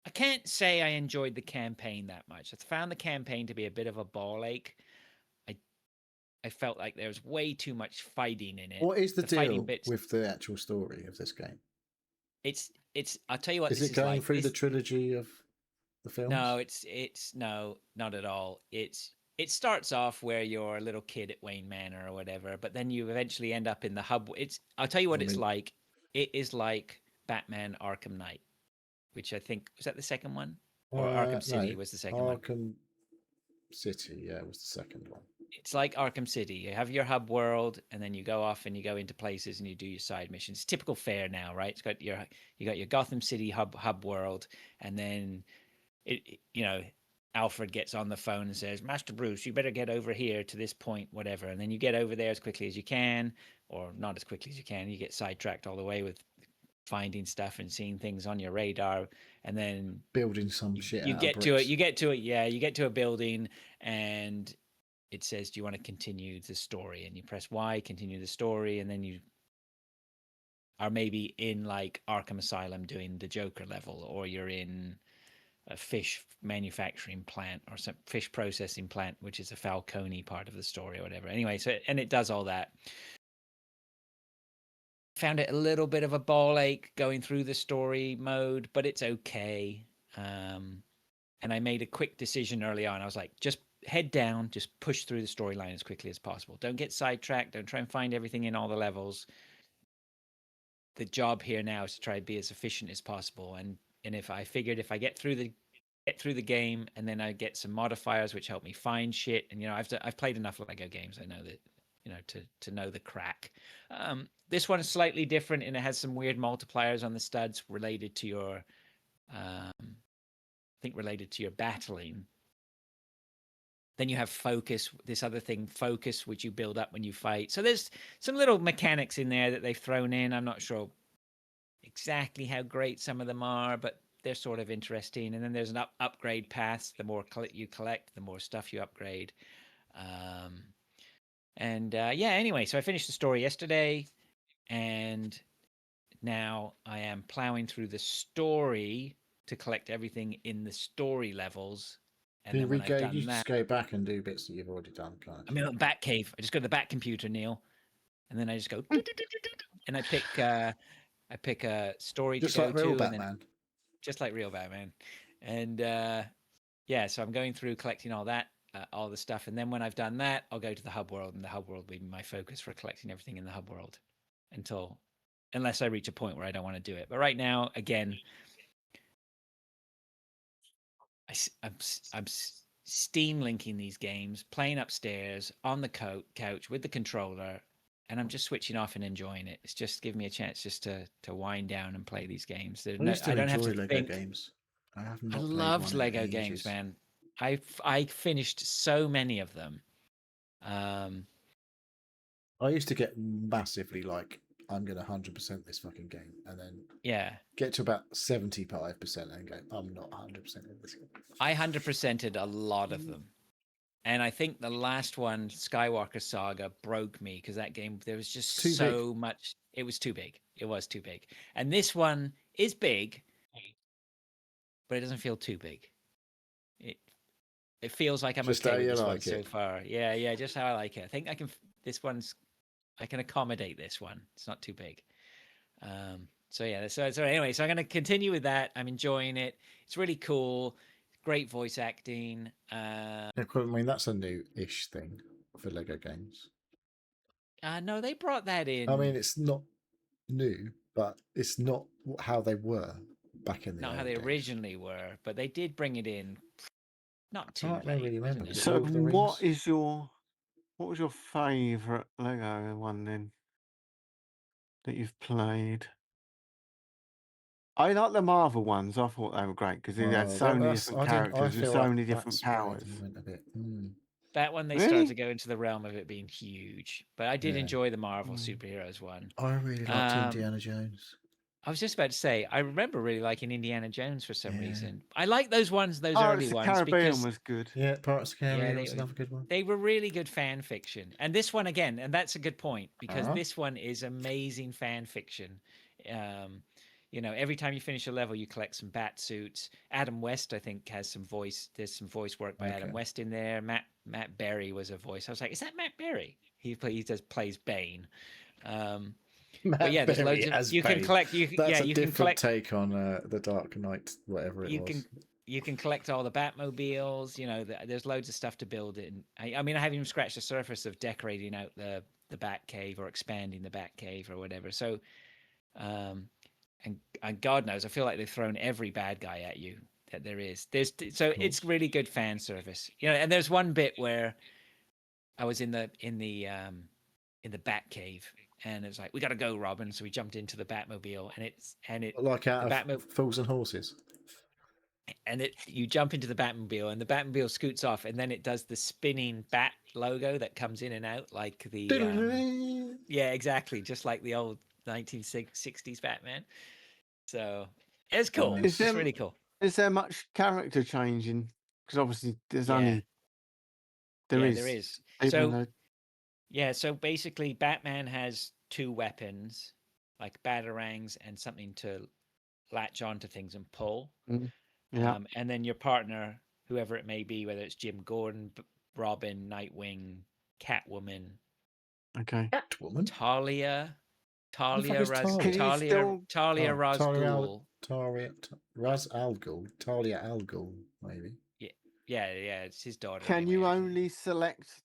I can't say I enjoyed the campaign that much. I found the campaign to be a bit of a ball ache. I felt like there was way too much fighting in it. What is the fighting deal bits. with the actual story of this game? It's. I'll tell you what. Is this it going like. through the trilogy of the films? No, no, not at all. It starts off where you're a little kid at Wayne Manor or whatever, but then you eventually end up in the hub. I'll tell you what it's like. It is like Batman Arkham Knight, which I think was that the second one, or Arkham City was the second one. Arkham City, yeah, was the second one. It's like Arkham City. You have your hub world, and then you go off and you go into places and you do your side missions. Typical fare now, right? It's got you got your Gotham City hub world, and then Alfred gets on the phone and says, Master Bruce, you better get over here to this point, whatever. And then you get over there as quickly as you can, or not as quickly as you can. You get sidetracked all the way with finding stuff and seeing things on your radar, and then building some shit. You get to it. Yeah, you get to a building, and it says, do you want to continue the story? And you press Y, continue the story, and then you are maybe in like Arkham Asylum doing the Joker level, or you're in a fish manufacturing plant or some fish processing plant, which is a Falcone part of the story or whatever. Anyway, so and it does all that. Found it a little bit of a ball ache going through the story mode, but it's okay. And I made a quick decision early on. I was like, just head down, just push through the storyline as quickly as possible. Don't get sidetracked. Don't try and find everything in all the levels. The job here now is to try to be as efficient as possible. And if I figured if I get through the game, and then I get some modifiers which help me find shit. And I've played enough Lego games. I know that to know the crack. This one is slightly different, and it has some weird multipliers on the studs related to your related to your battling. Then you have focus, this other thing, focus, which you build up when you fight. So there's some little mechanics in there that they've thrown in. I'm not sure exactly how great some of them are, but they're sort of interesting. And then there's an upgrade path. The more you collect, the more stuff you upgrade. Anyway, so I finished the story yesterday, and now I am plowing through the story to collect everything in the story levels, And then when I've You done that, just go back and do bits that you've already done, kind of. I'm in a bat cave. I just go to the bat computer, Neil, and then I just go and I pick a story Just to go like real to, and then Batman. just like real Batman. And yeah, so I'm going through collecting all that, all the stuff, and then when I've done that, I'll go to the hub world, and the hub world will be my focus for collecting everything in the hub world unless I reach a point where I don't want to do it. But right now, again, I'm Steam linking these games, playing upstairs on the couch with the controller, and I'm just switching off and enjoying it. It's just giving me a chance just to wind down and play these games. I don't have to Lego think. games. I have I not played loved one in Lego games, ages. man. I finished so many of them. I used to get massively like, I'm going to 100% this fucking game, and then Yeah, get to about 75% and go, I'm not 100% in this game. I 100%ed a lot of them. And I think the last one, Skywalker Saga, broke me because that game, there was just so much. It was too big. It was too big. And this one is big, but it doesn't feel too big. It feels like I'm Just okay how with you this one like so it. far. Yeah, just how I like it. I think I can. I can accommodate this one. It's not too big. So yeah. So anyway, so I'm going to continue with that. I'm enjoying it. It's really cool. Great voice acting. Yeah, I mean, that's a new-ish thing for Lego games. No, they brought that in. I mean, it's not new, but it's not how they were back in the Not how old they days. originally were, but they did bring it in. Not too I don't late. really remember. Wasn't Was it? it So, Lord of the Rings? what was your favourite Lego one then that you've played? I like the Marvel ones. I thought they were great because they had Oh, so many different I characters with feel so like many different that's where powers. they went a bit. That one they started Really? to go into the realm of it being huge, but I did Yeah. enjoy the Marvel Mm. superheroes one. I really liked Indiana Jones. I was just about to say, I remember really liking Indiana Jones for some Yeah. reason. I like those ones, those Oh, early it's the ones, Caribbean because was good. Yeah, Pirates of the Caribbean yeah, was another good one. they were really good fan fiction. And this one again, and that's a good point because this one is amazing fan fiction. You know, every time you finish a level, you collect some bat suits. Adam West, I think, has some voice. There's some voice work by Adam West in there. Matt Berry was a voice. I was like, is that Matt Berry? He plays Bane. But yeah, there's loads of you can collect. That's a you can different collect. take on the Dark Knight, whatever it was. You can collect all the Batmobiles. You know, there's loads of stuff to build in. I mean, I haven't even scratched the surface of decorating out the Batcave or expanding the Batcave or whatever. So, and God knows, I feel like they've thrown every bad guy at you that there is. It's really good fan service. You know, and there's one bit where I was in the Batcave, and it was like, we got to go, Robin. So we jumped into the Batmobile, and it Like out of Fools and Horses. And you jump into the Batmobile, and the Batmobile scoots off, and then it does the spinning bat logo that comes in and out, like the yeah, exactly, just like the old 1960s Batman. So it's cool. Nice. It's really cool. Is there much character changing? Because obviously there is. Even So though... yeah, so basically, Batman has two weapons, like batarangs and something to latch onto things and pull. Yeah. And then your partner, whoever it may be, whether it's Jim Gordon, Robin, Nightwing, Catwoman, Okay. Catwoman? Talia Razgul. Raz Al Ghul. Talia Al Ghul, maybe. Yeah, it's his daughter. Can anyway. you only select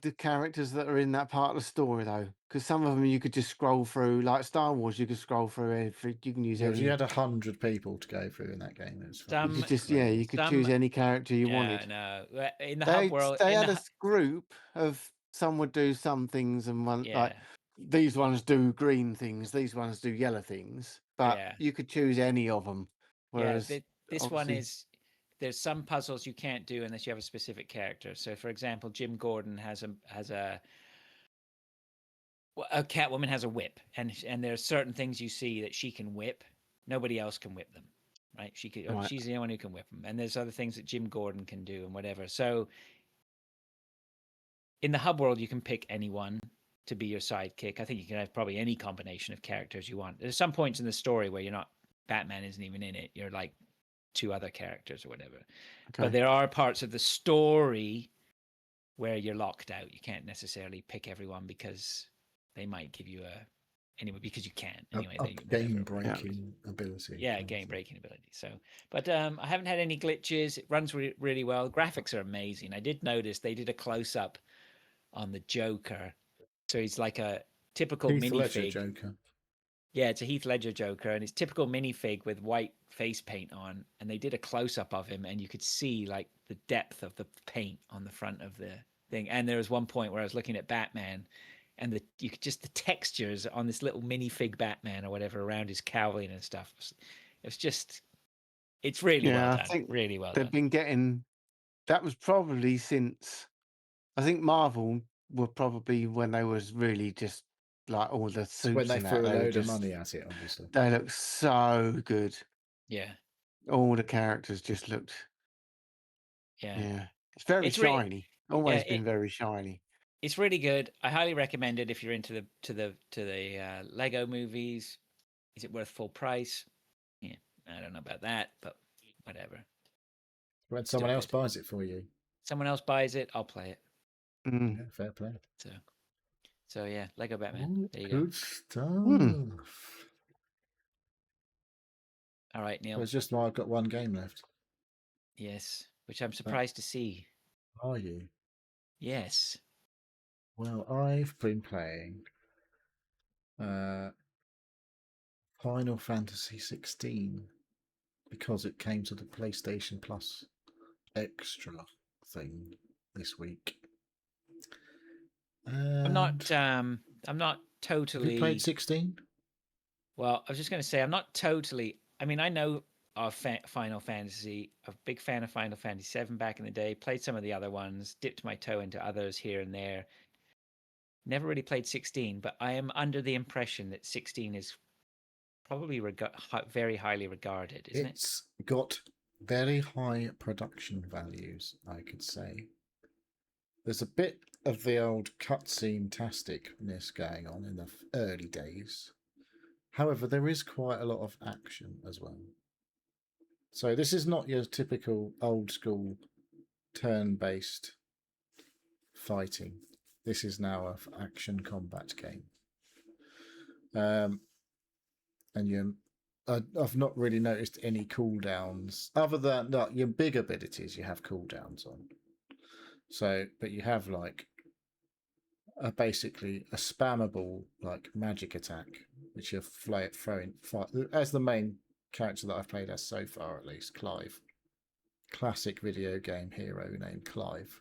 the characters that are in that part of the story though? Because some of them you could just scroll through, like Star Wars. You could scroll through. You can use any. You had 100 people to go through in that game. You could choose any character you wanted. No, in the hub world, they had a group of some would do some things and one like these ones do green things, these ones do yellow things, but you could choose any of them. Whereas this one is. There's some puzzles you can't do unless you have a specific character. So, for example, Jim Gordon has a Catwoman has a whip, and there are certain things you see that she can whip. Nobody else can whip them, right? She's the only one who can whip them. And there's other things that Jim Gordon can do and whatever. So, in the hub world, you can pick anyone to be your sidekick. I think you can have probably any combination of characters you want. There's some points in the story where you're not. Batman isn't even in it. You're like 2 other characters or whatever. Okay. But there are parts of the story where you're locked out. You can't necessarily pick everyone because they might give you anyway, because you can anyway. A game breaking ability. Yeah, game breaking ability. So, but I haven't had any glitches. It runs really well. Graphics are amazing. I did notice they did a close up on the Joker, so he's like a typical Heath Ledger minifig. Joker. Yeah, it's a Heath Ledger Joker, and it's typical minifig with white face paint on. And they did a close up of him, and you could see like the depth of the paint on the front of the thing. And there was one point where I was looking at Batman, and you could just the textures on this little minifig Batman or whatever around his cowling and stuff. It's just, it's really well done. I think really well they've done. been getting. That was probably since. I think Marvel were probably when they was really just like all the suits When they and threw that, a were load of just- money at it, obviously. They look so good. Yeah, All the characters just looked. yeah. Yeah, it's very It's really- shiny. Always yeah, been very shiny. It's really good. I highly recommend it if you're into the Lego movies. Is it worth full price? Yeah, I don't know about that, but whatever. When Still someone else good. buys it for you. Someone else buys it, I'll play it. Mm. Yeah, fair play. So yeah, Lego Batman. There you go. Good stuff. All right, Neil. Well, it's just why I've got one game left. Yes, which I'm surprised to see. Are you? Yes. Well, I've been playing Final Fantasy XVI because it came to the PlayStation Plus extra thing this week. I'm not Have totally. you played 16? Well, I was just going to say I'm not totally. I mean, I know of Final Fantasy. I'm a big fan of Final Fantasy VII back in the day. Played some of the other ones. Dipped my toe into others here and there. Never really played 16, but I am under the impression that 16 is probably very highly regarded, isn't it? It's got very high production values, I could say. There's a bit of the old cutscene-tasticness going on in the early days. However, there is quite a lot of action as well. So this is not your typical old-school turn-based fighting. This is now an action combat game. And I've not really noticed any cooldowns other than your big abilities you have cooldowns on. So, but you have like basically a spammable like magic attack, which you're throwing as the main character that I've played as so far, at least Clive, classic video game hero named Clive.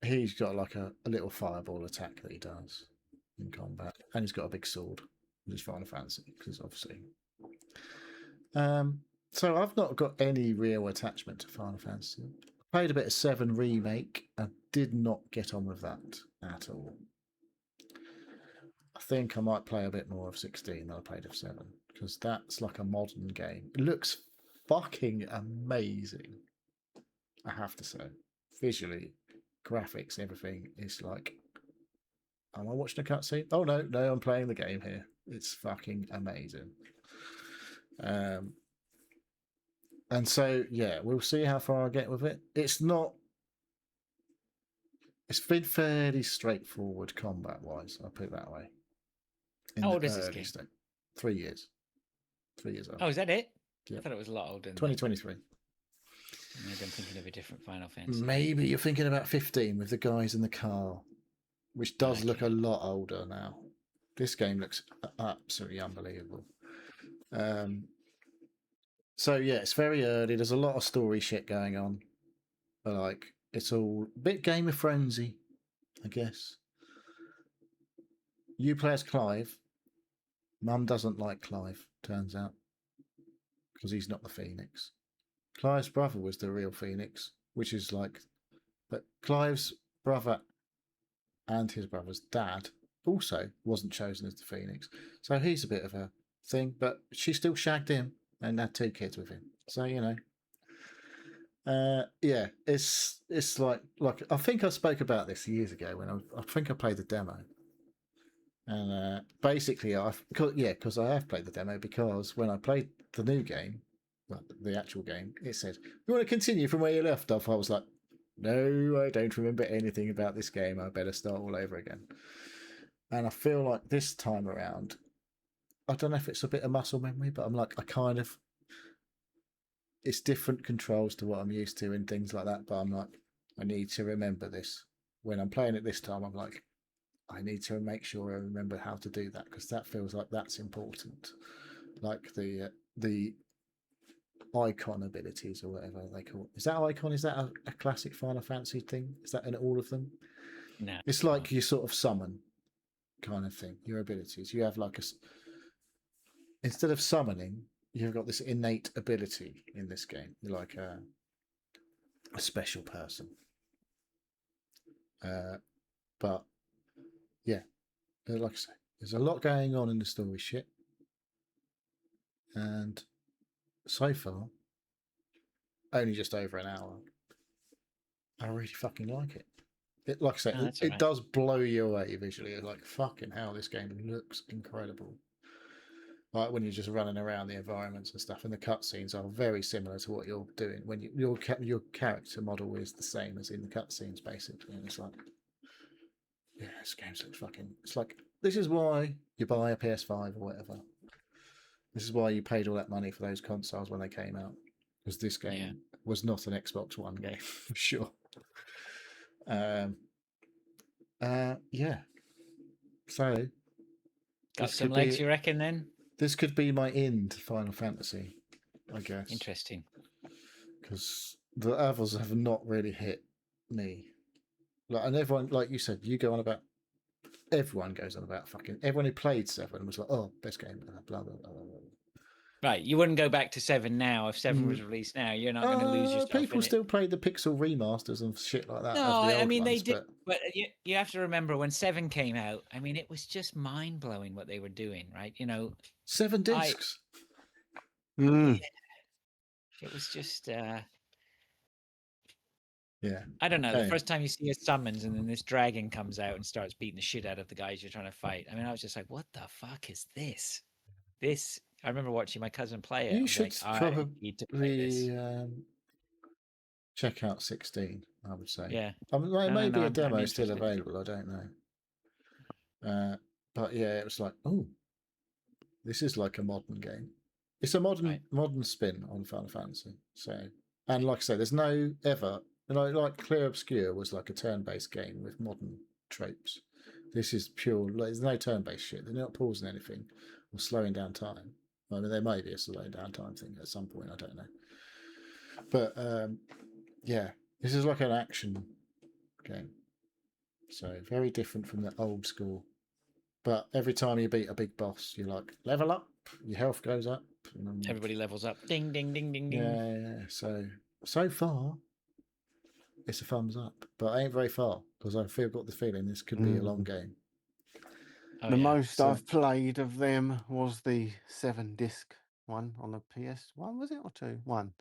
He's got like a little fireball attack that he does in combat, and he's got a big sword, which is Final Fantasy, because obviously. So I've not got any real attachment to Final Fantasy. I played a bit of 7 Remake. I did not get on with that at all. I think I might play a bit more of 16 than I played of 7, because that's like a modern game. It looks fucking amazing, I have to say. Visually, graphics, everything is like, am I watching a cutscene? Oh no, I'm playing the game here. It's fucking amazing. And so yeah, we'll see how far I get with it. It's been fairly straightforward combat wise, I'll put it that way. How old is this game? 3 years. 3 years old. Oh, is that it? Yeah. I thought it was a lot older than 2023. Maybe I'm thinking of a different Final Fantasy. Maybe you're thinking about 15 with the guys in the car, which does look a lot older now. This game looks absolutely unbelievable. So yeah, it's very early. There's a lot of story shit going on. But like, it's all a bit Game of Thronesy, I guess. You play as Clive. Mum doesn't like Clive, turns out, because he's not the Phoenix. Clive's brother was the real Phoenix, which is like, but Clive's brother and his brother's dad also wasn't chosen as the Phoenix. So he's a bit of a thing, but she still shagged him and had 2 kids with him. So, you know, yeah, it's like I think I spoke about this years ago when I think I played the demo. And basically, because I have played the demo, because when I played the new game, well, the actual game, it said, "You want to continue from where you left off?" I was like, "No, I don't remember anything about this game. I better start all over again." And I feel like this time around, I don't know if it's a bit of muscle memory, but I'm like, it's different controls to what I'm used to and things like that. But I'm like, I need to remember this. When I'm playing it this time, I'm like, I need to make sure I remember how to do that, because that feels like that's important. Like the icon abilities or whatever they call it. Is that icon? Is that a classic Final Fantasy thing? Is that in all of them? No. It's like you sort of summon kind of thing, your abilities. You have like instead of summoning, you've got this innate ability in this game. You're like a special person. But yeah, like I say, there's a lot going on in the story shit. And so far, only just over an hour. I really fucking like it. Like I say, it does blow you away visually. It's like, fucking hell, this game looks incredible. Like when you're just running around the environments and stuff, and the cutscenes are very similar to what you're doing. When your character model is the same as in the cutscenes, basically, and it's like, yeah, this game looks fucking. It's like, this is why you buy a PS5 or whatever. This is why you paid all that money for those consoles when they came out, because this game was not an Xbox One game for sure. Yeah. So got some legs, you reckon? Then this could be my end to Final Fantasy, I guess. Interesting, because the others have not really hit me. Like, and everyone, like you said, you go on about. Everyone goes on about fucking. Everyone who played 7 was like, "Oh, best game." Blah blah blah blah. Right, you wouldn't go back to 7 now. If 7 was released now, you're not going to lose yourself. People still play the pixel remasters and shit like that. No, the I mean ones, they did, but you have to remember when 7 came out. I mean, it was just mind blowing what they were doing, right? 7 discs. Yeah, it was just. Yeah, I don't know. The first time you see a summons and then this dragon comes out and starts beating the shit out of the guys you're trying to fight. I mean, I was just like, "What the fuck is this?" I remember watching my cousin play it. You should probably this. Check out 16. I would say. Yeah. Maybe a demo still available. I don't know. But yeah, it was like, oh, this is like a modern game. It's a modern spin on Final Fantasy. So, and like I say, there's no ever. Like Clear Obscure was like a turn-based game with modern tropes. This is pure. There's no turn-based shit. They're not pausing anything or slowing down time. I mean, there may be a slowing down time thing at some point. I don't know. But yeah, this is like an action game. So very different from the old school. But every time you beat a big boss, you like level up. Your health goes up. Everybody levels up. Ding, ding, ding, ding, ding. Yeah. So far, it's a thumbs up, but I ain't very far because got the feeling this could be a long game. The most I've played of them was the 7-disc one on the PS1, was it, or 2? 1.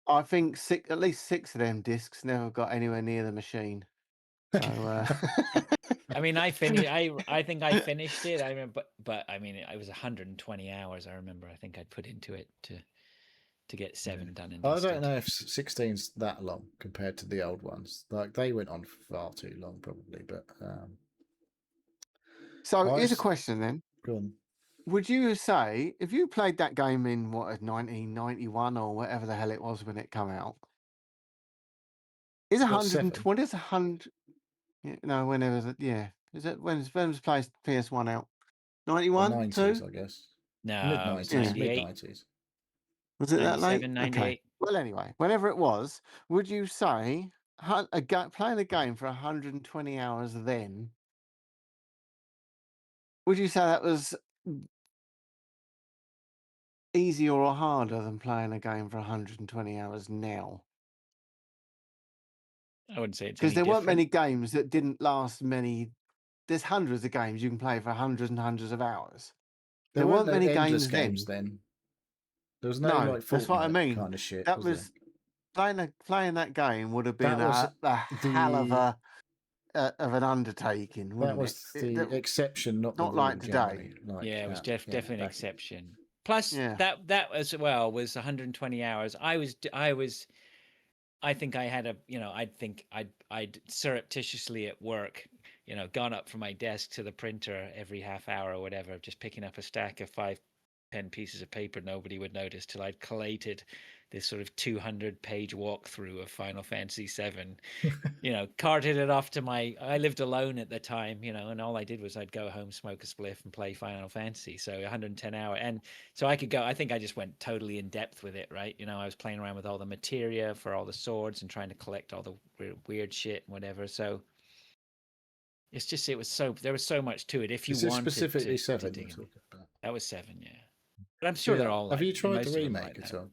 I think at least 6 of them discs never got anywhere near the machine. So, I mean, I finished. I think I finished it. I remember, but I mean, it was 120 hours. I remember. I think I'd put into it to get 7 done. And I don't know if 16's that long compared to the old ones. Like they went on far too long, probably. But so here's a question then. Go on. Would you say if you played that game in 1991 or whatever the hell it was when it came out, is 120? Is 100? No, whenever. Yeah, is it when was PS1 out? 91, 90s, 2? I guess. No, mid-90s. Mid-90s. Was it that late? 98. Okay. Well, anyway, whenever it was, would you say playing a game for 120 hours then? Would you say that was easier or harder than playing a game for 120 hours now? I wouldn't say it's because there weren't many games that didn't last many. There's hundreds of games you can play for hundreds and hundreds of hours. There weren't many games then. There was no like that's what I mean. Kind of shit. That was playing that game would have been a hell of an undertaking. That was the exception, not the rule, like today. It was definitely an exception. Plus Yeah. that as well was 120 hours. I think I had I'd surreptitiously at work, gone up from my desk to the printer every half hour or whatever, just picking up a stack of 5-10 pieces of paper nobody would notice till I'd collated this sort of 200-page walkthrough of Final Fantasy VII. Carted it off to I lived alone at the time, and all I did was I'd go home, smoke a spliff and play Final Fantasy. So 110 hour. And so I think I just went totally in depth with it, right? I was playing around with all the materia for all the swords and trying to collect all the weird shit and whatever. So there was so much to it. If you Is this wanted specifically to 7 dig you're in. talking about? That was 7, yeah. But I'm sure they're all Have you tried the most of them remake like at that. all?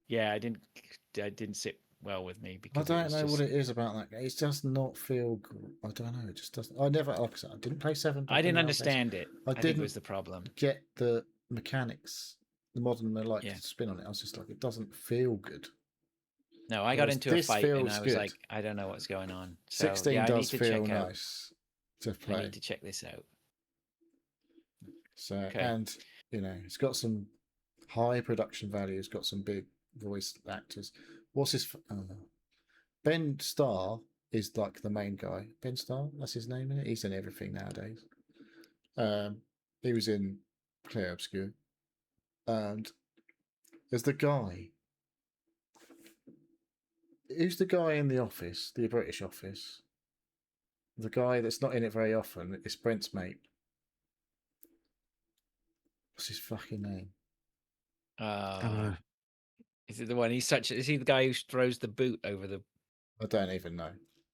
Yeah, I didn't sit well with me I because don't know what it is about that game. It does not feel. I don't know. It just doesn't. I never. Like I said, I didn't play 7. I back in didn't the old days. understand it. I think didn't it was the problem. get the mechanics, the modern Yeah. spin on it. I was just like, it doesn't feel good. No, I got Whereas into a this fight and feels I was good. like, I don't know what's going on. So 16 yeah, I need does to feel check out. nice to I play. need to check this out. So Okay. and it's got some high production value. It's got some big voice actors. What's his? Ben Starr is like the main guy. Ben Starr, that's his name in it. He's in everything nowadays. He was in Claire Obscure, and there's the guy. Who's the guy in the office, the British office? The guy that's not in it very often. It's Brent's mate. What's his fucking name? Don't know. Is it the one? Is he the guy who throws the boot over the? I don't even know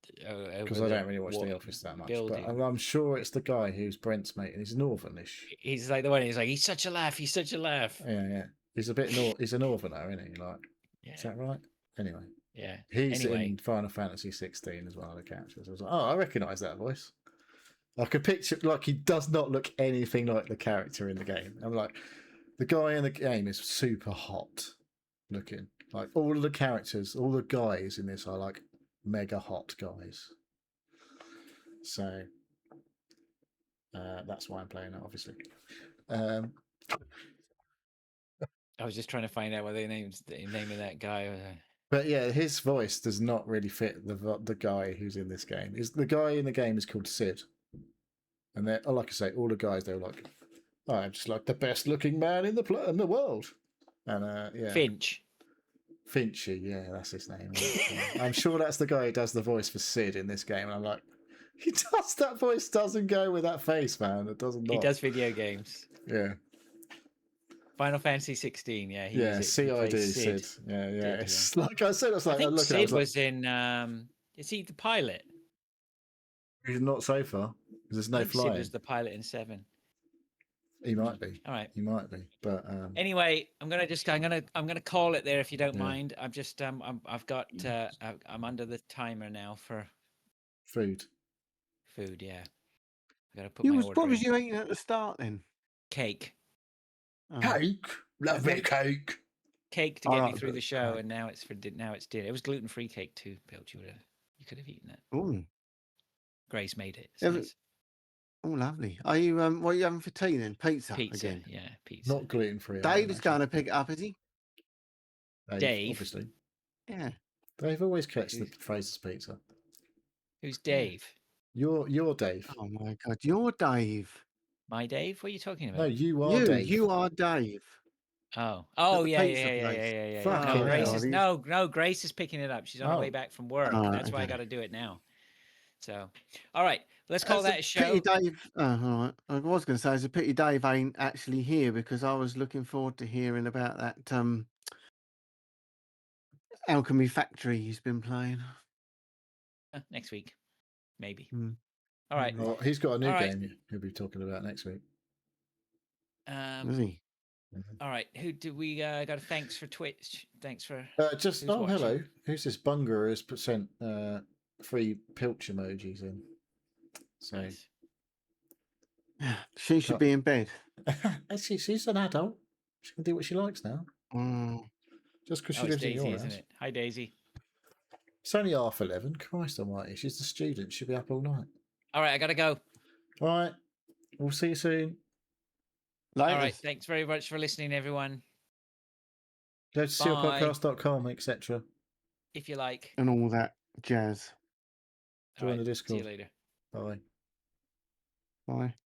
because Over I the don't really watch The Office that much. building. But I'm sure it's the guy who's Brent's mate, and he's northernish. He's like the one. He's like, he's such a laugh. He's such a laugh. Yeah. He's a bit he's a northerner, isn't he? Like, Yeah. is that right? Anyway. Yeah. He's Anyway. in Final Fantasy 16 as one of the characters. I was like, oh, I recognise that voice. I could picture, like, he does not look anything like the character in the game. I'm like, the guy in the game is super hot looking. Like, all of the characters, all the guys in this are like mega hot guys. So that's why I'm playing it, obviously. I was just trying to find out what the name of that guy. But yeah, his voice does not really fit the guy who's in this game. The guy in the game is called Sid, and they're, like I say, all the guys, they're like, oh, I'm just like the best looking man in the world, and yeah, Finchy, yeah, that's his name. I'm sure that's the guy who does the voice for Sid in this game, and I'm like, that voice doesn't go with that face, man. It doesn't. He does video games. Yeah. Final Fantasy 16, yeah. CID Sid. Yeah. It's like I said, it's like I think Sid was like, in. Is he the pilot? He's not so far because there's no flying. Sid was the pilot in 7. He might be. All right. He might be. But anyway, I'm gonna call it there if you don't mind. I'm just I'm under the timer now for food. Yeah. I gotta put my order What was in. you eating at the start then? Cake. Oh. Cake. Love me cake. Cake to get me through the show, and now it's dinner. It was gluten-free cake too, Bill. You could have eaten it. Oh. Grace made it. Nice. Oh, lovely. Are you what are you having for tea then? Pizza again? Yeah, pizza. Not gluten-free. Dave is going to pick it up, is he? Dave, obviously. Yeah. Dave always gets the Fraser's pizza. Who's Dave? You're Dave. Oh my God, you're Dave. My Dave? What are you talking about? No, you are Dave. You are Dave. Oh, yeah. No, Grace is picking it up. She's on her way back from work. That's why I got to do it now. So, all right, let's call that a show. Pity Dave. Oh, all right. I was going to say it's a pity Dave ain't actually here because I was looking forward to hearing about that Alchemy Factory he's been playing. Next week, maybe. All right. Well, he's got a new game he'll be talking about next week. Is he? Mm-hmm. All right. Who do we got? A thanks for Twitch. Thanks for hello. Who's this Bunger has sent 3 pilch emojis in? So nice. She should be in bed. She's an adult. She can do what she likes now. Just because she lives in your house. Isn't it? Hi, Daisy. It's only 11:30. Christ almighty. She's a student. She'll be up all night. All right. I got to go. All right. We'll see you soon. Later. All right. Thanks very much for listening, everyone. Go to sealpodcast.com, etc. If you like. And all that jazz. All Join right, the see you Discord. later. Bye. Bye.